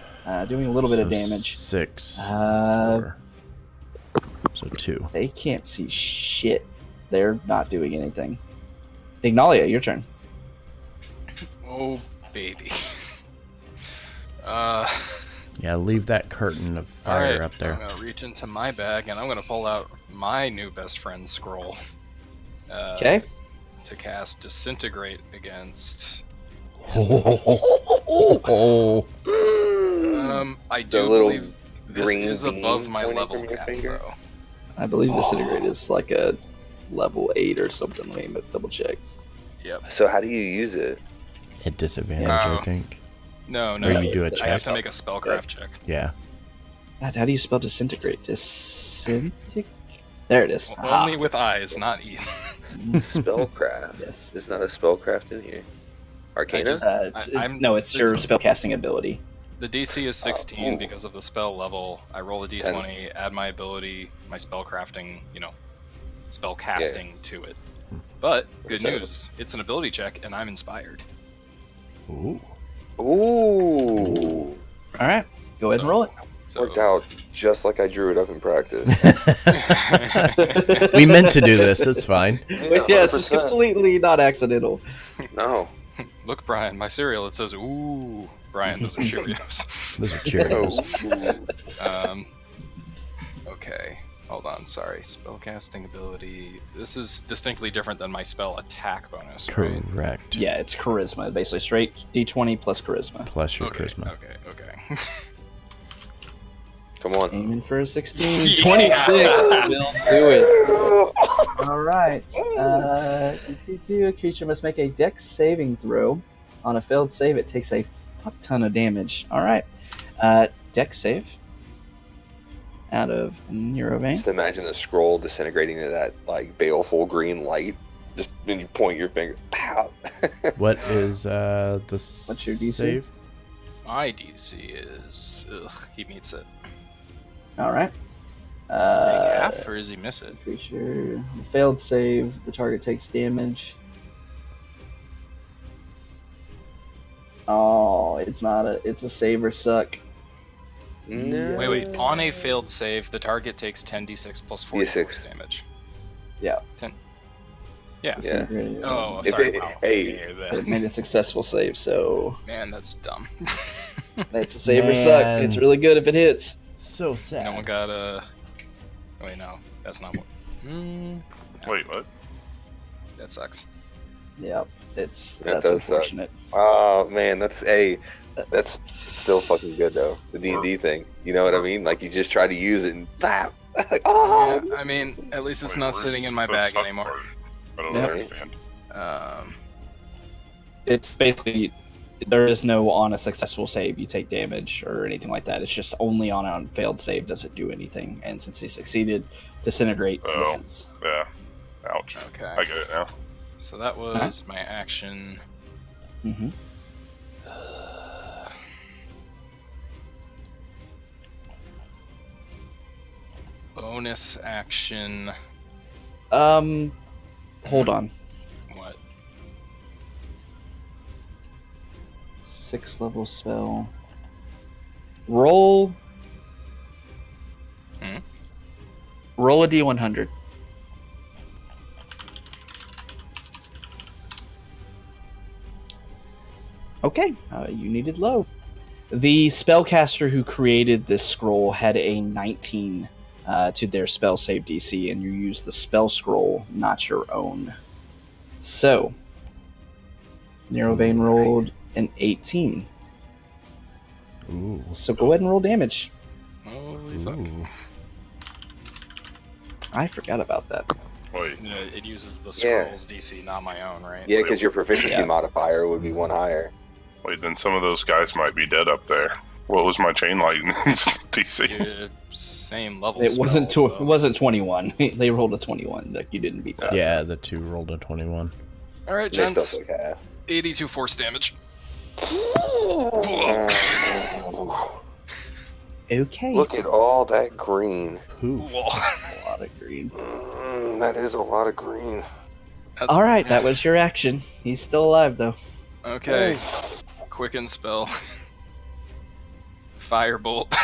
doing a little bit of damage. 6. 4. So 2. They can't see shit. They're not doing anything. Ignalia, your turn. Oh, baby. Yeah, leave that curtain of fire Alright, up there. I'm gonna reach into my bag and I'm gonna pull out my new best friend scroll. Okay. To cast Disintegrate against. Oh. I The do little believe this green is above beam my pointing level from your cap, finger? though. I believe Disintegrate is like a level 8 or something. Let me double check. Yep. So how do you use it? At disadvantage, I Oh. think. No, Or you do a I have check. to make a spellcraft check. Yeah. God, how do you spell Disintegrate? Disintegrate? There it is. Only with eyes, not E. Spellcraft. Yes. There's not a spellcraft in here. Arcana? No, it's your spellcasting ability. The DC is 16 ooh. because of the spell level. I roll a d20, add my ability, my spellcrafting, spell casting to it. But, good So- news, it's an ability check and I'm inspired. Ooh. Ooh. All right, go ahead and roll it. So, Worked out just like I drew it up in practice. We meant to do this. It's fine. Yes, it's 100%. completely not accidental. No. Look, Brian, my cereal, it says, ooh. Brian, those are Cheerios. Those are Cheerios. Ooh. Okay, hold on, sorry. Spellcasting ability. This is distinctly different than my spell attack bonus, right? Correct. Yeah, it's charisma, basically straight D20 plus charisma. Plus your Okay, charisma. okay. Come on. Aiming for a 16. Yeah. 26 will do it. All right. A creature must make a dex saving throw. On a failed save, it takes a fuck ton of damage. All right. Dex save out of Neronvain. Just imagine the scroll disintegrating into that like baleful green light. Just when you point your finger, pow. What is the What's your DC? save? My DC is. Ugh, he meets it. All right. Does he take half or does he miss it? Creature failed save. The target takes damage. Oh, it's not a. It's a save or suck. No. Wait. On a failed save, the target takes 10d6 plus 4 D6. force damage. Yeah. 10. Yeah. Yeah. Disintegrated. Oh, If sorry. it- Wow. hey. Yeah, It that- made a successful save, so Man, that's dumb. it's a save or suck. Man. It's really good if it hits. So sad. No one got a. Wait, no. That's not what. Wait, what? That sucks. Yeah, that's That does suck. unfortunate. Oh man, that's still fucking good though. The D&D thing. You know what I mean? Like you just try to use it and bam. Like, oh. Yeah, I mean, at least it's Wait, not where's sitting in my the bag suck anymore. part? I don't Yeah. understand. It's basically there is no on a successful save you take damage or anything like that. It's just only on a failed save does it do anything. And since he succeeded, disintegrate Oh. misses. Yeah. Ouch. Okay. I get it now. So that was my action. Mm-hmm. Bonus action. Hold on. What? 6th level spell. Roll. Hmm? Roll a D100. Okay, you needed low. The spellcaster who created this scroll had a 19 to their spell save DC, and you use the spell scroll, not your own. So, Neronvain rolled an 18. Ooh. So go ahead and roll damage. Holy fuck. Ooh. I forgot about that. Wait, Yeah, it uses the Yeah. scroll's DC, not my own, right? Yeah, because your proficiency Yeah. modifier would be 1 higher. wait, then some of those guys might be dead up there. What was my chain lightning's DC? You're same level. It wasn't spell, it wasn't 21. They rolled a 21. Like, you didn't beat that. Yeah, the two rolled a 21. All right, They still gents. took half. 82 force damage. Okay. Look at all that green. Ooh. Whoa. A lot of green. That is a lot of green. All right, that was your action. He's still alive though. Okay. Quicken spell. Firebolt.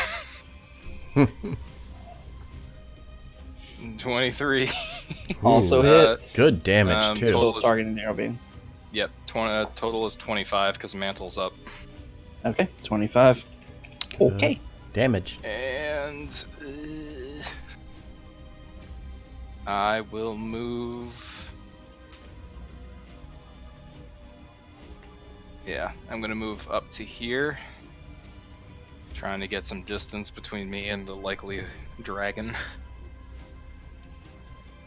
23. Also Ooh, hits. Good damage, too. total- Still targeting Neronvain. Yep. Total is 25 because mantle's up. Okay, 25. Okay. Damage. And I will move. Yeah, I'm gonna move up to here, trying to get some distance between me and the likely dragon.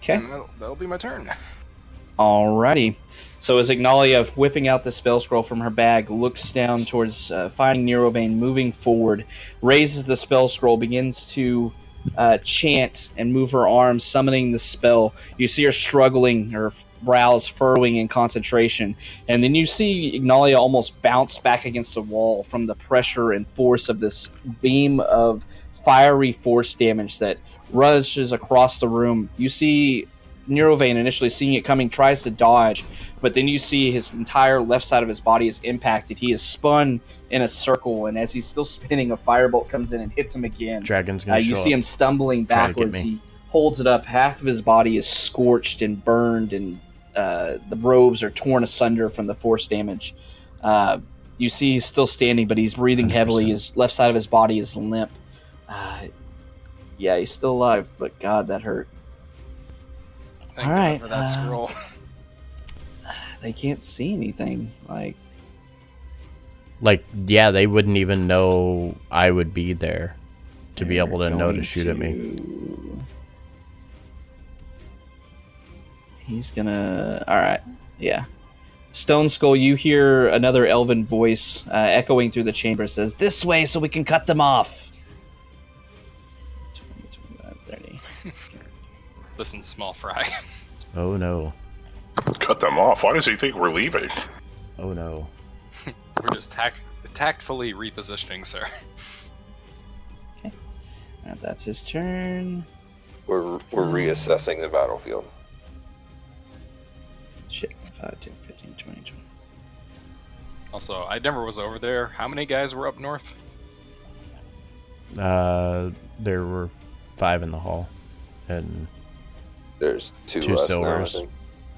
Okay. And that'll be my turn. Alrighty. So as Ignalia, whipping out the spell scroll from her bag, looks down towards finding Neronvain, moving forward, raises the spell scroll, begins to chant and move her arms, summoning the spell. You see her struggling, her brows furrowing in concentration, and then you see Ignalia almost bounce back against the wall from the pressure and force of this beam of fiery force damage that rushes across the room. You see Neronvain, initially seeing it coming, tries to dodge, but then you see his entire left side of his body is impacted. He is spun in a circle, and as he's still spinning, a firebolt comes in and hits him again. Dragon's gonna show You see up. him stumbling Try to get backwards. me. He holds it up. Half of his body is scorched and burned, and the robes are torn asunder from the force damage. You see he's still standing, but he's breathing 100%. heavily. His left side of his body is limp. Yeah, he's still alive, but God, that hurt. Thank All God right, for that scroll. They can't see anything. Like, yeah, they wouldn't even know I would be there to be able to know to going shoot at me. to- He's gonna. All right, yeah. Stone Skull, you hear another elven voice echoing through the chamber. Says, "This way, so we can cut them off." 20, 25, 30. Listen, small fry. Oh no. Cut them off. Why does he think we're leaving? Oh no. We're just tactfully repositioning, sir. That's his turn. We're reassessing the battlefield. Shit. 5, 10, 15, 20, 20. Also, I never was over there. How many guys were up north? There were 5 in the hall, and There's two Two less silvers. now, I think.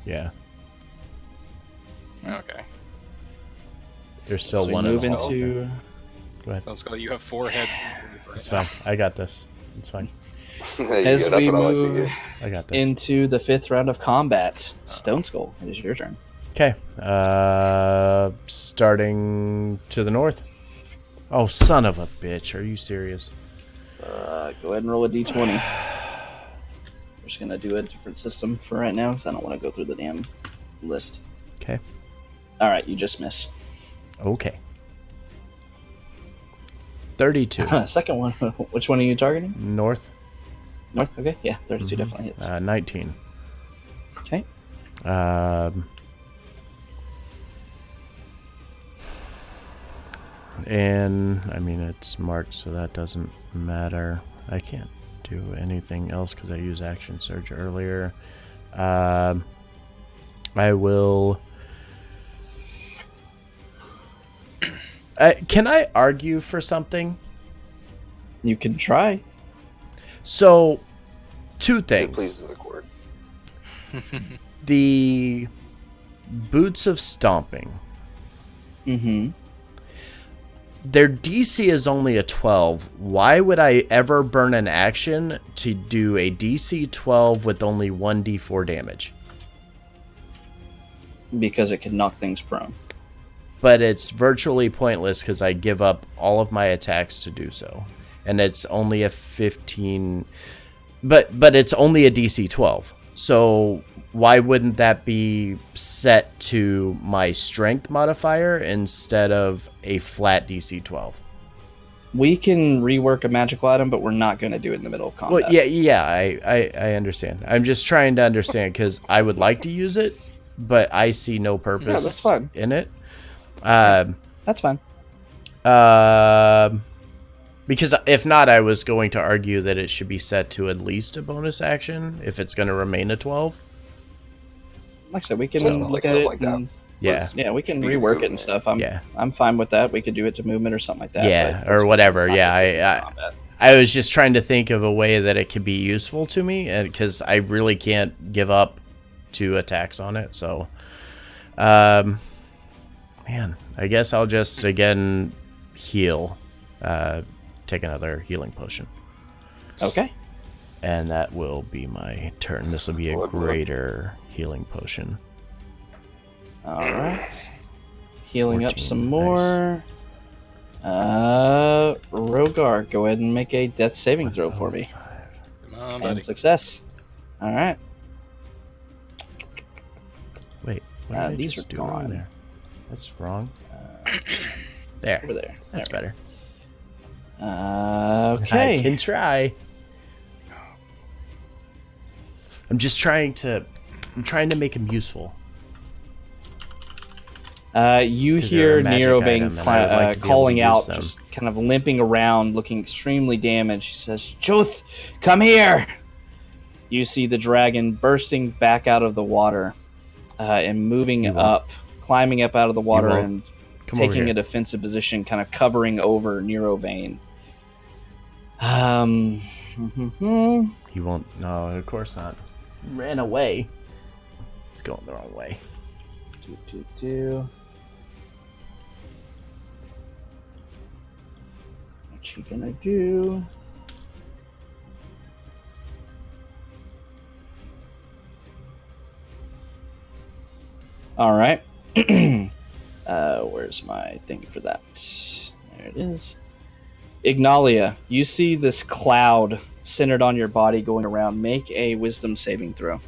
yeah, Okay. there's still So we one in move the hall. into Go ahead. So let's go. You have 4 heads. It's fine. I got this. It's fine. There you as go, that's we what I like to move hear. I got this. into the 5th round of combat. Stone Skull, it is your turn. Okay. Starting to the north. Oh, son of a bitch! Are you serious? Go ahead and roll a d20. We're just gonna do a different system for right now because I don't want to go through the damn list. Okay. All right, you just miss. Okay. 32 Second one. Which one are you targeting? north. North. Okay, yeah, 32 Mhm. definitely hits. 19. Okay. And I mean it's marked, so that doesn't matter. I can't do anything else because I used action surge earlier. I will. Can I argue for something? You can try. So, 2 It things. pleases the court. The Boots of Stomping. Mm-hmm. Their DC is only a 12. Why would I ever burn an action to do a DC 12 with only 1d4 damage? Because it can knock things prone. but it's virtually pointless because I give up all of my attacks to do so, and it's only a 15. But it's only a DC 12. So why wouldn't that be set to my strength modifier instead of a flat DC 12? We can rework a magical item, but we're not going to do it in the middle of combat. Well, yeah, I understand. I'm just trying to understand because I would like to use it, but I see no purpose that's fine. in it. That's fine. Because if not, I was going to argue that it should be set to at least a bonus action if it's going to remain a 12. Like I said, we can Something look like at that, it. like that. And, Yeah. we can You can rework move it and it. stuff. Yeah. I'm fine with that. We could do it to movement or something like that. Yeah, but or whatever. not Yeah, gonna do it in I combat. I was just trying to think of a way that it could be useful to me, and because I really can't give up 2 attacks on it. So, man, I guess I'll just again heal. Take another healing potion, Okay. and that will be my turn. This will be a greater healing potion. All right. Healing up 14, some nice. more. Rogar, go ahead and make a death saving throw for me. Come on, And buddy. success. All right. Wait, what did I These just are do wrong gone. there? That's wrong. There, Over there. that's There we better. go. I Okay. can try. I'm trying to make him useful. You 'Cause they're hear a magic Neronvain item, and I would like to be calling able to use out, them. just kind of limping around, looking extremely damaged. He says, Chuth, come here! You see the dragon bursting back out of the water and moving You won't. up, climbing up out of the water won't. and Come over taking here. a defensive position, kind of covering over Neronvain. He won't. No, of course not. Ran away. He's going the wrong way. What you gonna do? All right. Where's my thing for that? There it is. Ignalia, you see this cloud centered on your body going around. Make a wisdom saving throw.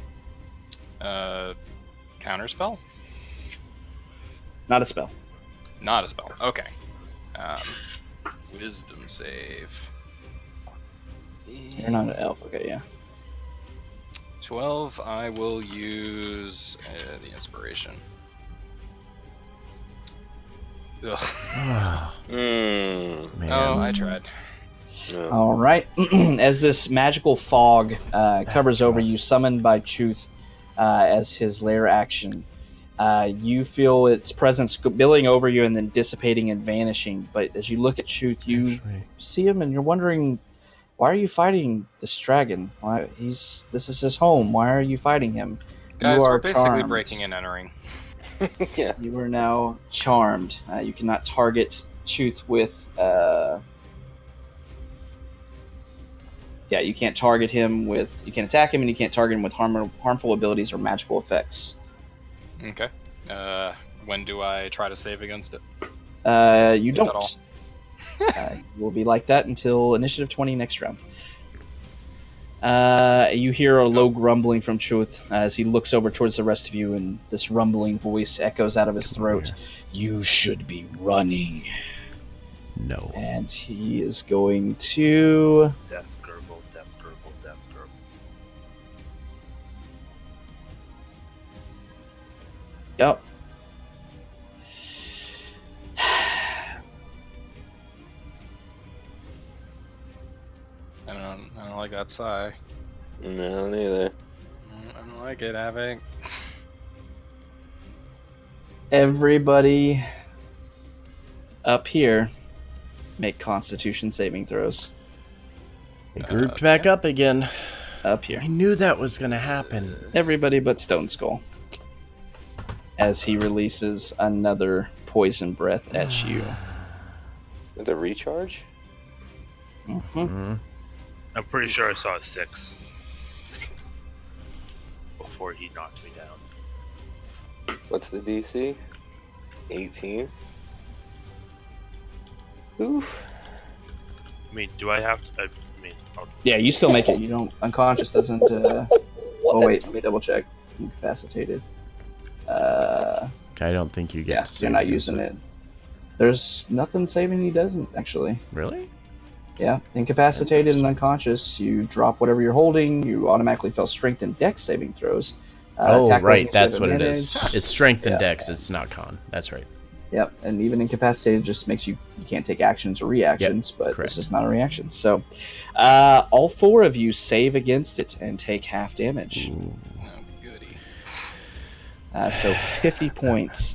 Counterspell? Not a spell. Not a spell. Okay. Wisdom save. You're not an elf. Okay, yeah. 12. I will use the inspiration. Ugh. Mm. Man. Oh, I tried. Yeah. All right. As this magical fog covers over you, summoned by Chuth as his lair action, you feel its presence billing over you and then dissipating and vanishing. But as you look at Chuth, you Actually, see him and you're wondering, why are you fighting this dragon? Why this is his home. Why are you fighting him? Guys, you are we're basically charmed. breaking and entering. Yeah. You are now charmed. You cannot target Chuth with. You can't target him with. You can't attack him, and you can't target him with harmful abilities or magical effects. Okay. When do I try to save against it? You If don't. at all. Will be like that until initiative 20 next round. You hear a low grumbling from Chuth as he looks over towards the rest of you, and this rumbling voice echoes out of his throat. You should be running. no. And he is going to. Death gurgle, death gurgle, death gurgle. Yep. I don't like that sigh. No, neither. I don't like it, Havoc. Everybody up here make Constitution saving throws. It grouped back up again. Up here. I knew that was gonna happen. Everybody but Stone Skull. As he releases another poison breath at you. The recharge? Mhm. I'm pretty sure I saw a 6 before he knocked me down. What's the DC? 18. Oof. I mean, do I have to? I mean, Yeah, you still make it. You don't. Unconscious doesn't. Oh wait, let me double check. Incapacitated. I don't think you get Yeah, to save you're not against using it. There's nothing saving he doesn't actually. Really? Yeah, incapacitated and unconscious. You drop whatever you're holding. You automatically fail strength and dex saving throws. Oh, Attack rolls right. also That's have what it is. advantage. It's strength and Yeah. dex. It's not con. That's right. Yep, and even incapacitated just makes you can't take actions or reactions, but correct. this is not a reaction. So, all four of you save against it and take half damage. Ooh. Oh, goody. So 50 points.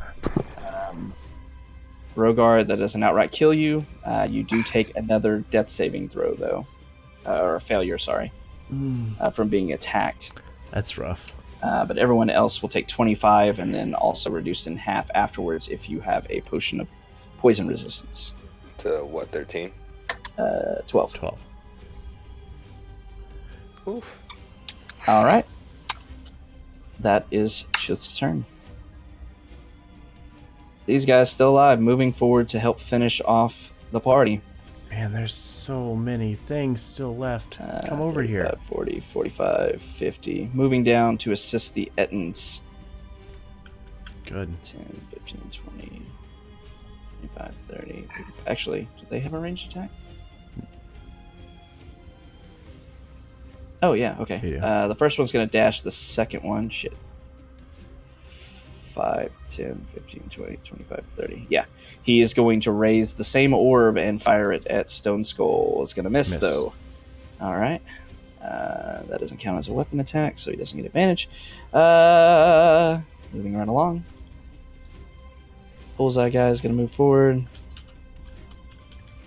Rogar, that doesn't outright kill you. You do take another death saving throw, though. Or a failure, sorry. From being attacked. That's rough. But everyone else will take 25 and then also reduced in half afterwards if you have a potion of poison resistance. To what, 13? 12. 12. Oof. All right. That is Chith's turn. These guys still alive, moving forward to help finish off the party. Man, there's so many things still left. Come over here. 35, 40, 45, 50. Moving down to assist the Ettins. Good. 10, 15, 20, 25, 30, 35. Actually, do they have a ranged attack? Oh, yeah, okay. They do. The first one's going to dash. The second one, shit. 5, 10, 15, 20, 25, 30. Yeah. He is going to raise the same orb and fire it at Stone Skull. It's going to miss, though. All right. That doesn't count as a weapon attack, so he doesn't get advantage. Moving right along. Bullseye guy is going to move forward.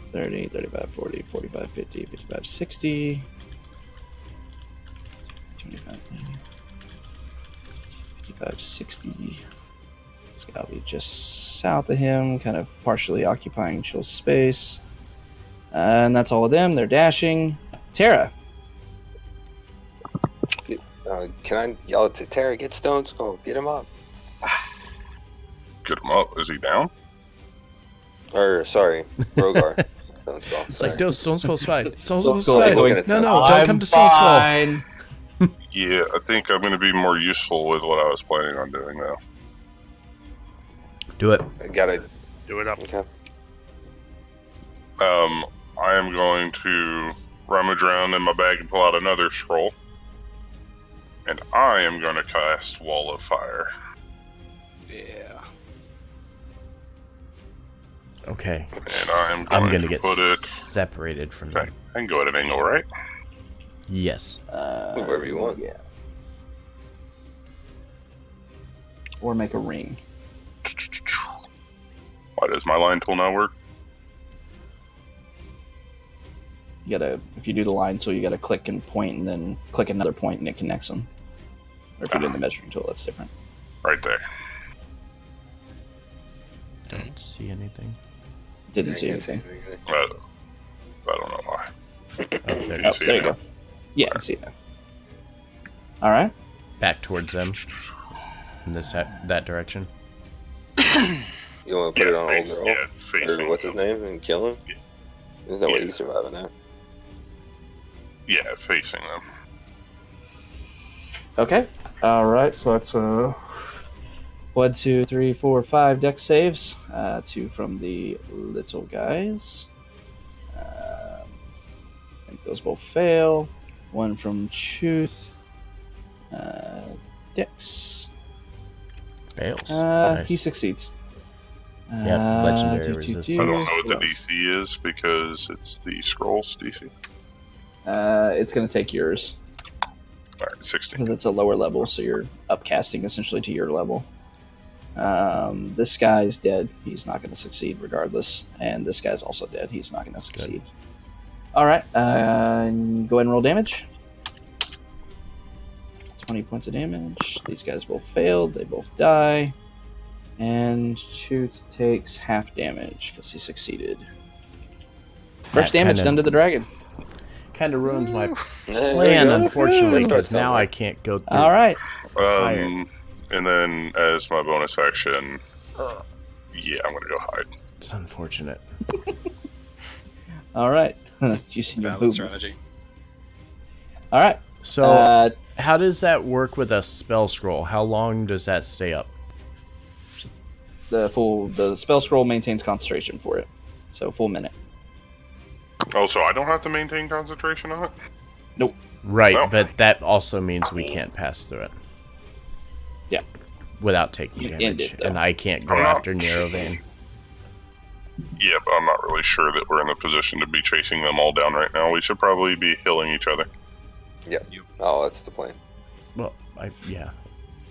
30, 35, 40, 45, 50, 55, 60. 25, 30. 55, 60. It's got to be just south of him, kind of partially occupying Chill's space. And that's all of them. They're dashing. Tara. Can I yell to Tara, get Stone Skull, get him up? Get him up. Is he down? Or, sorry, Rogar. Stone Skull. It's Sorry. like, no, Stone Skull's fine. Stone Stone Skull's Skull fine. going- No, don't come to Stone Skull. Fine. Yeah, I think I'm going to be more useful with what I was planning on doing, though. Do it. I gotta. do it up. Okay. I am going to rummage around in my bag and pull out another scroll. And I am going to cast Wall of Fire. Yeah. Okay. And I'm I'm going going to to get put it... separated from Okay, them. I can go at an angle, right? Yes. Move wherever you want. Yeah. Or make a ring. Why does my line tool not work? You gotta, if you do the line tool, you gotta click and point, and then click another point, and it connects them. Or if you're doing the measuring tool, that's different. Right there. Don't see anything. Didn't see anything. I don't know why. Oh, there it Oh, is. see there it you now? go. Yeah, I see that. All right. Back towards them. In that direction. You want to put it on face, old girl? yeah, facing Or what's his them. name? And kill him? Yeah. There's no way Yeah. he's surviving that. Yeah, facing them. Okay. All right. So that's 1, 2, 3, 4, 5 deck saves. 2 from the little guys. I think those both fail. 1 from Chuth. Dex. Fails. He Nice. succeeds. Yep, legendary resistance. I don't know what the Who else? DC is because it's the scrolls DC. It's going to take yours Alright, 16. because it's a lower level, so you're upcasting essentially to your level. This guy's dead. He's not going to succeed regardless. And this guy's also dead. He's not going to succeed. All right. Go ahead and roll damage. 20 points of damage. These guys both failed. They both die. And Tooth takes half damage because he succeeded. First That damage kinda- done to the dragon. Kind of ruins my There plan, you go. unfortunately, because Start now somewhere. I can't go through. All right. Fire. And then as my bonus action, Yeah, I'm gonna go hide. It's unfortunate. All right. Using your Valid movement. strategy. All right. So, how does that work with a spell scroll? How long does that stay up? The spell scroll maintains concentration for it, so full minute. Oh, so I don't have to maintain concentration on it? Nope. Right, No. but that also means we can't pass through it. Yeah. Without taking You end damage, it, though. and I can't go I'm not- after Neronvain. Yeah, but I'm not really sure that we're in the position to be chasing them all down right now. We should probably be healing each other. Oh, that's the plan. Well, yeah.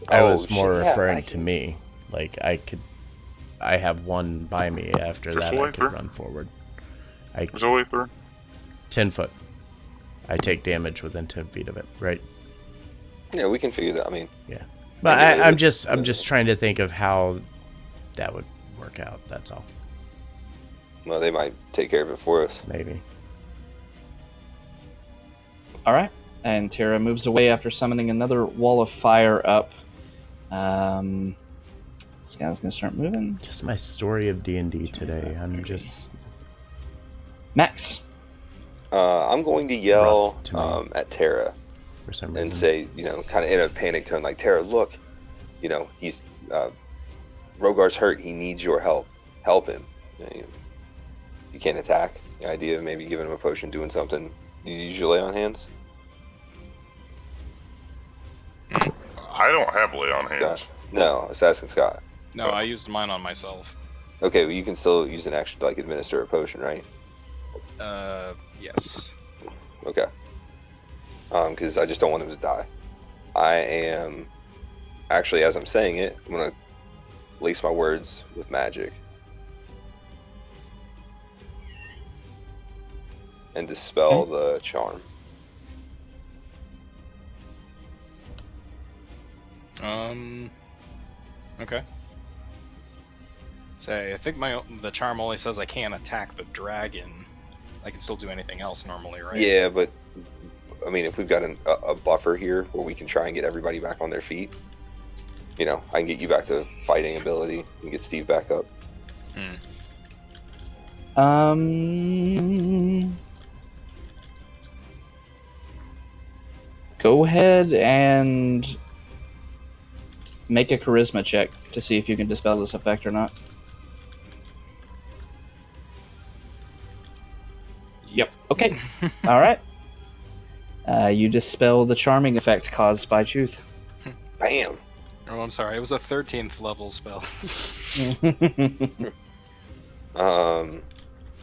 I Oh, was more shit, yeah, referring I to can- me. Like, I have one by me. After There's that, a I way could through. run forward. There's a way through. 10 foot. I take damage within 10 feet of it, right? Yeah, we can figure that. I mean, Yeah. But Yeah, I'm just trying to think of how that would work out. That's all. well, they might take care of it for us. Maybe. All right. And Terra moves away after summoning another wall of fire up. This guy's gonna start moving. Just my story of D&D today. I'm just Max. I'm going to yell Rough to me. at Terra for some and reason. say, kind of in a panic tone, like, Terra, look, he's Rogar's hurt. He needs your help. Help him. You can't attack. The idea of maybe giving him a potion, doing something. You usually lay on hands. I don't have lay on hands. No, Assassin Scott. No, I used mine on myself. Okay, well, you can still use an action to like administer a potion, right? Yes. Okay. Because I just don't want him to die. I am actually, as I'm saying it, I'm gonna lace my words with magic and dispel the charm. Okay. Say, I think the charm only says I can't attack the dragon. I can still do anything else normally, right? Yeah, but I mean, if we've got a buffer here where we can try and get everybody back on their feet, I can get you back to fighting ability and get Steve back up. Go ahead and make a charisma check to see if you can dispel this effect or not. Yep. Okay. All right. You dispel the charming effect caused by truth. Bam! Oh, I'm sorry. It was a 13th level spell.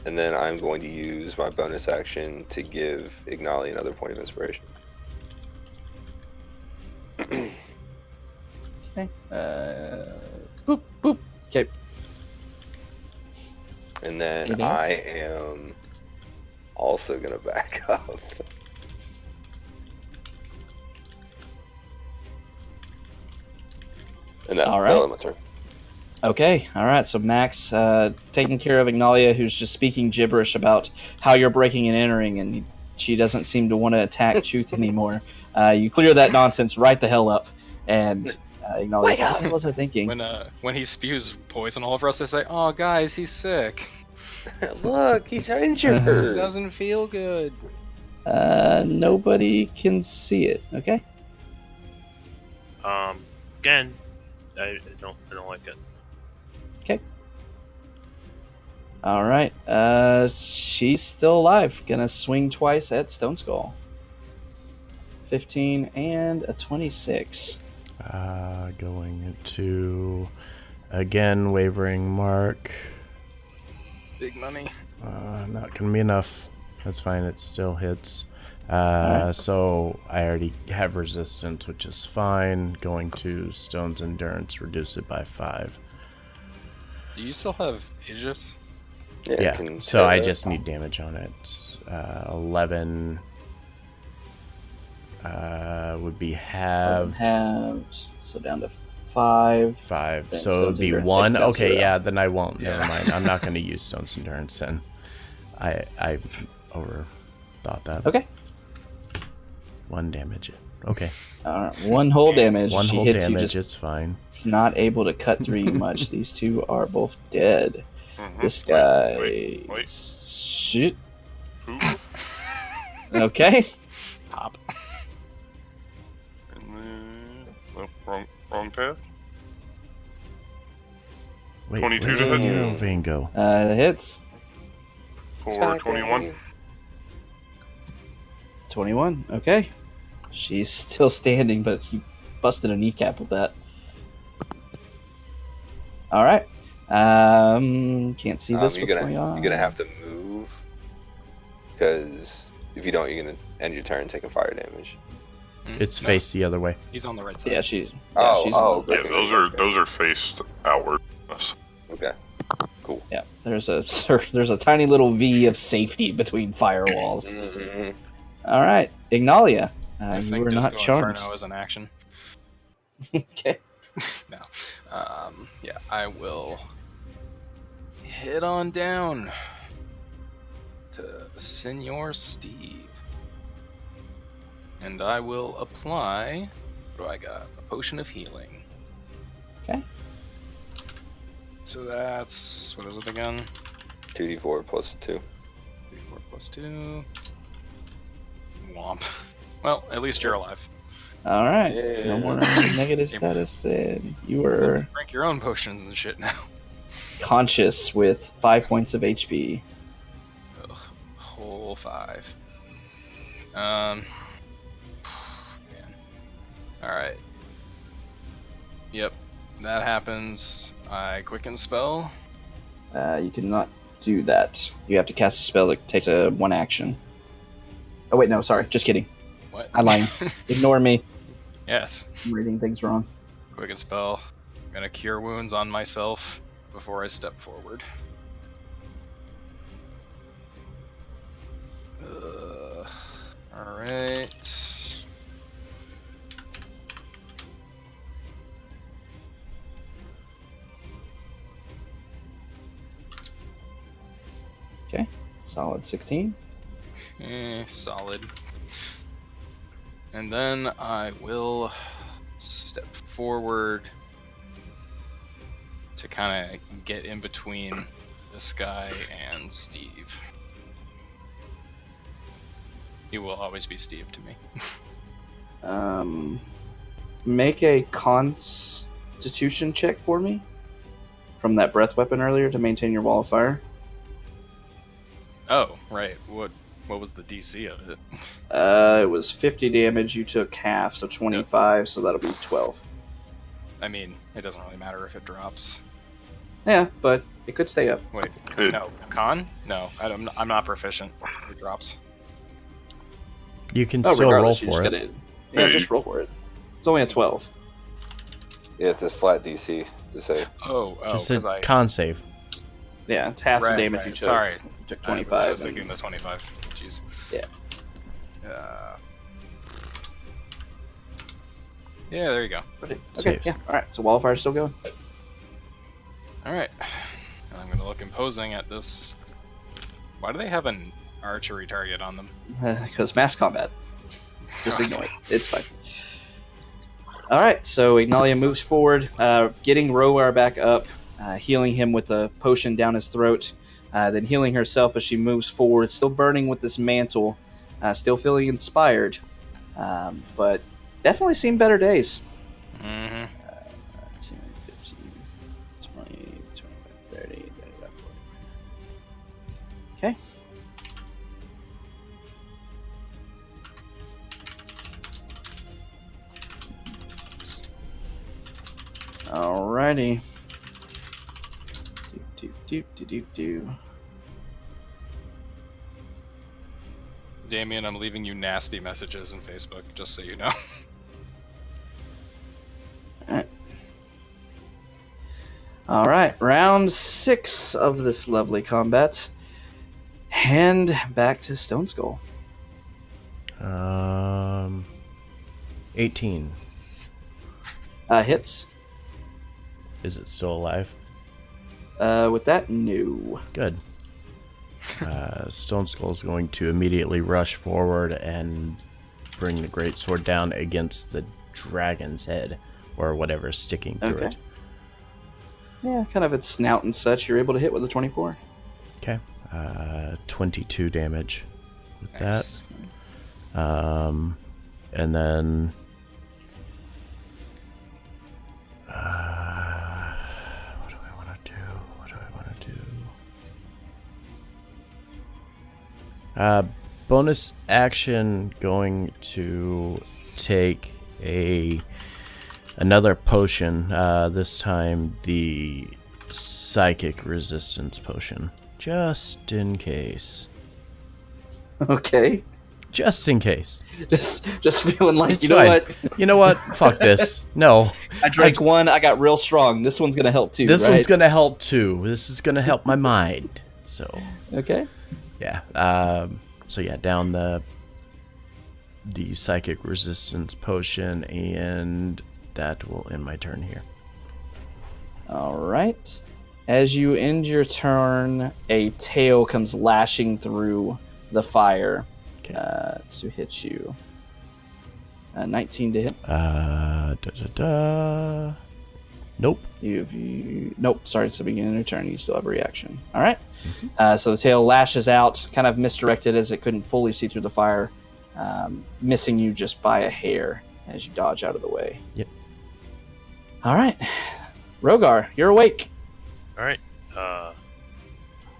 And then I'm going to use my bonus action to give Ignali another point of inspiration. Okay. Boop, boop. Okay. And then Anything else? I am also going to back up. And All right. that'll my turn. Okay, all right. So Max taking care of Ignalia, who's just speaking gibberish about how you're breaking and entering, and she doesn't seem to want to attack Truth anymore. You clear that nonsense right the hell up, and Ignalia's like, what was I thinking? When he spews poison all over us, they say, "Oh, guys, he's sick. Look, he's He injured. doesn't feel good." Nobody can see it. Okay. Again, I don't like it. Okay. All right. She's still alive. Gonna swing twice at Stone Skull. 15 and a 26. Going to again wavering mark. Big money. Not gonna be enough. That's fine. It still hits. Alright. So I already have resistance, which is fine. Going to Stone's Endurance, reduce it by 5. Do you still have Aegis? Yeah. can So I tear just need damage on it. 11 would be halved. Halves. So down to 5. 5. Then So it would Stone's be Endurance 1. takes down Okay, 0. yeah. Then I won't. Yeah. Never mind. I'm not going to use Stone's Endurance then. I overthought that. Okay. 1 damage. Okay. One whole damage. One she whole hits damage, you, it's fine. just not able to cut through you much. These two are both dead. Mhm. This guy. Wait. Shit. Poof. Okay. Pop. And then... Oh, wrong tab. Wait, 22 where to did hit. Neronvain go? Hits. For 21. 21. Okay. She's still standing, but you busted a kneecap with that. All right. Can't see this. You're What's gonna going on? you're gonna have to move because if you don't, you're gonna end your turn taking fire damage. It's No, faced the other way. He's on the right side. Yeah, she's. Oh, she's oh, on the- Yeah, those are faced outward. Okay, cool. Yeah, there's a tiny little V of safety between firewalls. Mm-hmm. All right, Ignalia, I you think were not Disco charmed. Inferno is an action. Okay. No. Yeah, I will head on down to Senor Steve. And I will apply. What do I got? A potion of healing. Okay. So that's. What is it again? 2d4 plus 2. 4 plus 2. Womp. Well, at least you're alive. All right. Yeah. No more negative status. You were Drink your own potions and shit now. conscious with 5 points of HP. Ugh, whole 5. Man. Alright. Yep, that happens. I quicken spell. You cannot do that. You have to cast a spell that takes a 1 action. Oh wait, no, sorry. Just kidding. What? I lied. Ignore me. Yes. I'm reading things wrong. Quicken spell. I'm gonna cure wounds on myself before I step forward. Alright. Okay. Solid 16. Solid. And then I will step forward to kind of get in between this guy and Steve. He will always be Steve to me. Make a Constitution check for me from that breath weapon earlier to maintain your wall of fire. Oh, right. What was the DC of it? It was 50 damage. You took half, so 25. So that'll be 12. I mean, it doesn't really matter if it drops. Yeah, but it could stay up. Wait, It- no, con? No, I'm not proficient. It drops. You can still roll for it. Yeah, just roll for it. It's only a 12. Yeah, it's a flat DC to say. Oh, Just because a con save. Yeah, it's half the damage you took. Sorry, You took I 25. was thinking the 25. Jeez. Yeah. Yeah, there you go. Okay, Saves. yeah. All right, so wall of fire's still going. All right. I'm gonna look imposing at this. Why do they have an archery target on them? Because mass combat. Just ignore it. It's fine. All right, so Ignalia moves forward, getting Roar back up, healing him with a potion down his throat, then healing herself as she moves forward, still burning with this mantle, still feeling inspired, but definitely seen better days. Mm-hmm. 10, 15, 20, 25, 30, 35, 40. Okay. Alrighty. Do. Damien, I'm leaving you nasty messages in Facebook, just so you know. Alright, round 6 of this lovely combat. Hand back to Stone Skull. 18. Hits. Is it still alive? With that, no. Good. Stone Skull's going to immediately rush forward and bring the greatsword down against the dragon's head or whatever's sticking through it. Yeah, kind of its snout and such. You're able to hit with a 24. Okay. 22 damage with Nice. that. And then... what do I want to do? Bonus action going to take another potion. This time the psychic resistance potion, just in case. Okay. Just in case. Just feeling like, It's you know fine. what? You know what? Fuck this. No. I drank one, I got real strong. This one's going to help too, This right? one's gonna help too. This is gonna help my mind. So Okay. yeah. So yeah, down the psychic resistance potion, and that will end my turn here. All right. As you end your turn, a tail comes lashing through the fire to hit you. 19 to hit. Nope. Nope. Sorry, it's the beginning of your turn. You still have a reaction. All right. So the tail lashes out, kind of misdirected as it couldn't fully see through the fire, missing you just by a hair as you dodge out of the way. Yep. All right. Rogar, you're awake. All right.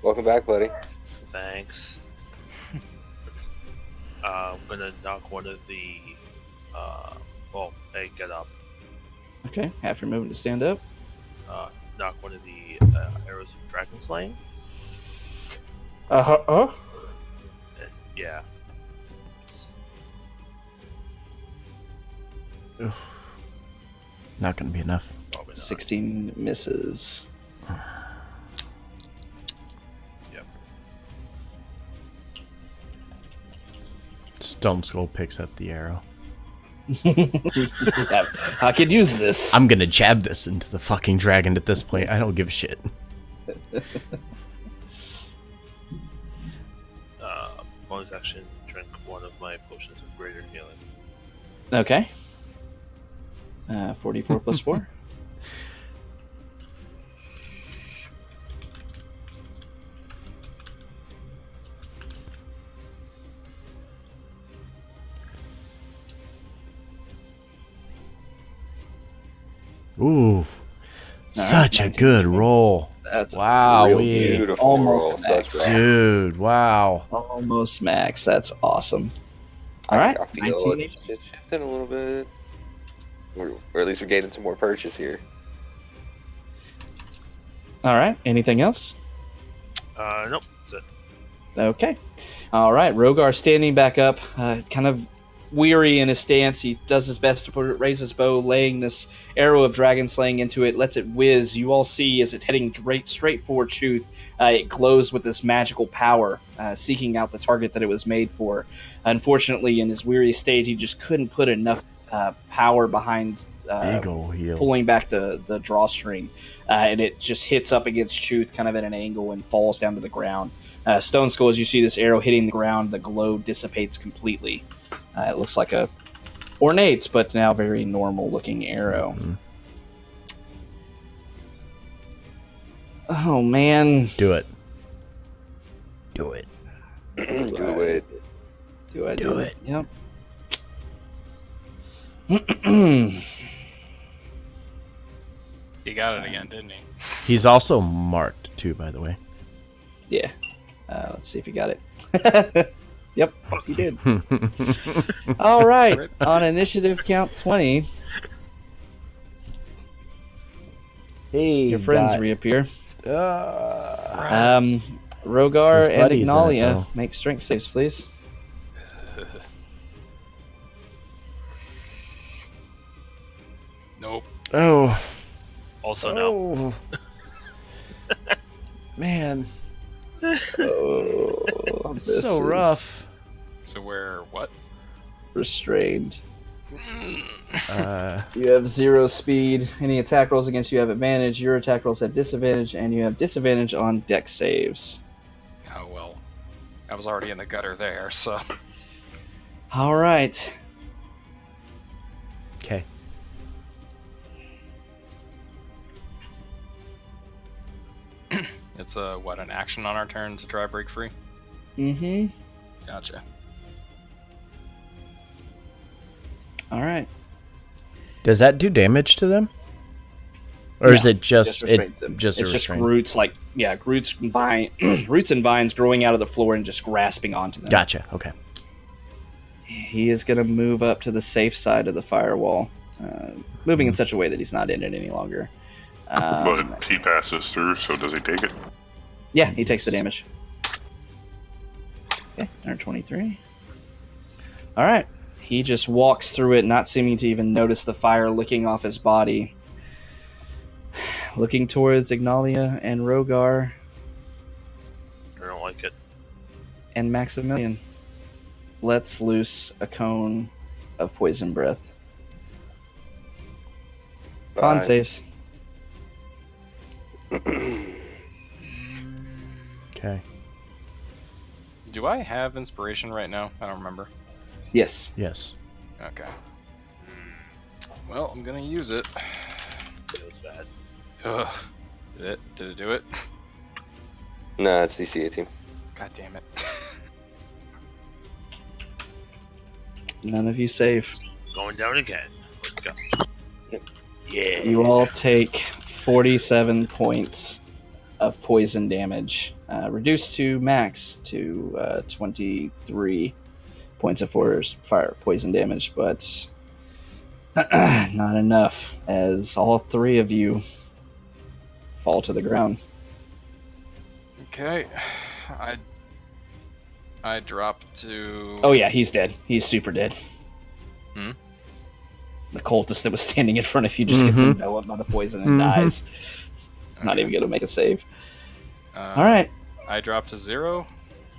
Welcome back, buddy. Thanks. I'm gonna knock one of the. Hey, get up. Okay. Half your movement to stand up. Knock one of the arrows of dragon slaying. Yeah. Not gonna be enough. Probably not. 16 misses. Yep. Stone Skull picks up the arrow. Yeah, I could use this. I'm gonna jab this into the fucking dragon at this point. I don't give a shit. Bonus action, drink one of my potions of greater healing. Okay. 44 plus 4. Ooh. Such a 19. good roll. That's Wow, real we- good. Beautiful Almost roll, max. such right. Dude, wow. Almost max. That's awesome. All right. I feel 19 it's shifting a little bit. Or at least we're gaining some more purchase here. All right. Anything else? Nope. That's it. Okay. All right. Rogar standing back up, kind of weary in his stance. He does his best to raise his bow, laying this arrow of dragon slaying into it, lets it whiz. You all see as it heading straight for Truth, it glows with this magical power, seeking out the target that it was made for. Unfortunately, in his weary state, he just couldn't put enough power behind Big ol' heal. pulling back the drawstring, and it just hits up against Truth kind of at an angle and falls down to the ground. Stone Skull, as you see this arrow hitting the ground, the glow dissipates completely. It looks like a ornate, but now very normal looking arrow. Mhm. Oh man. Do it. Do it. Do it. Do I Do do it. Yep. He got it again, didn't he? He's also marked too, by the way. Yeah. Let's see if you got it. Yep, you did. All right. Rip. On initiative count 20, Hey, your friends reappear. Right. Rogar His and buddy's in it, Ignalia, though. make strength saves, please. Nope. Oh. Also, no. Man, Oh, it's this so is rough. So we're what? Restrained. Uh, You have 0 speed. Any attack rolls against you have advantage. Your attack rolls have disadvantage, and you have disadvantage on dex saves. Oh well. I was already in the gutter there, so All right. Okay. It's an action on our turn to try break free? Mm-hmm. Gotcha. All right. Does that do damage to them? Or is No, it just restrains them. just a It's just restraint? roots, roots and vines growing out of the floor and just grasping onto them. Gotcha. Okay. He is going to move up to the safe side of the firewall, moving in such a way that he's not in it any longer. But he passes through, so does he take it? Yeah, he takes the damage. Okay, 123. All right. He just walks through it, not seeming to even notice the fire licking off his body. Looking towards Ignalia and Rogar I don't like it. and Maximilian. Let's loose a cone of poison breath. Con Fine. saves. Okay. Do I have inspiration right now? I don't remember. Yes. Yes. Okay. Well, I'm gonna use it. It was bad. Ugh. Did it do it? Nah, it's DC 18. God damn it. None of you save. Going down again. Let's go. Yeah. You all take 47 points of poison damage, reduced to max to 23 points of fire poison damage, but not enough, as all three of you fall to the ground. Okay. I drop to... Oh yeah, he's dead. He's super dead. Hmm? The cultist that was standing in front of you just gets enveloped by the poison and dies. Not Okay. even going to make a save. Uh, All right. I drop to 0.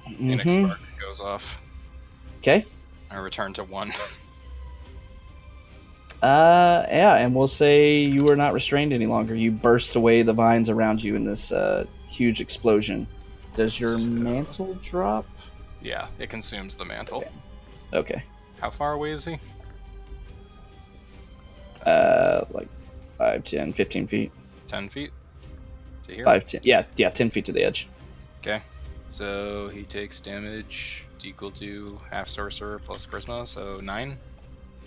Phoenix Mhm. Spark goes off. Okay. I return to 1. Yeah, and we'll say you are not restrained any longer. You burst away the vines around you in this huge explosion. Does your mantle drop? Yeah, it consumes the mantle. Okay. How far away is he? Like 5, 10, 15 feet. 10 feet? To here? 5, 10. Yeah, 10 feet to the edge. Okay. So he takes damage equal to half sorcerer plus charisma, so 9.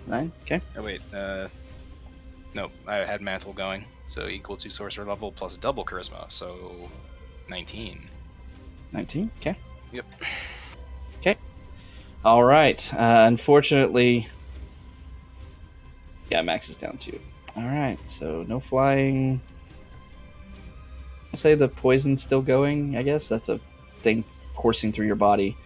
9. Okay. Oh wait, no, I had mantle going, so equal to sorcerer level plus double charisma, so 19. 19. Okay. Yep. Okay. All right. Unfortunately, yeah, Max is down 2. All right. So no flying. I'll say the poison's still going. I guess that's a thing coursing through your body.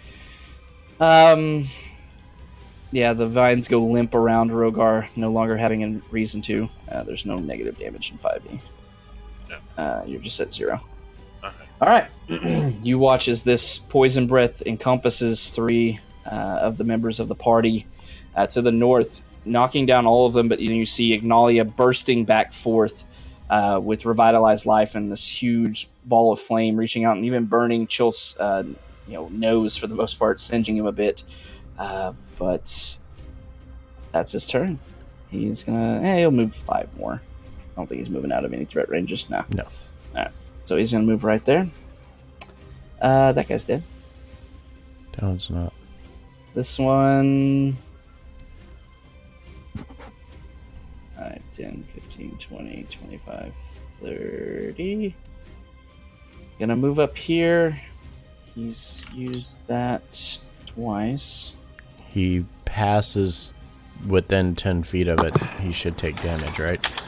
Yeah, the vines go limp around Rogar, no longer having a reason to. There's no negative damage in 5e. You're just at 0. Okay. All right. You watch as this poison breath encompasses 3 of the members of the party to the north, knocking down all of them, but you see Ignalia bursting back forth with revitalized life and this huge ball of flame reaching out and even burning Chil's nose for the most part, singeing him a bit. But that's his turn. He's he'll move 5 more. I don't think he's moving out of any threat ranges. No. No. Alright. So he's gonna move right there. That guy's dead. That one's not. This one 5, 10, 15, 20, 25, 30. Gonna move up here. He's used that twice. He passes within 10 feet of it. He should take damage, right?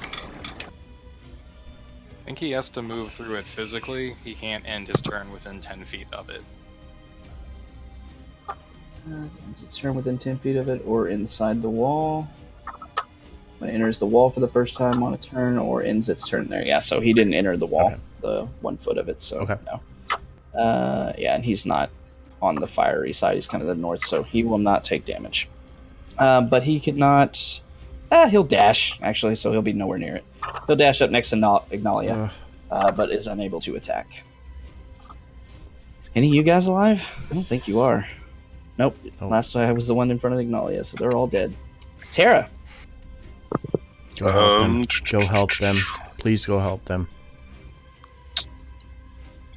I think he has to move through it physically. He can't end his turn within 10 feet of it. Ends its turn within 10 feet of it or inside the wall. When it enters the wall for the first time on a turn or ends its turn there. Yeah, so he didn't enter the wall, the 1 foot of it, so no. Yeah, and he's not on the fiery side. He's kind of the north, so he will not take damage. But he could not... he'll dash, actually, so he'll be nowhere near it. He'll dash up next to Ignalia, but is unable to attack. Any of you guys alive? I don't think you are. Nope. Oh. Last I was the one in front of Ignalia, so they're all dead. Tara. Go help them. Go help them. Please go help them.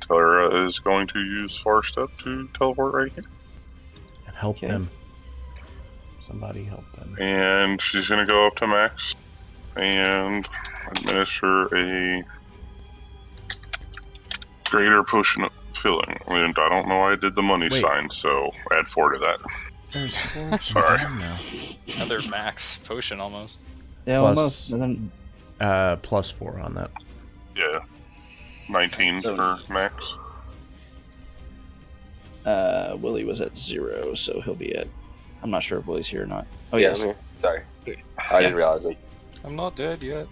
Tara is going to use Far Step to teleport right here. And help Okay. them. Somebody help them. And she's going to go up to Max and administer a greater potion of healing. And I don't know why I did the money Wait. sign, so add 4 to that. There's 4 Sorry. now. Another max potion almost. Yeah, Plus- almost. And then Plus 4 on that. Yeah. 19 So- for Max. Willie was at 0, so he'll be at. I'm not sure if Willie's here or not. Oh yeah, yes, I'm here. Sorry. I didn't realize it. I'm not dead yet.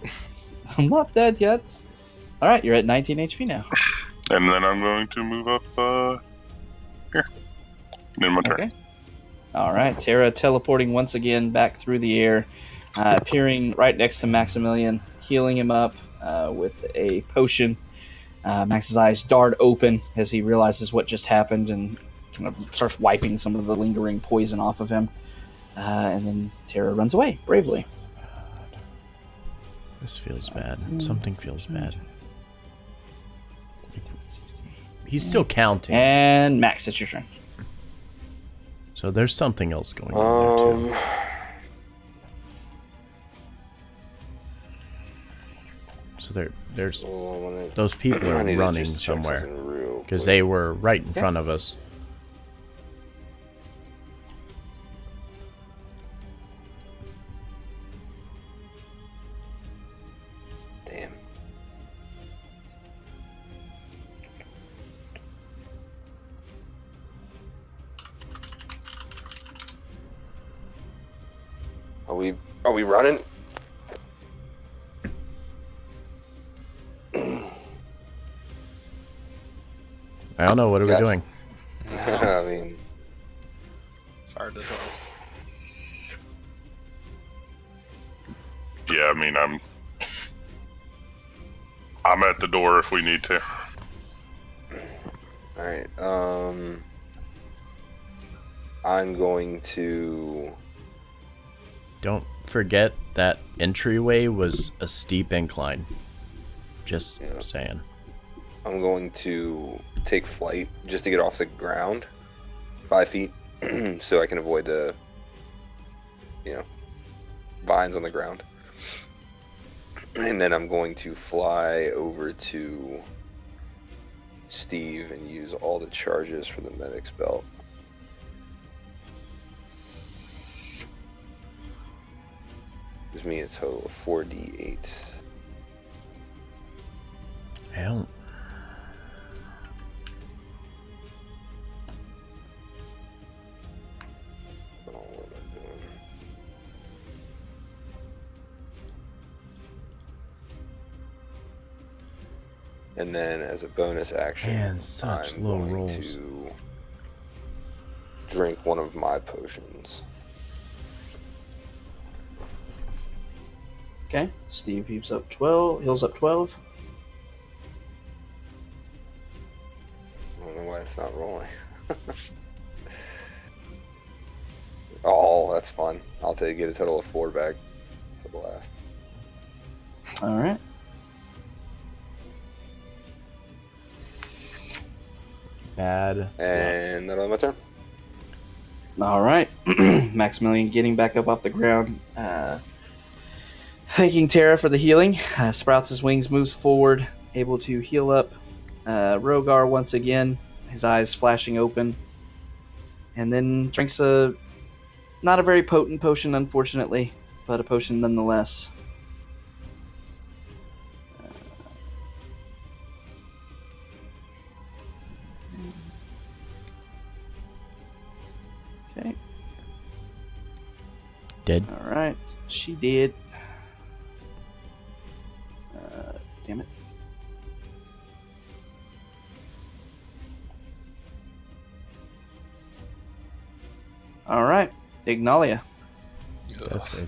I'm not dead yet. All right, you're at 19 HP now. And then I'm going to move up here. In my turn. Okay. All right, Tara teleporting once again back through the air, appearing right next to Maximilian, healing him up with a potion. Max's eyes dart open as he realizes what just happened and kind of starts wiping some of the lingering poison off of him. And then Tara runs away bravely. This feels bad. Something feels bad. He's still counting. And Max, it's your turn. So there's something else going on there too. So there's those people are running somewhere because they were right in front of us. Damn. Are we running? I don't know. What are we Yes. doing? I mean, It's hard to tell. Yeah, I mean, I'm at the door if we need to. alright, I'm going to... Don't forget that entryway was a steep incline. Just Yeah. saying. I'm going to take flight just to get off the ground 5 feet so I can avoid the vines on the ground. And then I'm going to fly over to Steve and use all the charges for the medic's belt. Gives me a total of 4d8. I don't. Oh, what am I doing? And then as a bonus action, Man, such I'm low going rolls. to drink one of my potions. Okay, Steve heals up 12. Heals up 12. I don't know why it's not rolling. Oh, that's fun. I'll get a total of 4 back. It's a blast. All right. Bad. And that'll be my turn. All right. Maximilian getting back up off the ground. Thanking Tara for the healing. Sprouts his wings, moves forward, able to heal up Rogar once again, his eyes flashing open. And then drinks not a very potent potion, unfortunately, but a potion nonetheless. Okay. Dead. All right. She did. Damn it. All right. Ignalia. That's it.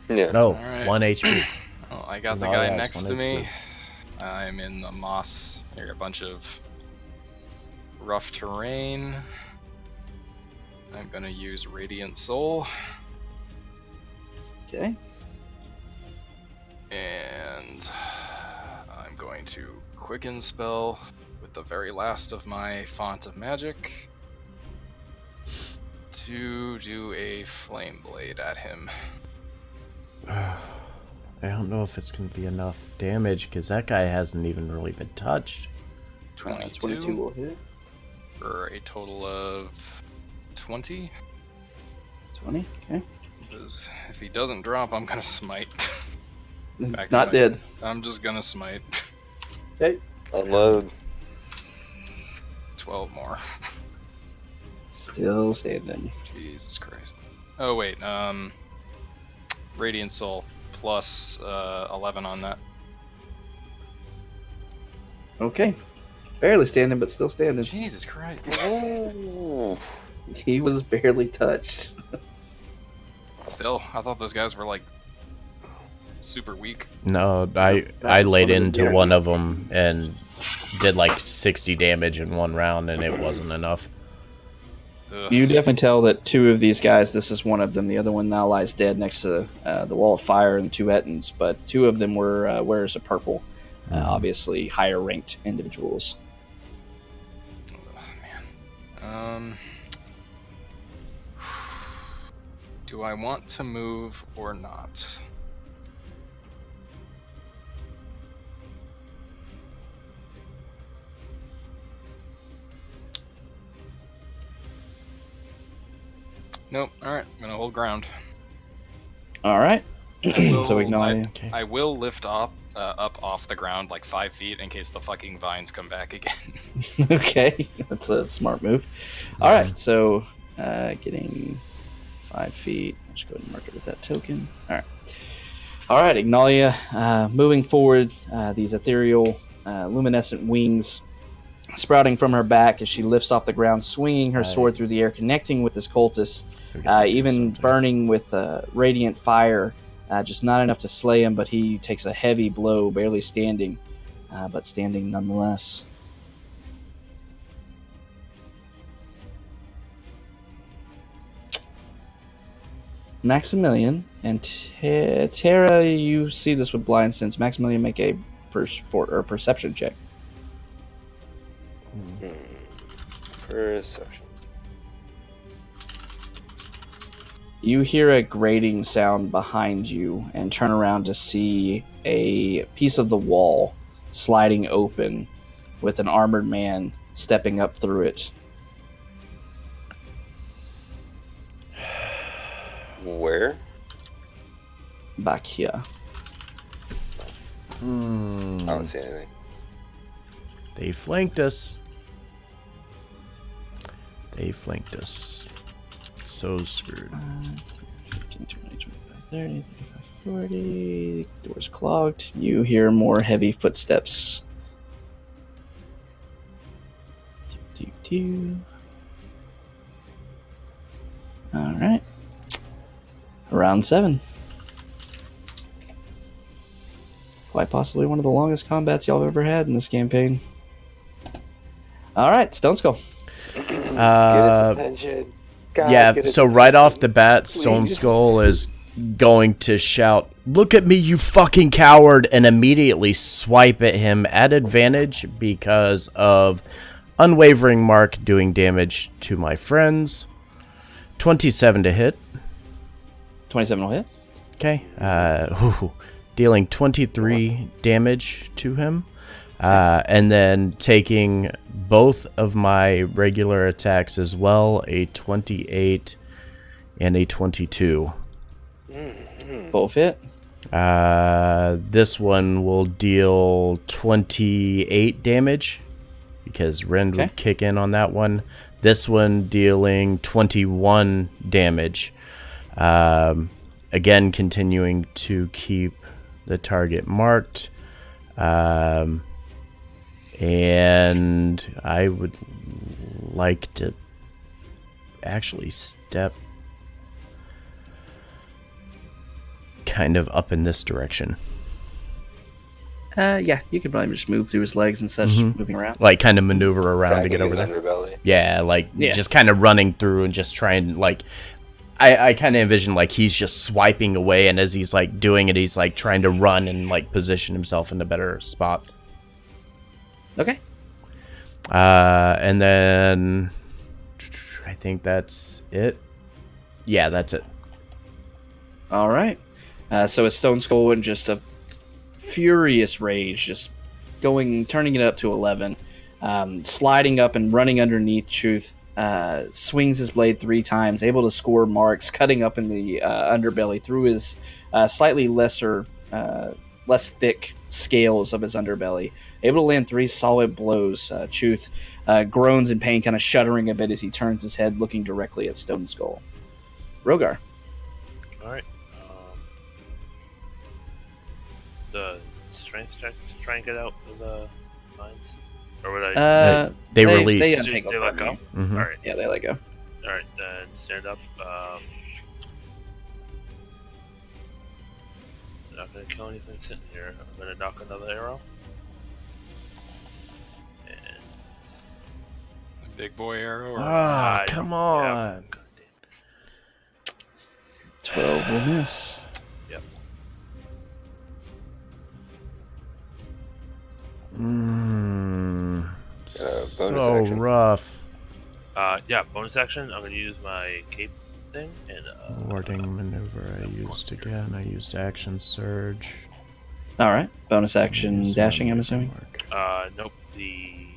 Yeah. No, Alright. 1 HP. Oh, I got the No, guy yeah, next it's to 1 me. HP. I'm in the moss. Here, a bunch of rough terrain. I'm gonna use Radiant Soul. Okay. And I'm going to quicken spell with the very last of my font of magic to do a flame blade at him. I don't know if it's going to be enough damage because that guy hasn't even really been touched. 22 will hit. For a total of 20. 20, okay. Because if he doesn't drop, I'm gonna smite. Back Not to my- dead. I'm just gonna smite. Okay. Unload. 12 more. Still standing. Jesus Christ. Oh wait, Radiant Soul plus 11 on that. Okay. Barely standing, but still standing. Jesus Christ. Ooh. He was barely touched. Still, I thought those guys were like super weak. No, I That's laid one of the into gear. one of them and did like 60 damage in one round, and it wasn't enough. Ugh. You definitely tell that two of these guys, this is one of them. The other one now lies dead next to the wall of fire and two Ettins, but two of them were wearers of purple. Obviously, higher ranked individuals. Do I want to move or not? Nope. Alright, I'm gonna hold ground. All right. I will, So ignore. Okay. I will lift up off the ground like 5 feet in case the fucking vines come back again. Okay, that's a smart move. All right, so getting 5 feet. I'll just go ahead and mark it with that token. All right, Ignalia, moving forward, these ethereal, luminescent wings sprouting from her back as she lifts off the ground, swinging her sword through the air, connecting with this cultist, even burning with radiant fire. Just not enough to slay him, but he takes a heavy blow, barely standing, but standing nonetheless. Maximilian and Tara, you see this with blind sense. Maximilian, make a perception check. Perception. You hear a grating sound behind you and turn around to see a piece of the wall sliding open with an armored man stepping up through it. Where? Back here. I don't see anything. They flanked us. So screwed. 15, 20, 25, 30, 35, 40. Doors clogged. You hear more heavy footsteps. Alright. Round 7. Quite possibly one of the longest combats y'all have ever had in this campaign. Alright, Stone Skull. Get its attention. God, Yeah, get its so right attention. off the bat, Stone Please. Skull is going to shout, "Look at me, you fucking coward," and immediately swipe at him at advantage because of Unwavering Mark doing damage to my friends. 27 to hit. 27 will hit. Okay. Dealing 23 damage to him. And then taking both of my regular attacks as well, a 28 and a 22. Both hit. This one will deal 28 damage because Rend would kick in on that one. This one dealing 21 damage. Again, continuing to keep the target marked. And I would like to actually step kind of up in this direction. Yeah, you could probably just move through his legs and such, moving around. Like kind of maneuver around to Dragging get over his there. underbelly. Yeah, like Yeah. just kind of running through and just trying like I kind of envision like he's just swiping away, and as he's like doing it, he's like trying to run and like position himself in a better spot. Okay. And then I think that's it. Yeah, that's it. All right. So it's Stone Skull in just a furious rage, just turning it up to 11, sliding up and running underneath Truth. Swings his blade 3 times, able to score marks, cutting up in the underbelly through his slightly less thick scales of his underbelly. Able to land 3 solid blows. Truth groans in pain, kind of shuddering a bit as he turns his head, looking directly at Stone Skull. Rogar. All right. The strength check to try and get out of the mines, or would I? They release. They They untangle let from go. you. Mhm. All right. Yeah, they let go. All right. Then stand up. Not gonna kill anything sitting here. I'm gonna knock another arrow. And Big boy arrow. Or... Ah, come on. God damn. 12 will miss. Yep. So bonus action. rough. Yeah. Bonus action. I'm gonna use my cape thing and Warding maneuver I used again. I used action surge. All right. Bonus action dashing, I'm assuming. Nope. The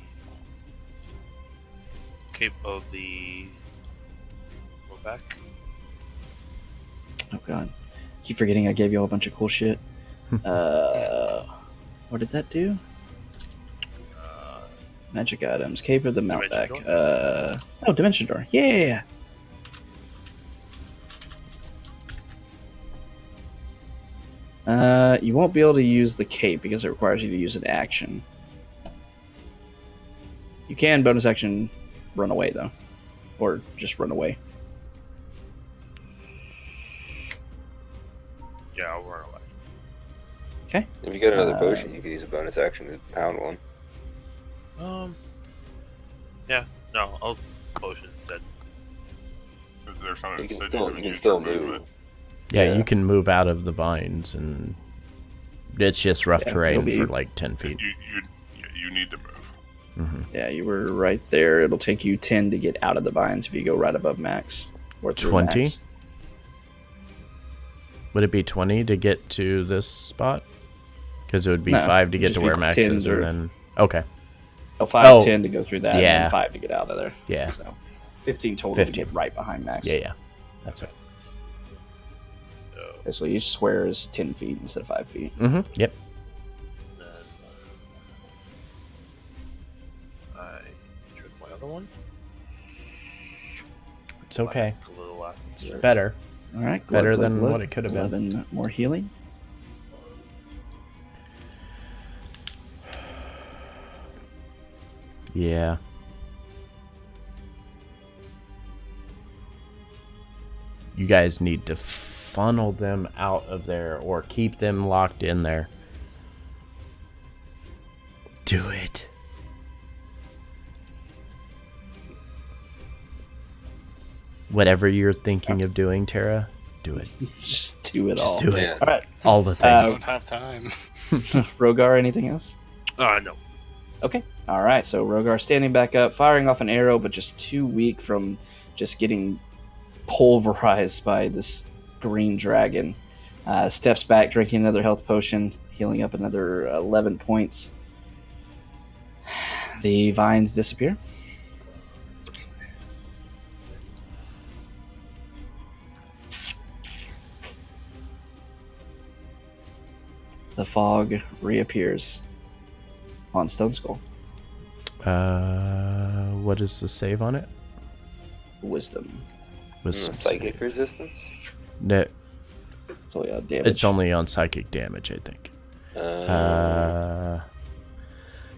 cape of the one back. Oh, God. Keep forgetting I gave you all a bunch of cool shit. What did that do? Magic items. Cape of the Mountback. Dimension Dimension Door. Yeah. You won't be able to use the cape because it requires you to use an action. You can bonus action run away, though. Or just run away. Yeah, I'll run away. Okay. If you get another potion, you can use a bonus action to pound one. Yeah. No, I'll potion instead. There's something You that can said still, couldn't you can use still your movement. move. Yeah, Yeah. you can move out of the vines, and it's just rough Yeah, terrain it'll be- for like 10 feet. You need to move. Hmm. Yeah, you were right there. It'll take you 10 to get out of the vines if you go right above max. Or through 20? max. Would it be 20 to get to this spot? Because it would be No, 5 to it'd get just to be where Max 10 is, and or- then... Okay, Oh, 5, Oh, 10 to go through that, and yeah. then 5 to get out of there. yeah. So 15 total 15. to get right behind max. Yeah. That's it. So Okay, so each square is 10 feet instead of 5 feet. Mm-hmm. Yep. then I trick my other one. It's okay. Like a little left. It's better. All right. Better than what it could have been. 11 more healing. Yeah. You guys need to funnel them out of there or keep them locked in there. Do it. Whatever you're thinking of doing, Tara, do it. Just do it all. Just do it. Yeah. All right. All the I things. don't have time. Rogar, anything else? No. Okay. All right. So Rogar standing back up, firing off an arrow, but just too weak from just getting pulverized by this green dragon. Steps back, drinking another health potion, healing up another 11 points. The vines disappear. The fog reappears on Stone Skull. What is the save on it? Wisdom. Psychic resistance? No, That's all damage. it's only on psychic damage, I think.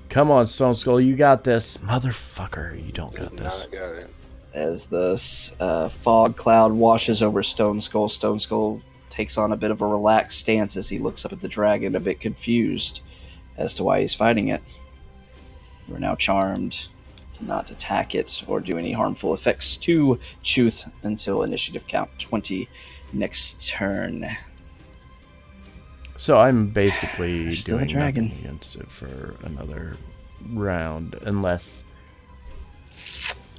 Come on, Stone Skull, you got this. Motherfucker, you don't got this. Not got it. As this fog cloud washes over Stone Skull takes on a bit of a relaxed stance as he looks up at the dragon, a bit confused as to why he's fighting it. We're now charmed. not attack it or do any harmful effects to Chuth until initiative count 20 next turn. So I'm basically Still a doing dragon. nothing against it for another round, unless...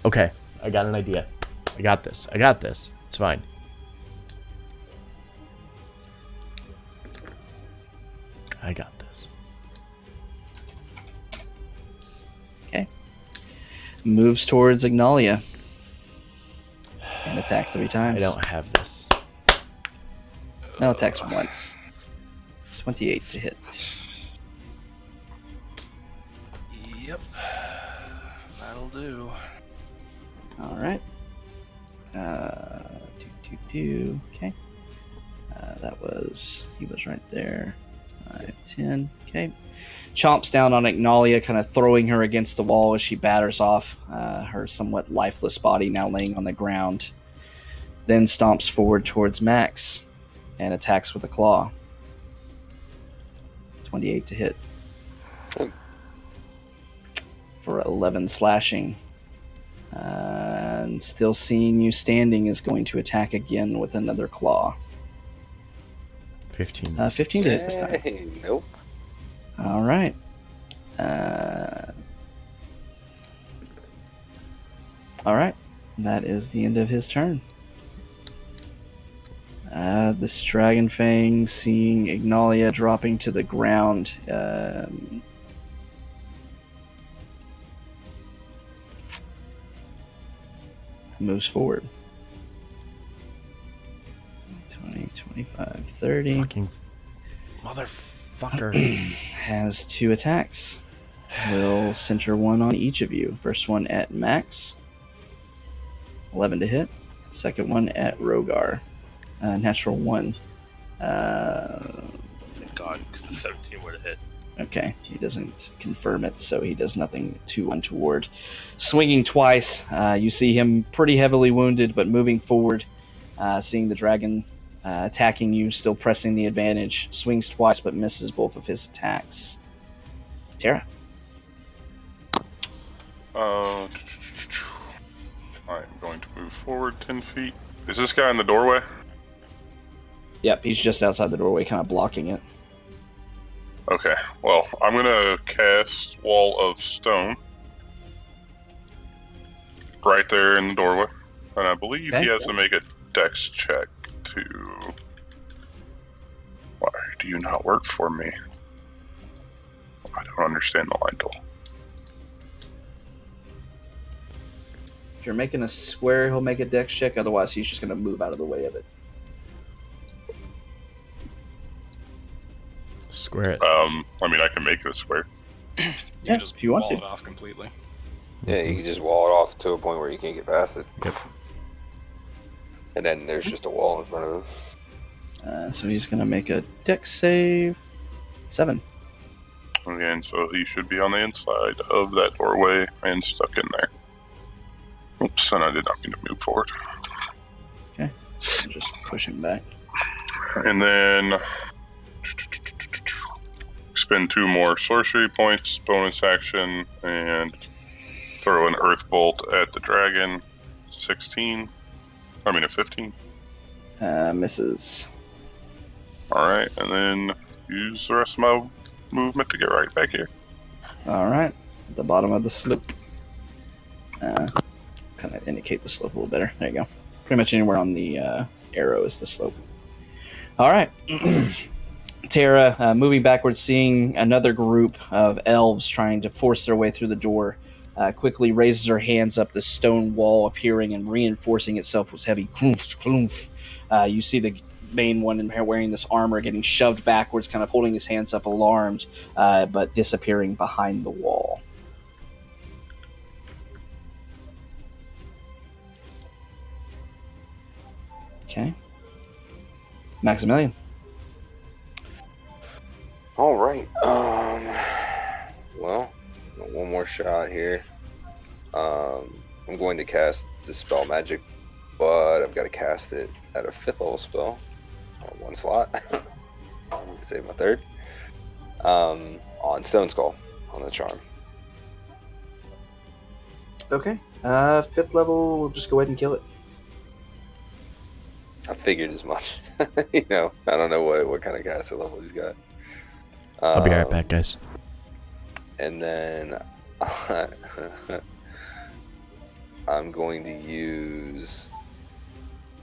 Okay, I got an idea. I got this. It's fine. I got this. Okay. Moves towards Ignalia. And attacks 3 I times. don't have this. No, attacks once. 28 to hit. Yep. That'll do. Alright. Okay. He was right there. 5, 10. Okay. Chomps down on Ignalia, kind of throwing her against the wall as she batters off her somewhat lifeless body now laying on the ground. Then stomps forward towards Max and attacks with a claw. 28 to hit. For 11 slashing. And still seeing you standing is going to attack again with another claw. 15. 15 to hit this time. Hey, nope. All right. All right. That is the end of his turn. This Dragon Fang, seeing Ignalia dropping to the ground, moves forward. 20, 25, 30. Fucking motherfucker. Has 2 attacks. Will center one on each of you. First one at Max. 11 to hit. Second one at Rogar. Natural 1. Thank God, 17 would have hit. Okay, he doesn't confirm it, so he does nothing too untoward. Swinging twice, you see him pretty heavily wounded, but moving forward, seeing the dragon attacking you, still pressing the advantage. Swings twice, but misses both of his attacks. Tara. I'm going to move forward 10 feet. Is this guy in the doorway? Yep, he's just outside the doorway, kind of blocking it. Okay, well, I'm going to cast Wall of Stone right there in the doorway. And I believe he has to make a dex check to... Why do you not work for me? I don't understand the line tool. If you're making a square, he'll make a dex check. Otherwise, he's just going to move out of the way of it. Square it. I mean, I can make it a square. You Yeah, can just if you want wall to. it off completely. Yeah, you can just wall it off to a point where you can't get past it. Yep. And then there's just a wall in front of him. So he's going to make a dex save. 7. Again, so he should be on the inside of that doorway and stuck in there. Oops, and I did not mean to move forward. Okay. Just push him back. And then spend 2 more sorcery points, bonus action, and throw an earth bolt at the dragon. 15. Misses. Alright, and then use the rest of my movement to get right back here. All right. At the bottom of the slope. Kind of indicate the slope a little better. There you go. Pretty much anywhere on the arrow is the slope. All right. Tara, moving backwards, seeing another group of elves trying to force their way through the door, quickly raises her hands up, the stone wall appearing and reinforcing itself with heavy cloomph, cloomph. You see the main one wearing this armor getting shoved backwards, kind of holding his hands up alarmed, but disappearing behind the wall. Okay. Maximilian. All right. Well, one more shot here. I'm going to cast Dispel Magic, but I've got to cast it at a 5th level spell on 1 slot. Save my 3rd. On Stone Skull on the charm. Okay. 5th level, we'll just go ahead and kill it. I figured as much. I don't know what kind of caster level he's got. I'll be right back, guys. And then I'm going to use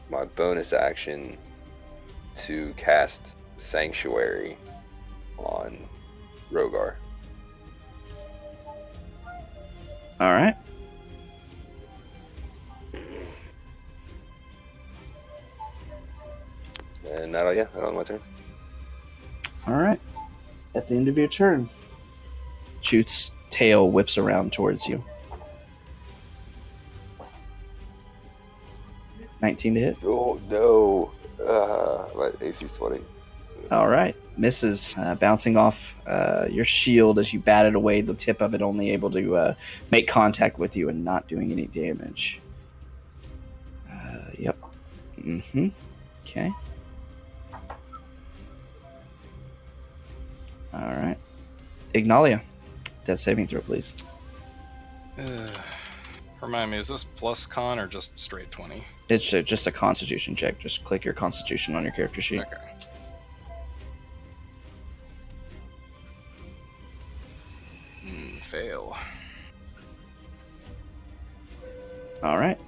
my bonus action to cast Sanctuary on Rogar. All right. And that'll my turn. All right. At the end of your turn, Shoot's tail whips around towards you. 19 to hit. Oh no! My AC's 20. All right. Misses, bouncing off your shield as you batted away, the tip of it only able to make contact with you and not doing any damage. Yep. Okay. All right. Ignalia, death saving throw, please. Remind me, is this plus con or just straight 20? It's just a constitution check. Just click your constitution on your character sheet. Okay. Fail. All right.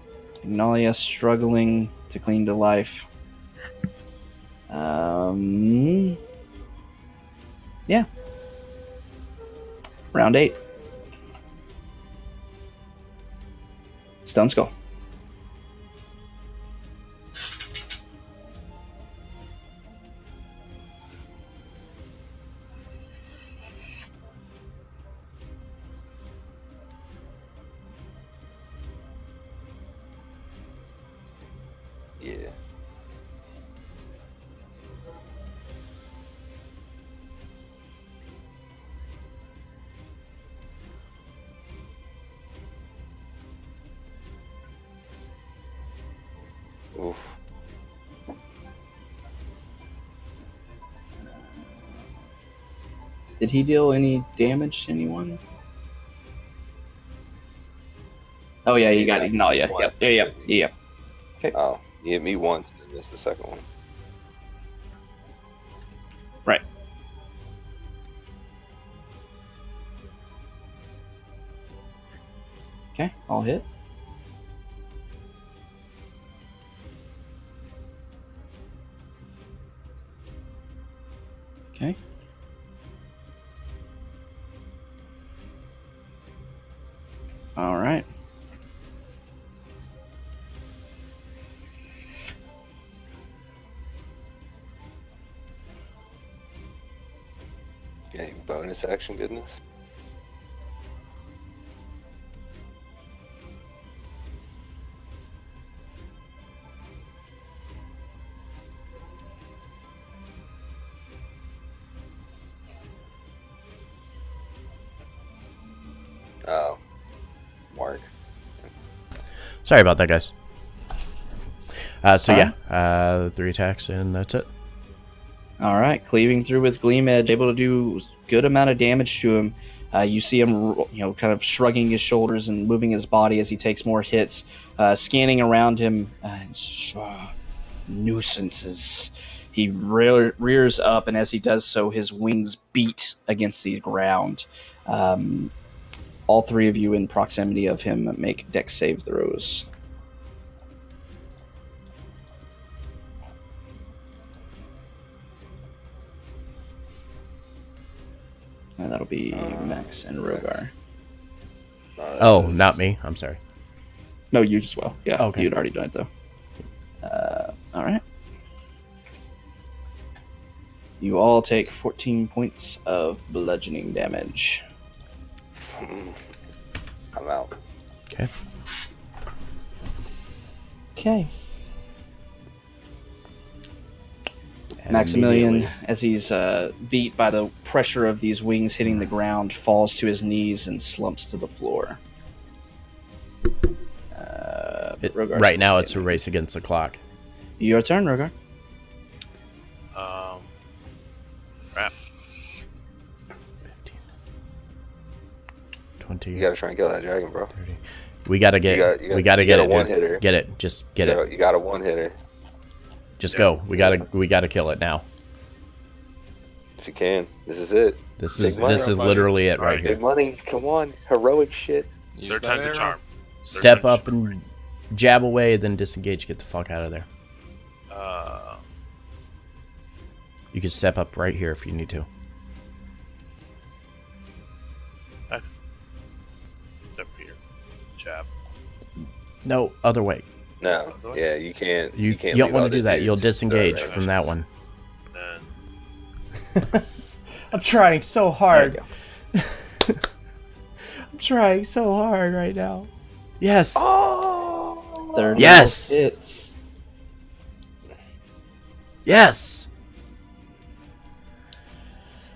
Ignalia struggling to cling to life. Yeah. Round 8. Stone Skull. Yeah. Oof. Did he deal any damage to anyone? Oh yeah, you got Ignalia. Yep. Okay. Oh, he hit me once and missed the second one. Right. Okay, I'll hit. Okay. All right. Any bonus action goodness? Oh, Mark. Sorry about that, guys. So Alright. yeah, 3 attacks and that's it. All right, cleaving through with Gleam Edge, able to do good amount of damage to him. You see him, kind of shrugging his shoulders and moving his body as he takes more hits, scanning around him. Nuisances. He rears up, and as he does so, his wings beat against the ground. All 3 of you in proximity of him make dex save throws. And that'll be Max and Rogar. Oh, not me. I'm sorry. No, you as well. Yeah, Okay. you'd already done it, though. All right. You all take 14 points of bludgeoning damage. I'm out. Okay. Okay. And Maximilian, immediately- as he's beat by the pressure of these wings hitting the ground, falls to his knees and slumps to the floor. Rogar's right still now, it's a standing. race against the clock. Your turn, Rogar. Crap. 15, 20, You gotta try and kill that dragon, bro. 30. We gotta get. We gotta you get got a it, one dude. hitter. Get it. Just get it. You got a one hitter Just Yeah. go. We gotta kill it now. if you can. This is it. This Big is money. literally it right Alright. here. Big money. Come on, heroic shit. Use Third that time's a arrow. charm. Step up and jab away, then disengage. Get the fuck out of there. You can step up right here if you need to. Step here. Jab. No, other way. No, yeah, you can't. You can't. don't leave want to other do that. You'll dudes disengage right. from that one. And I'm trying so There hard. you go. I'm trying so hard right now. Yes. Oh, 30 Yes! hits. Yes.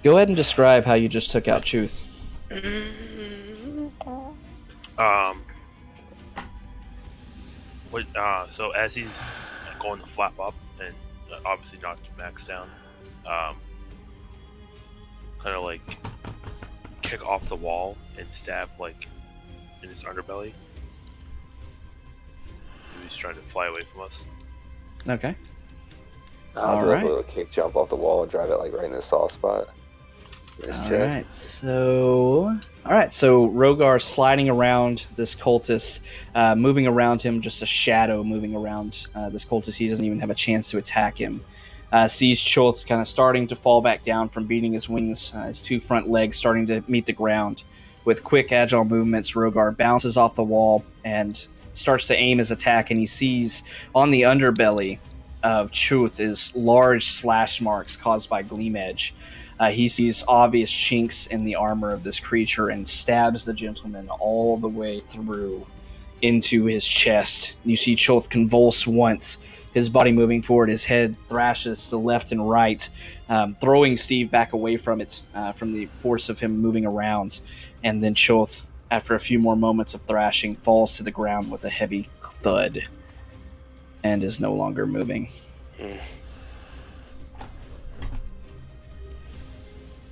Go ahead and describe how you just took out Chuth. So as he's going to flap up and obviously not max down, kind of like kick off the wall and stab like in his underbelly. He's trying to fly away from us. Okay. I'll do Alright. a little kick jump off the wall and drive it like right in his soft spot. In his chest. All right. So Rogar sliding around this cultist, moving around him, just a shadow moving around this cultist. He doesn't even have a chance to attack him. Sees Choth kind of starting to fall back down from beating his wings, his two front legs starting to meet the ground. With quick, agile movements, Rogar bounces off the wall and starts to aim his attack, and he sees on the underbelly of Chuth is large slash marks caused by Gleam Edge. He sees obvious chinks in the armor of this creature and stabs the gentleman all the way through into his chest. You see Chuth convulse once, his body moving forward, his head thrashes to the left and right, throwing Steve back away from it, from the force of him moving around. And then Chuth, after a few more moments of thrashing, falls to the ground with a heavy thud and is no longer moving.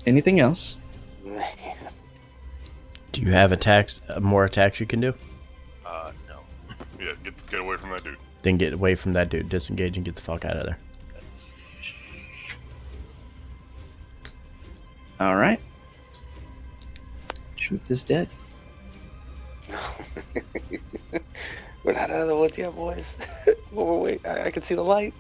Anything else? Do you have attacks? More attacks you can do? No. Yeah, get away from that dude. Then get away from that dude. Disengage and get the fuck out of there. All right. Truth is dead. We're not out of the woods yet, boys. Wait, I can see the light.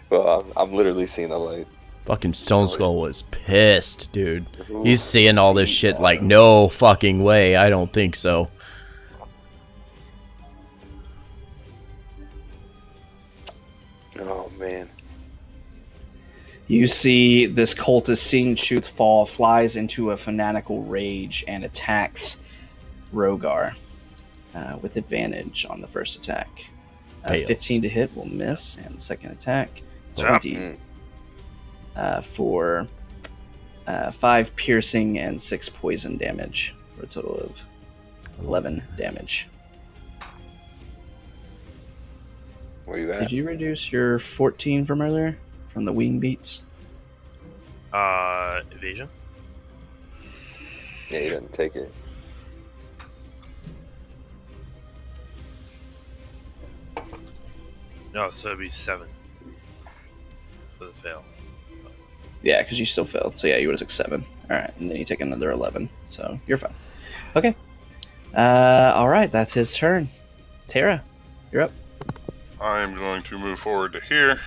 Well, I'm literally seeing the light. Fucking Stone Skull was pissed, dude. He's seeing all this shit like, no fucking way. I don't think so. Oh, man. You see this cultist, seeing Chuth fall, flies into a fanatical rage and attacks Rogar with advantage on the first attack. Fails. 15 to hit will miss, and the second attack, Yeah. 20 for 5 piercing and 6 poison damage for a total of 11 damage. Where you at? Did you reduce your 14 from earlier from the wing beats? Evasion. Yeah, he didn't take it. No, so it'd be 7 for the fail. Yeah, because you still failed. So yeah, you would have took 7. All right, and then you take another 11. So you're fine. Okay. All right, that's his turn. Tara, you're up. I'm going to move forward to here,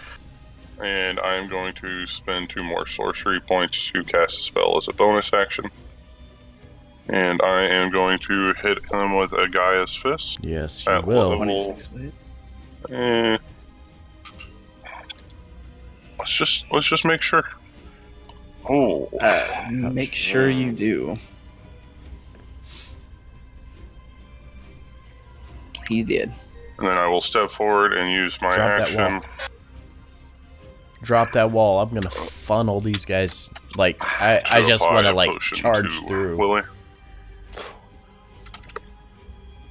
and I'm going to spend 2 more sorcery points to cast a spell as a bonus action. And I am going to hit him with a Gaia's Fist. Yes, you At will. level- 26. Wait. Let's just make sure. Oh, Make sure you do. He did. and then I will step forward and use my Drop that action. wall. Drop that wall. I'm gonna funnel these guys. Like I to just apply want to a like potion charge to through. Willie.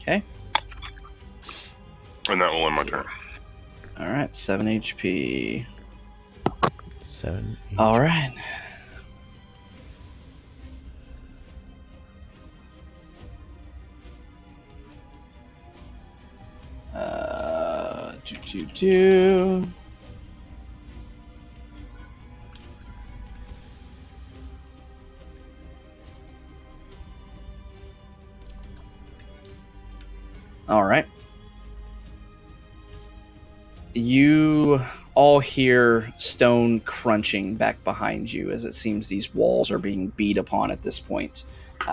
Okay. And that will end my turn. All right, 7 HP. 7. All right. Do. All right. You all hear stone crunching back behind you as it seems these walls are being beat upon at this point.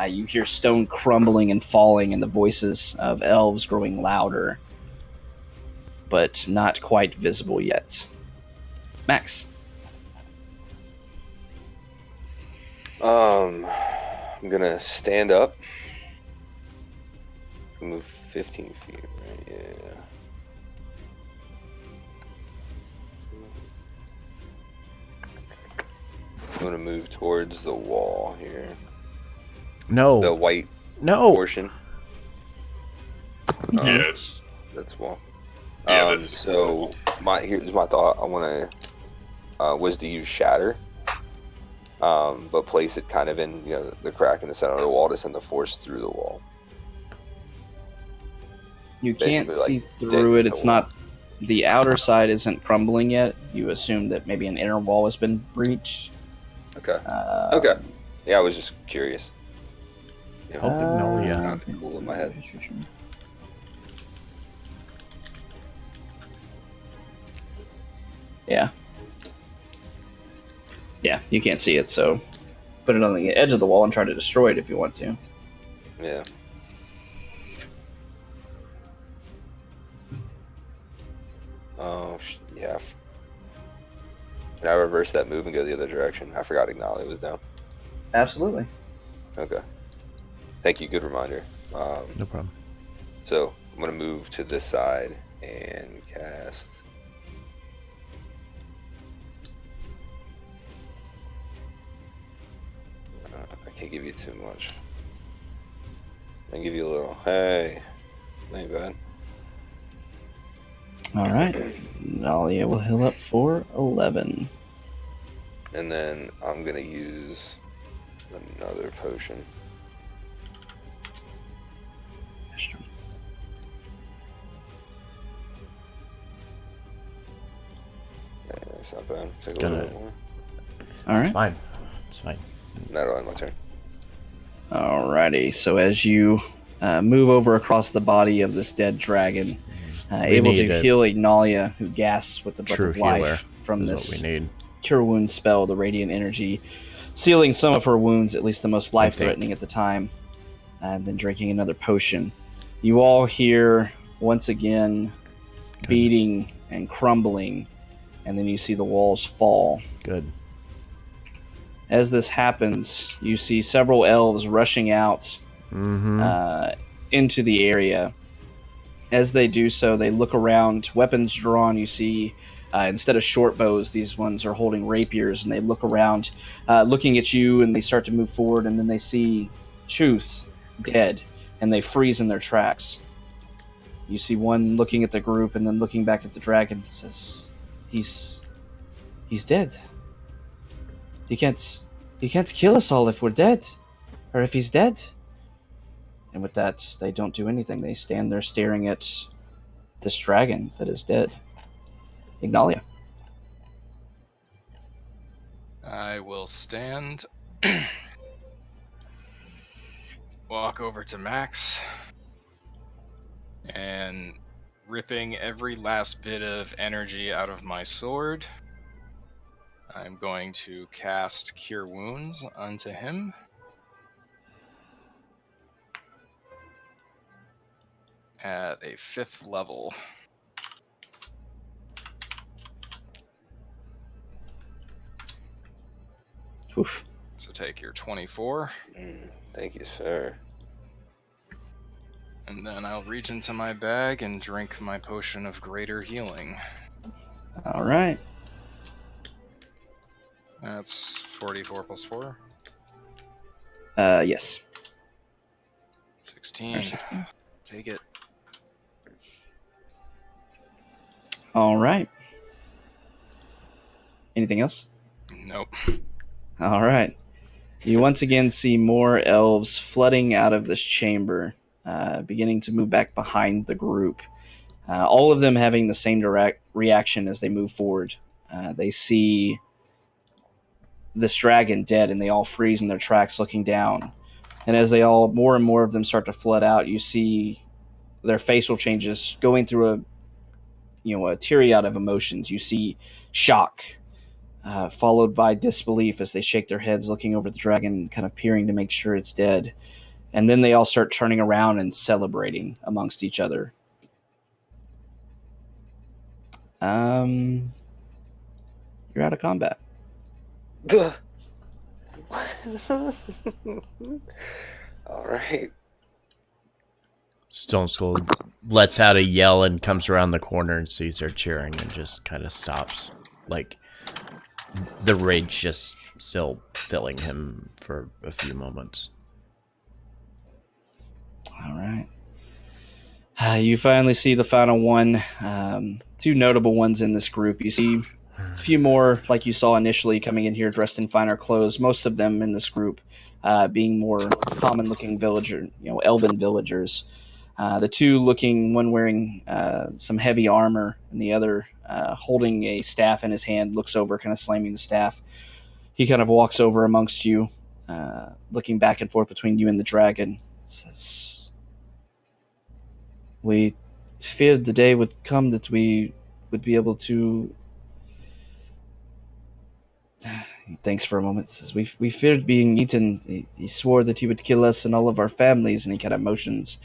You hear stone crumbling and falling and the voices of elves growing louder, but not quite visible yet. Max. I'm gonna stand up. Move 15 feet, right? Yeah. I'm gonna move towards the wall here. No. The white No. portion. Yes. That's wall. Yeah, this is So here's my thought. I wanna was to use shatter. But place it kind of in, the crack in the center of the wall to send the force through the wall. You can't Basically, see like, through dig it. It's the wall. not. The outer side isn't crumbling yet. You assume that maybe an inner wall has been breached. Okay. Okay. Yeah, I was just curious. Help Magnolia. Kind of cool in my head. Yeah. Yeah, you can't see it, so put it on the edge of the wall and try to destroy it if you want to. Yeah. Oh, yeah. Can I reverse that move and go the other direction? I forgot Ignalia was down. Absolutely. Okay. Thank you. Good reminder. No problem. So I'm going to move to this side and cast. I can't give you too much. I can give you a little. Hey. Ain't bad. All right. Nalia will heal up for 11. And then I'm going to use another potion. Yeah, it's not bad. Take a Got little it. bit more. All right. It's fine. It's fine. That'll end my turn. Alrighty. So as you move over across the body of this dead dragon, able to need a heal Ignalia, who gasps with the breath true of life healer from is this what we need. cure wound spell, the radiant energy, sealing some of her wounds, at least the most life-threatening at the time, and then drinking another potion. You all hear once again beating and crumbling, and then you see the walls fall. Good. As this happens, you see several elves rushing out into the area. As they do so, they look around, weapons drawn. You see, instead of short bows, these ones are holding rapiers, and they look around, looking at you, and they start to move forward, and then they see Truth dead, and they freeze in their tracks. You see one looking at the group, and then looking back at the dragon, and says, "He's dead. He can't kill us all if we're dead, or if he's dead." And with that, they don't do anything. They stand there staring at this dragon that is dead. Ignalia. I will stand, walk over to Max, and ripping every last bit of energy out of my sword, I'm going to cast Cure Wounds onto him. At a 5th level. Oof. So take your 24. Thank you, sir. And then I'll reach into my bag and drink my potion of greater healing. All right. That's 44 plus 4. Yes. 16. Or 16. Take it. All right. Anything else? Nope. All right. You once again see more elves flooding out of this chamber, beginning to move back behind the group. all of them having the same direct reaction as they move forward. They see this dragon dead, and they all freeze in their tracks looking down. And as more and more of them start to flood out, you see their facial changes going through a myriad of emotions. You see shock, followed by disbelief as they shake their heads, looking over the dragon, kind of peering to make sure it's dead. And then they all start turning around and celebrating amongst each other. You're out of combat. All right. Stone Skull lets out a yell and comes around the corner and sees her cheering and just kind of stops. Like, the rage just still filling him for a few moments. All right. You finally see the final one. Two notable ones in this group. You see a few more, like you saw initially, coming in here dressed in finer clothes. Most of them in this group being more common-looking elven villagers. The two looking, one wearing some heavy armor, and the other holding a staff in his hand, looks over, kind of slamming the staff. He kind of walks over amongst you, looking back and forth between you and the dragon. Says, "We feared the day would come that we would be able to..." He thinks for a moment. Says, we feared being eaten. He swore that he would kill us and all of our families, and he kind of motions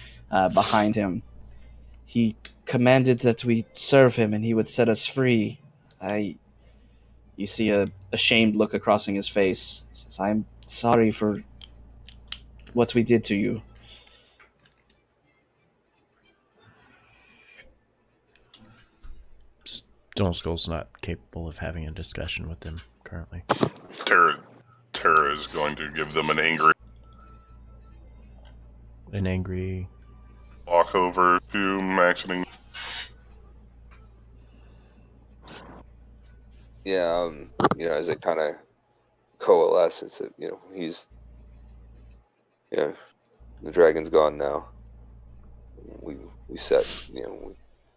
behind him. He commanded that we serve him and he would set us free. You see a ashamed look across his face. He says, "I'm sorry for what we did to you." Stone Skull's not capable of having a discussion with them currently. Tara is going to give them an angry walk over to Max and Yeah, as it kind of coalesces, he's, the dragon's gone now. We set,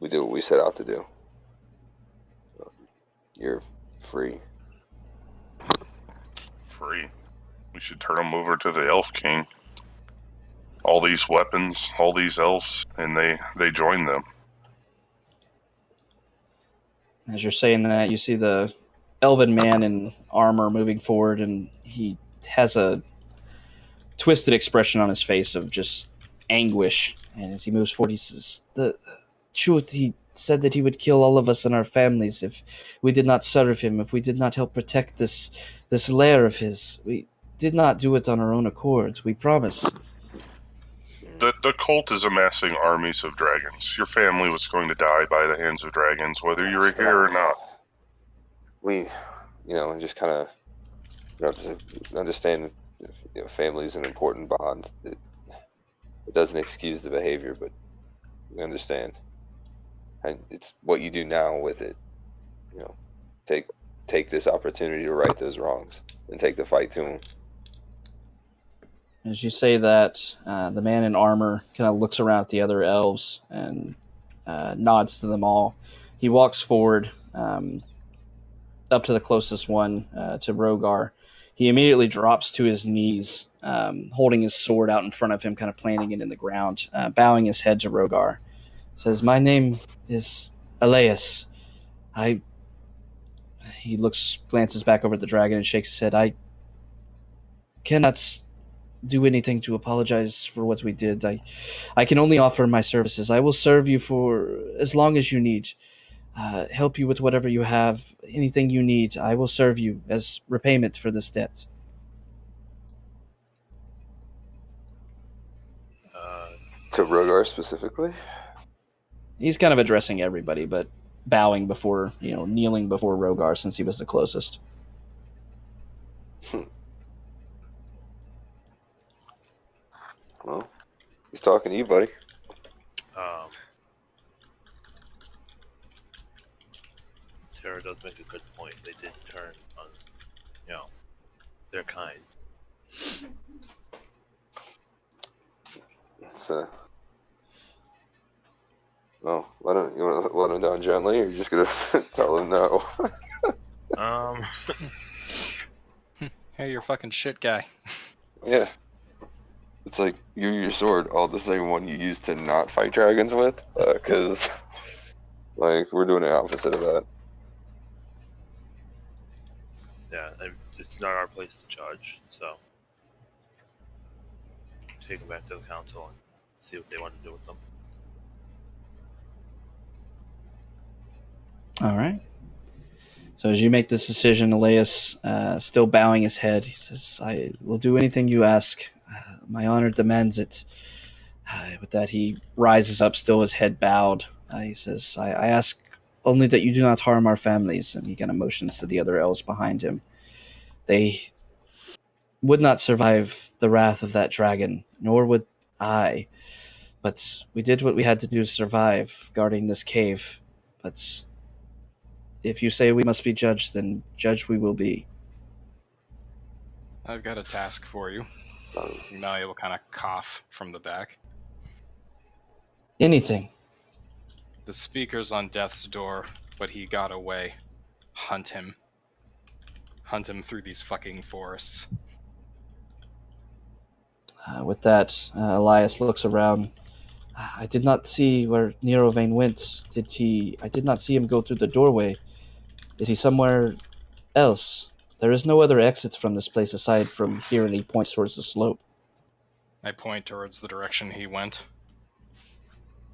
we do what we set out to do. You're free. Free. We should turn them over to the Elf King. All these weapons, all these elves, and they join them. As you're saying that, you see the elven man in armor moving forward, and he has a twisted expression on his face of just anguish. And as he moves forward, he says, "The truth, he said that he would kill all of us and our families if we did not serve him, if we did not help protect this lair of his. We did not do it on our own accord. We promise." The cult is amassing armies of dragons. Your family was going to die by the hands of dragons, whether you were here or not. We, just kind of, just understand, family is an important bond. It doesn't excuse the behavior, but we understand. And it's what you do now with it. Take this opportunity to right those wrongs and take the fight to him. As you say that, the man in armor kind of looks around at the other elves and nods to them all. He walks forward up to the closest one, to Rogar. He immediately drops to his knees, holding his sword out in front of him, kind of planting it in the ground, bowing his head to Rogar. Says, "My name is Elias. He glances back over at the dragon and shakes his head. "I cannot do anything to apologize for what we did. I can only offer my services. I will serve you for as long as you need. Help you with whatever you have, anything you need. I will serve you as repayment for this debt." To Rogar specifically? He's kind of addressing everybody, but bowing before, kneeling before Rogar since he was the closest. Well, he's talking to you, buddy. Tara does make a good point. They did turn on, their kind. Oh, you want to let him down gently, or you're just gonna tell him no? Um, Hey, you're a fucking shit guy. Yeah. It's like your sword, all the same one you used to not fight dragons with, because like we're doing the opposite of that. yeah, it's not our place to judge, so take them back to the council and see what they want to do with them. All right. So as you make this decision, Elias, still bowing his head, he says, "I will do anything you ask. My honor demands it." With that, he rises up, still his head bowed. He says, I ask only that you do not harm our families." And he kind of motions to the other elves behind him. "They would not survive the wrath of that dragon, nor would I. But we did what we had to do to survive, guarding this cave. But if you say we must be judged, then judged we will be." I've got a task for you. Um, Malia will kind of cough from the back. "Anything." The speaker's on death's door, but he got away. Hunt him. Hunt him through these fucking forests. With that, Elias looks around. "I did not see where Neronvain went. I did not see him go through the doorway. Is he somewhere else? There is no other exit from this place aside from here," and he points towards the slope. I point towards the direction he went.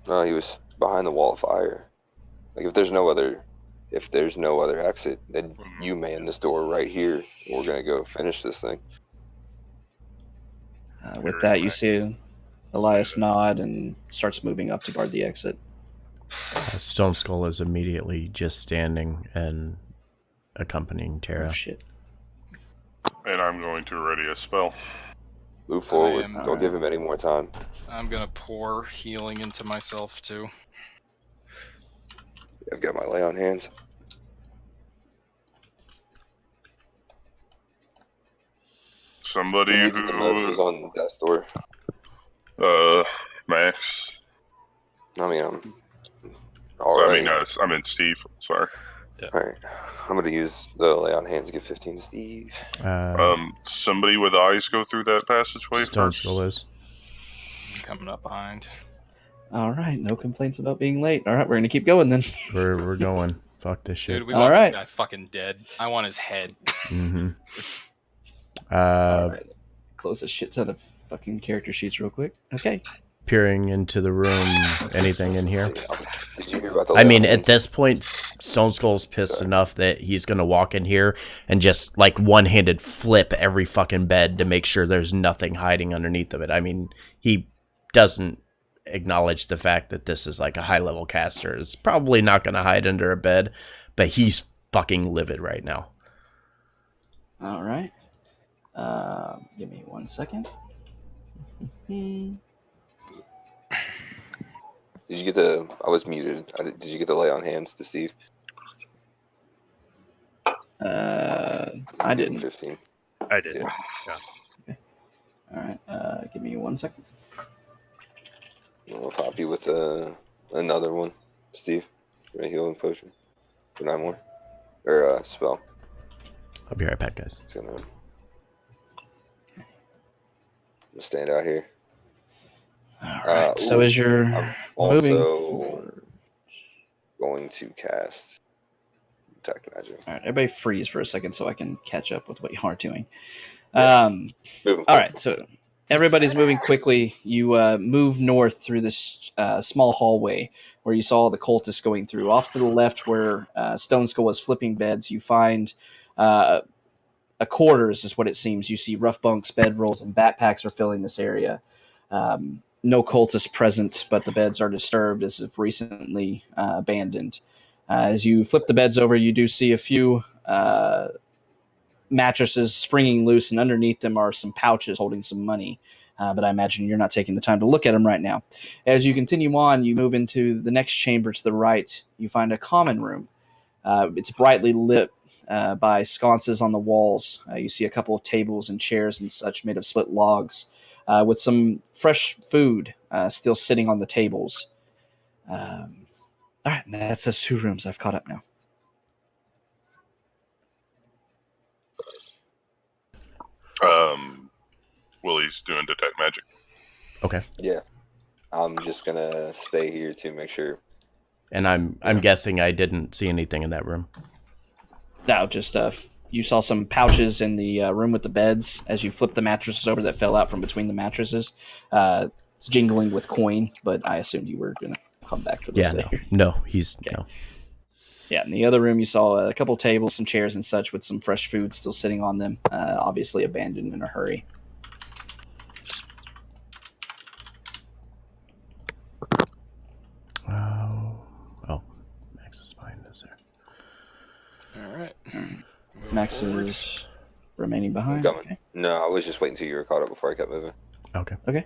no, he was behind the wall of fire. Like if there's no other exit, then you man this door right here. We're gonna go finish this thing. With that, you see Elias nod and starts moving up to guard the exit. Stone Skull is immediately just standing and accompanying Oh, Tara. shit. And I'm going to ready a spell. Move forward. am- Don't give him any more time. I'm gonna pour healing into myself too. I've got my lay on hands. Somebody Who needs it the most was who, on death's door. Max. I mean, all I right. mean, I meant Steve. Sorry. All right. I'm gonna use the lay on hands. Give 15 to Steve. Somebody with eyes go through that passageway Stone first. Skull is. I'm coming up behind. All right, no complaints about being late. All right, we're gonna keep going then. We're going. Fuck this shit. Dude, we All want right. this guy fucking dead. I want his head. Mm-hmm. All right, close a shit ton of fucking character sheets real quick. Okay. Peering into the room. Anything in here? Did you hear about the? I mean, lay on at this point, Stone Skull's pissed enough that he's gonna walk in here and just like one-handed flip every fucking bed to make sure there's nothing hiding underneath of it. I mean, he doesn't acknowledge the fact that this is like a high-level caster. It's probably not gonna hide under a bed, but he's fucking livid right now. All right. Give me 1 second. Did you get the? I was muted. Did you get the lay on hands to Steve? I Give him didn't. 15. I did. Yeah. Yeah. All right. Give me 1 second. I'll pop you with another one, Steve. For a healing potion for 9 more, or spell. I'll be right back, guys. It's gonna stand out here. All right. So ooh, as you're I'm moving also forward, going to cast detect magic. all right, everybody freeze for a second so I can catch up with what you are doing. Yeah. All right, so everybody's moving quickly. You move north through this small hallway where you saw the cultists going through. Off to the left, where Stone Skull was flipping beds, you find a quarters, is what it seems. You see rough bunks, bedrolls, and backpacks are filling this area. No cultists present, but the beds are disturbed as if recently abandoned. As you flip the beds over, you do see a few mattresses springing loose, and underneath them are some pouches holding some money. But I imagine you're not taking the time to look at them right now. As you continue on, you move into the next chamber to the right. You find a common room. It's brightly lit by sconces on the walls. You see a couple of tables and chairs and such made of split logs, with some fresh food still sitting on the tables. All right, that's the 2 rooms. I've caught up now. Willie's doing detect magic. Okay. Yeah. I'm just gonna stay here to make sure. And I'm guessing I didn't see anything in that room. No, just you saw some pouches in the room with the beds as you flipped the mattresses over that fell out from between the mattresses. It's jingling with coin, but I assumed you were gonna come back for this Yeah, later. no, he's Okay. no. Yeah, in the other room you saw a couple tables, some chairs and such with some fresh food still sitting on them, obviously abandoned in a hurry. Oh, Max is behind us there. All right. Max is remaining behind. I'm coming. Okay. No, I was just waiting until you were caught up before I kept moving. Okay.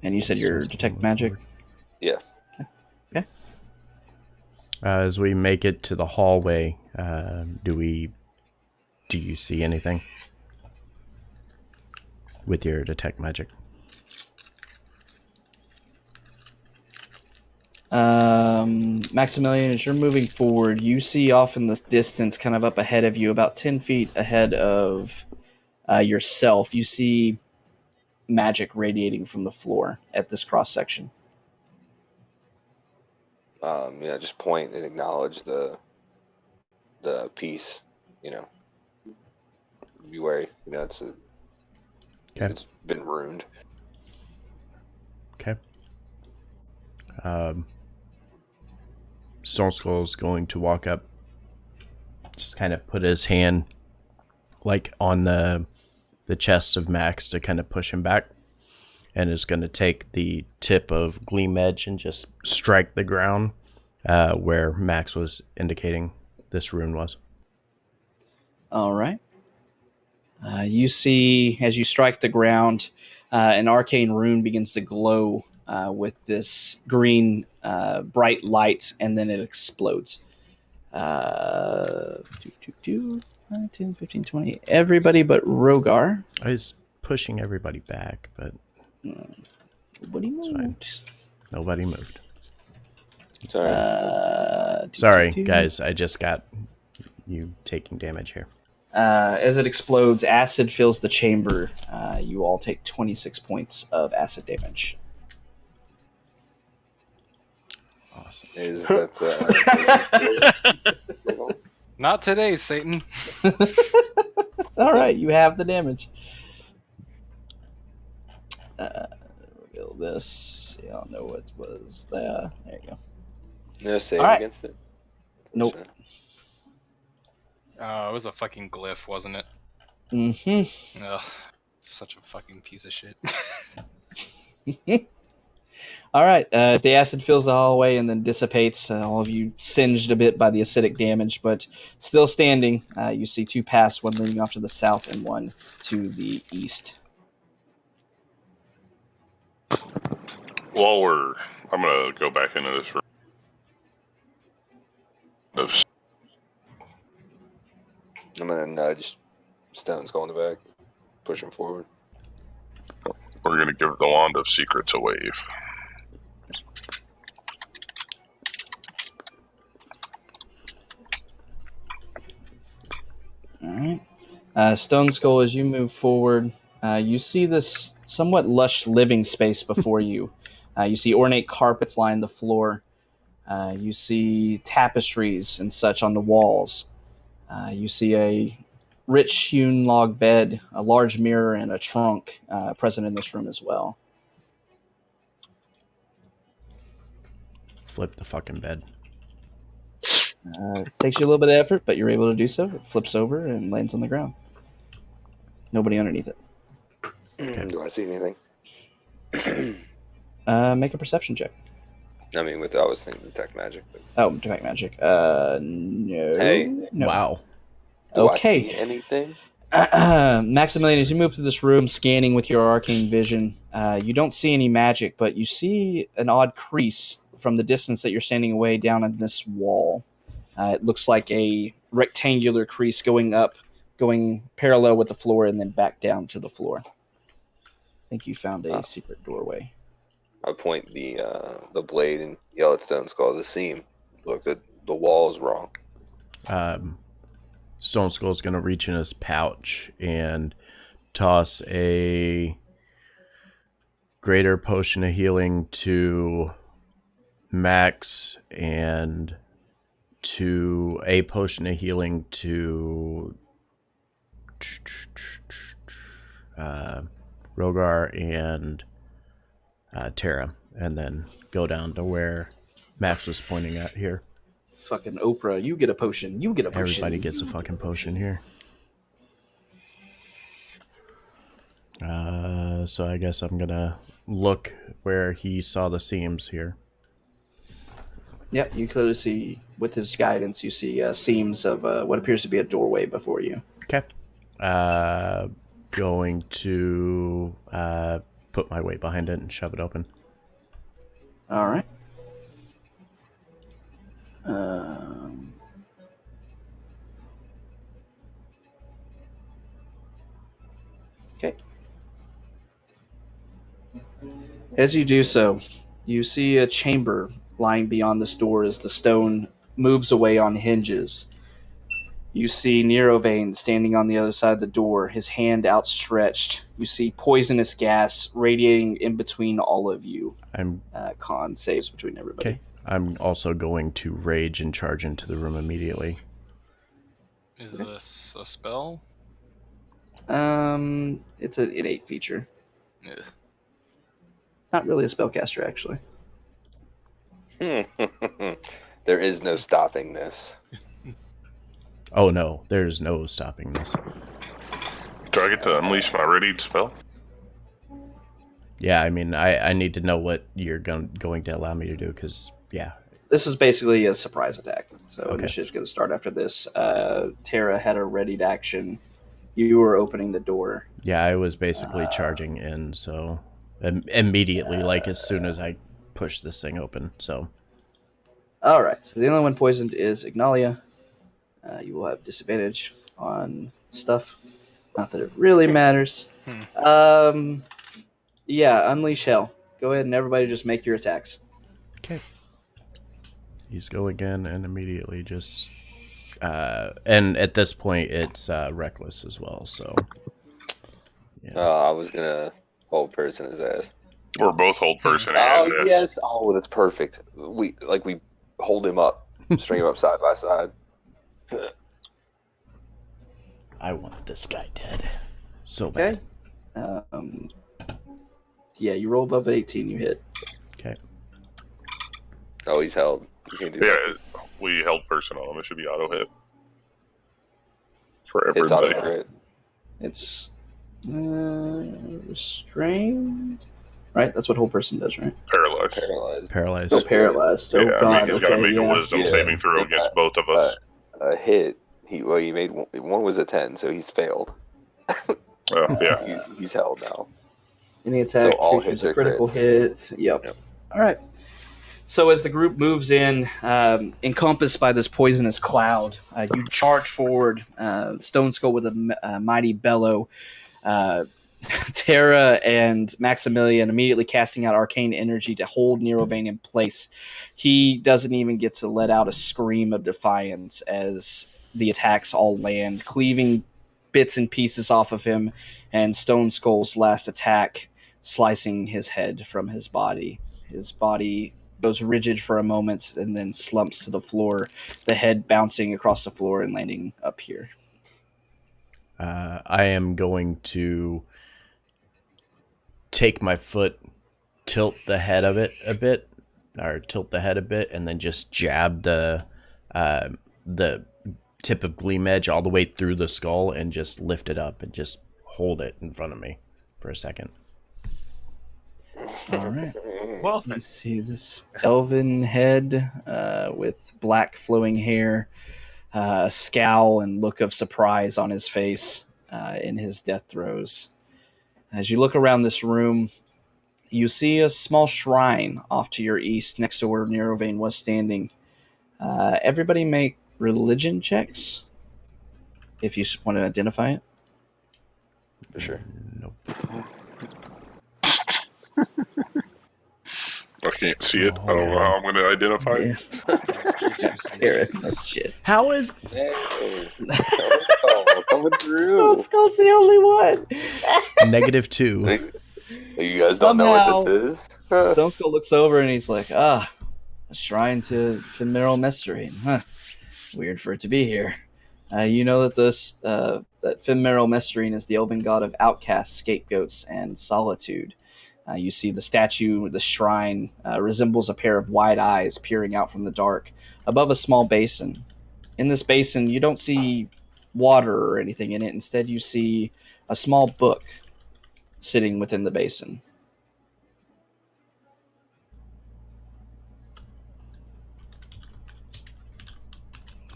And you said your detect magic? Yeah. Okay. As we make it to the hallway, do you see anything with your detect magic? Maximilian, as you're moving forward, you see off in the distance, kind of up ahead of you, about 10 feet ahead of yourself, you see magic radiating from the floor at this cross section. Just point and acknowledge the piece. Be wary. It's been ruined. Okay. Stone Skull's going to walk up, just kind of put his hand like on the chest of Max to kind of push him back, and is going to take the tip of Gleam Edge and just strike the ground where Max was indicating this rune was. All right. You see, as you strike the ground, an arcane rune begins to glow with this green bright light, and then it explodes. 5, 10, 15, 20. Everybody but Rogar. I was pushing everybody back, but Nobody moved. nobody moved. Sorry. Sorry, guys. I just got you taking damage here. As it explodes, acid fills the chamber. You all take 26 points of acid damage. Awesome. Is that Not today, Satan. All right, you have the damage. Reveal this. You don't know what was there. There you go. no save All right. against it? Nope. Oh, it was a fucking glyph, wasn't it? Mm-hmm. Ugh, such a fucking piece of shit. All right. As the acid fills the hallway and then dissipates, all of you singed a bit by the acidic damage, but still standing. You see 2 paths, one leading off to the south and one to the east. I'm gonna go back into this room. I'm gonna nudge Stone's going back, push him forward. We're gonna give the Wand of Secrets a wave. All right. Stone Skull, as you move forward, you see this somewhat lush living space before you. You see ornate carpets line the floor. You see tapestries and such on the walls. You see a rich hewn log bed, a large mirror, and a trunk present in this room as well. Flip the fucking bed. Takes you a little bit of effort, but you're able to do so. It flips over and lands on the ground. Nobody underneath it. Okay. Do I see anything? Make a perception check. I mean, I was thinking detect magic. But... Oh, detect magic. No. Hey. No. Wow. Do I Okay. see anything? Maximilian, as you move through this room, scanning with your arcane vision, you don't see any magic, but you see an odd crease from the distance that you're standing away down on this wall. It looks like a rectangular crease going up, going parallel with the floor, and then back down to the floor. I think you found a secret doorway. I point the blade and yell at Stone Skull. The seam. Look, the wall is wrong. Stone Skull's going to reach in his pouch and toss a greater potion of healing to Max and to a potion of healing to Rogar and Terra, and then go down to where Max was pointing at here. Fucking Oprah, you get a potion. You get a potion. Everybody gets a fucking potion here. So I guess I'm gonna look where he saw the seams here. Yep, you clearly see, with his guidance, you see seams of what appears to be a doorway before you. Okay. Going to put my weight behind it and shove it open. All right. Okay. As you do so, you see a chamber lying beyond this door as the stone moves away on hinges. You see Neronvain standing on the other side of the door, his hand outstretched. You see poisonous gas radiating in between all of you. Con saves between everybody. Okay. I'm also going to rage and charge into the room immediately. Is this a spell? It's an innate feature. Ugh. Not really a spellcaster, actually. There is no stopping this. Oh no, there's no stopping this. Do I get to unleash my readied spell? Yeah, I mean, I need to know what you're going to allow me to do, because, yeah. This is basically a surprise attack. So Okay. initiative's going to start after this. Terra had a readied action. You were opening the door. Yeah, I was basically charging in, so immediately, like as soon as I push this thing open, so. All right, so the only one poisoned is Ignalia. You will have disadvantage on stuff. Not that it really matters. Yeah, unleash hell. Go ahead and everybody just make your attacks. Okay. He's go again and immediately just... and at this point, it's reckless as well, so... Yeah. I was going to hold person his ass. Or both hold person Oh, as yes. Oh, that's perfect. We hold him up, string him up side by side. I want this guy dead. So bad. Okay. Yeah, you roll above 18, you hit. Okay. Oh, he's held. You can't do that. Yeah, we held person on him. It should be auto hit. For It's everybody. auto crit. It's restrained. Right? That's what whole person does, right? Paralyzed. Paralyzed. Oh, paralyzed. Oh, Yeah, God. I mean, he's got to Okay, make a yeah. wisdom Yeah. saving throw against both of us. A hit. He made one was a 10, so he's failed. Yeah. He's held now. Any attack, So all creatures hits are critical crits. hits. Yep. All right. So as the group moves in, encompassed by this poisonous cloud, you charge forward, Stone Skull with a mighty bellow. Terra and Maximilian immediately casting out arcane energy to hold Neronvain in place. He doesn't even get to let out a scream of defiance as the attacks all land, cleaving bits and pieces off of him, and Stone Skull's last attack slicing his head from his body. His body goes rigid for a moment and then slumps to the floor, the head bouncing across the floor and landing up here. I am going to take my foot, tilt the head of it a bit, and then just jab the tip of Gleam Edge all the way through the skull and just lift it up and just hold it in front of me for a second. All right. Well, You see this elven head with black flowing hair, a scowl and look of surprise on his face in his death throes. As you look around this room, you see a small shrine off to your east next to where Neronvain was standing. Everybody make religion checks if you want to identify it. For sure. Nope. can't see it. I don't know how I'm going to identify it. Yeah. Terrible shit. How is Hey, oh, coming through. Stone Skull's the only one. -2? You guys don't know what this is? Stone Skull looks over and he's like, a shrine to ephemeral mystery. Huh. Weird for it to be here. You know that that ephemeral mestarine is the elven god of outcasts, scapegoats, and solitude. You see the statue, the shrine, resembles a pair of wide eyes peering out from the dark above a small basin. In this basin, you don't see water or anything in it. Instead, you see a small book sitting within the basin.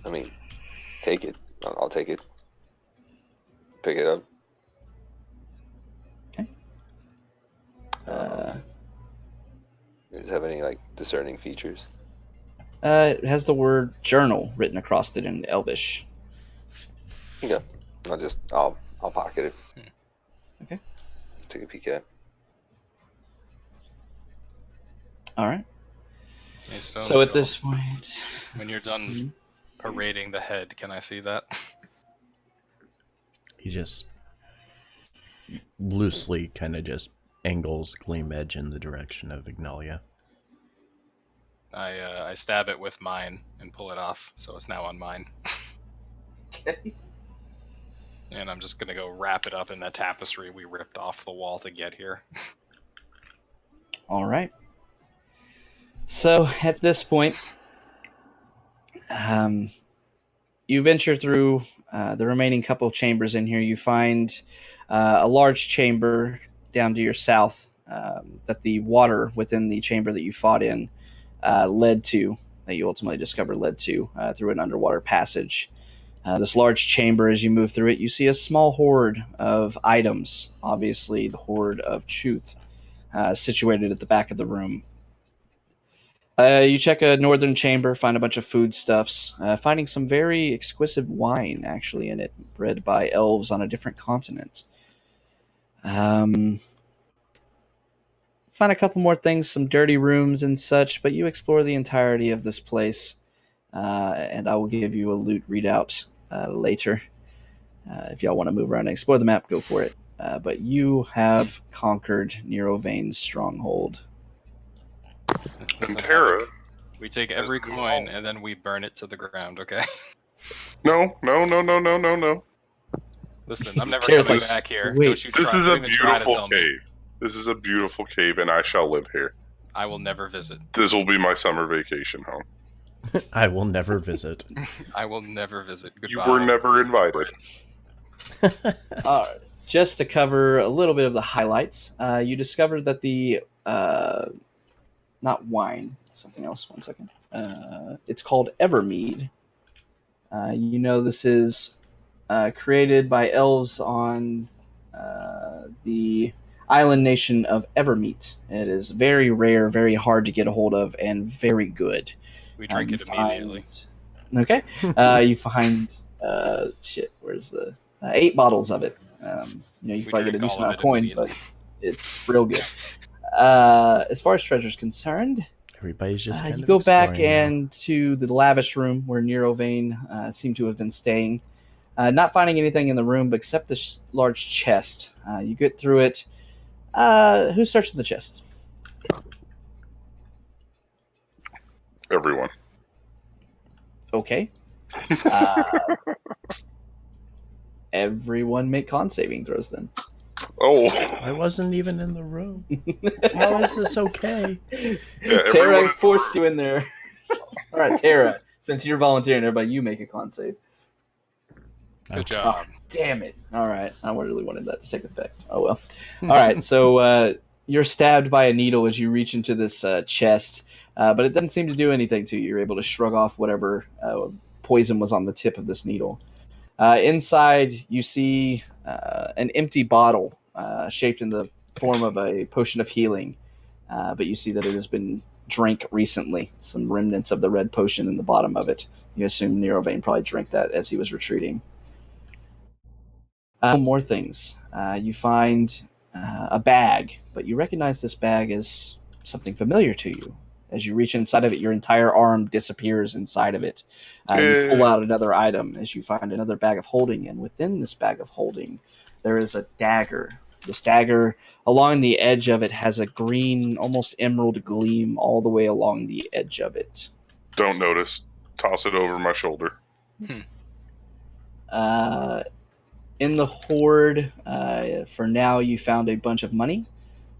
I mean, take it. I'll take it. Pick it up. Okay. Does it have any like discerning features? It has the word journal written across it in Elvish. Okay. I'll pocket it. Okay. Take a peek at it. All right. Hey, Stone So at Skull, this point, when you're done parading the head, can I see that? He just loosely kind of just angles Gleam Edge in the direction of Ignalia. I stab it with mine and pull it off, so it's now on mine. okay. And I'm just gonna go wrap it up in the tapestry we ripped off the wall to get here. All right. So at this point, you venture through the remaining couple of chambers in here. You find a large chamber down to your south that the water within the chamber that you fought in led to, that you ultimately discovered led to through an underwater passage. This large chamber, as you move through it, you see a small hoard of items, obviously the hoard of truth, situated at the back of the room. You check a northern chamber, find a bunch of foodstuffs, finding some very exquisite wine, actually, in it, bred by elves on a different continent. Find a couple more things, some dirty rooms and such, but you explore the entirety of this place, and I will give you a loot readout later. If y'all want to move around and explore the map, go for it. But you have conquered Neronvain's stronghold. And Terra. We take every coin and then we burn it to the ground, okay? No. Listen, I'm never Terra's coming like, back here. wait. Don't you This try, is don't a even try to beautiful tell me. cave. This is a beautiful cave, and I shall live here. I will never visit. This will be my summer vacation home. I will never visit. I will never visit. Goodbye. You were never invited. Just to cover a little bit of the highlights, you discovered that the not wine, something else. 1 second. It's called Evermead. You know this is created by elves on the island nation of Evermeet. It is very rare, very hard to get a hold of, and very good. We drink it immediately. Okay. You find where's the 8 bottles of it. You can probably get a decent amount of coin, but it's real good. As far as treasure's concerned, everybody's just kind you of go back exploring and to the lavish room where Neronvain seemed to have been staying. Not finding anything in the room except this large chest. You get through it. Who's searching the chest? Everyone. Okay. Everyone make con saving throws then. Oh. I wasn't even in the room. How is this okay? Yeah, Tara forced you in there. All right, Tara. Since you're volunteering, everybody, you make a con save. Good job. Damn it. All right. I really wanted that to take effect. Oh, well. All right. So you're stabbed by a needle as you reach into this chest, but it doesn't seem to do anything to you. You're able to shrug off whatever poison was on the tip of this needle. Inside, you see an empty bottle shaped in the form of a potion of healing, but you see that it has been drank recently. Some remnants of the red potion in the bottom of it. You assume Neronvain probably drank that as he was retreating. More things. You find a bag, but you recognize this bag as something familiar to you. As you reach inside of it, your entire arm disappears inside of it. You pull out another item as you find another bag of holding, and within this bag of holding, there is a dagger. This dagger, along the edge of it, has a green, almost emerald gleam all the way along the edge of it. Don't notice. Toss it over my shoulder. In the hoard, for now, you found a bunch of money.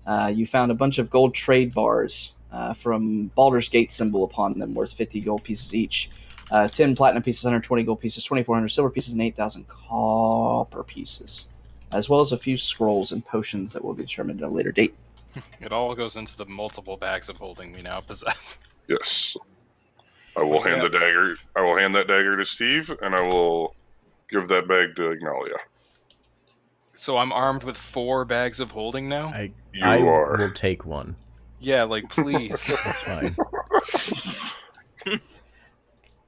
You found a bunch of gold trade bars from Baldur's Gate symbol upon them, worth 50 gold pieces each. 10 platinum pieces, 120 gold pieces, 2,400 silver pieces, and 8,000 copper pieces, as well as a few scrolls and potions that will be determined at a later date. It all goes into the multiple bags of holding we now possess. Yes. I will hand the dagger. I will hand that dagger to Steve, and I will give that bag to Ignalia. So I'm armed with 4 bags of holding now? I will take one. Yeah, like, please. That's fine.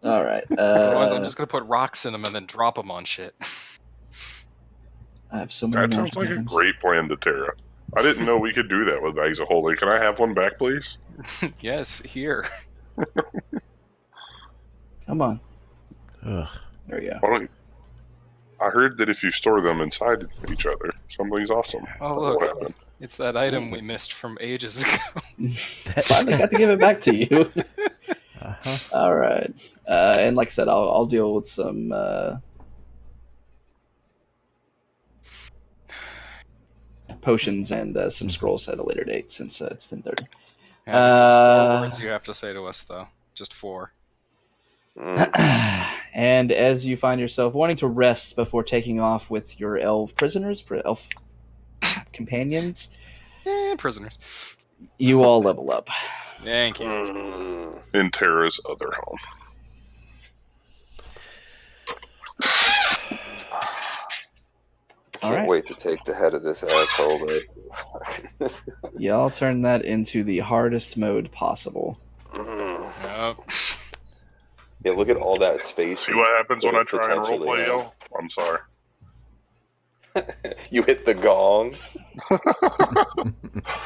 All right. Otherwise, I'm just going to put rocks in them and then drop them on shit. I have so many. That sounds like a great plan, Terra. I didn't know we could do that with bags of holding. Can I have one back, please? Yes, here. Come on. Ugh. There we go. Why don't you... I heard that if you store them inside each other, something's awesome. Oh, look. It's that item we missed from ages ago. Finally got to give it back to you. Uh-huh. All right. And like I said, I'll deal with some potions and some scrolls at a later date, since it's 10:30. Yeah, 4 words you have to say to us, though. Just 4. And as you find yourself wanting to rest before taking off with your elf companions, Prisoners. you all level up. Thank you. In Terra's other home. Can't wait to take the head of this asshole. Y'all turn that into the hardest mode possible. Yep. Yeah, look at all that space. See what happens when I try and roleplay, yo? I'm sorry. You hit the gong.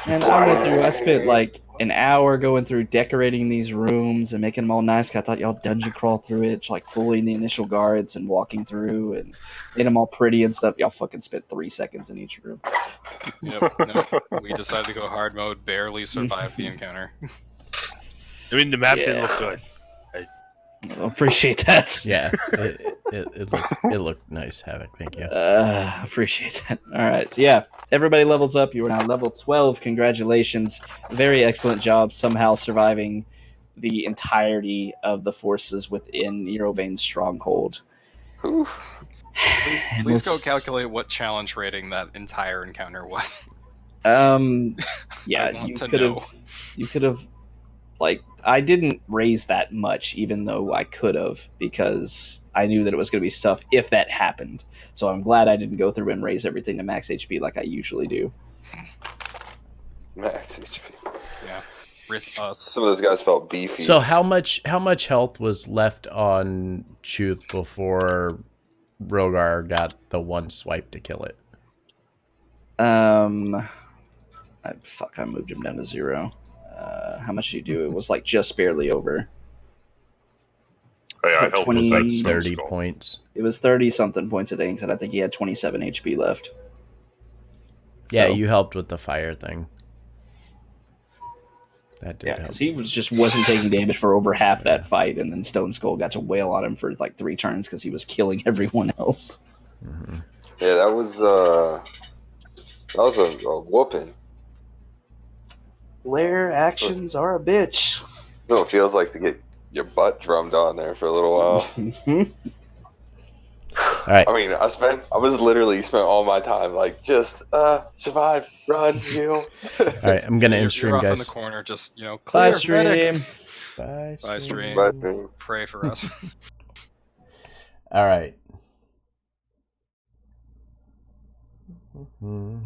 And I spent like an hour going through decorating these rooms and making them all nice. 'Cause I thought y'all dungeon crawl through it, like fooling the initial guards and walking through and made them all pretty and stuff. Y'all fucking spent 3 seconds in each room. Yep. No, we decided to go hard mode, barely survived the encounter. I mean, the map didn't look good. I appreciate that. Yeah, it looked nice, Havoc. Thank you. Appreciate that. All right. Yeah, everybody levels up. You are now level 12. Congratulations. Very excellent job somehow surviving the entirety of the forces within Neronvain's stronghold. Please go calculate what challenge rating that entire encounter was. Yeah, you could have, like, I didn't raise that much, even though I could have, because I knew that it was going to be stuff if that happened. So I'm glad I didn't go through and raise everything to max HP like I usually do. Max HP. Yeah. With us. Some of those guys felt beefy. So how much health was left on Chuth before Rogar got the one swipe to kill it? I moved him down to 0. How much did you do? It was like just barely over. Hey, I helped 20, with that 30 points. It was 30-something points, I think, and I think he had 27 HP left. Yeah, So, you helped with the fire thing. That did help. because he wasn't taking damage for over half that fight, and then Stone Skull got to wail on him for like 3 turns because he was killing everyone else. Mm-hmm. Yeah, that was a whooping. Lair actions are a bitch. That's what it feels like to get your butt drummed on there for a little while. All right. I mean, I was literally spent all my time like just survive, run, heal. All right, I'm gonna end You're stream, off in guys. the corner, just, clear. Bye, stream. Medic. Bye, Bye, stream. But Pray for us. All right. Mm-hmm.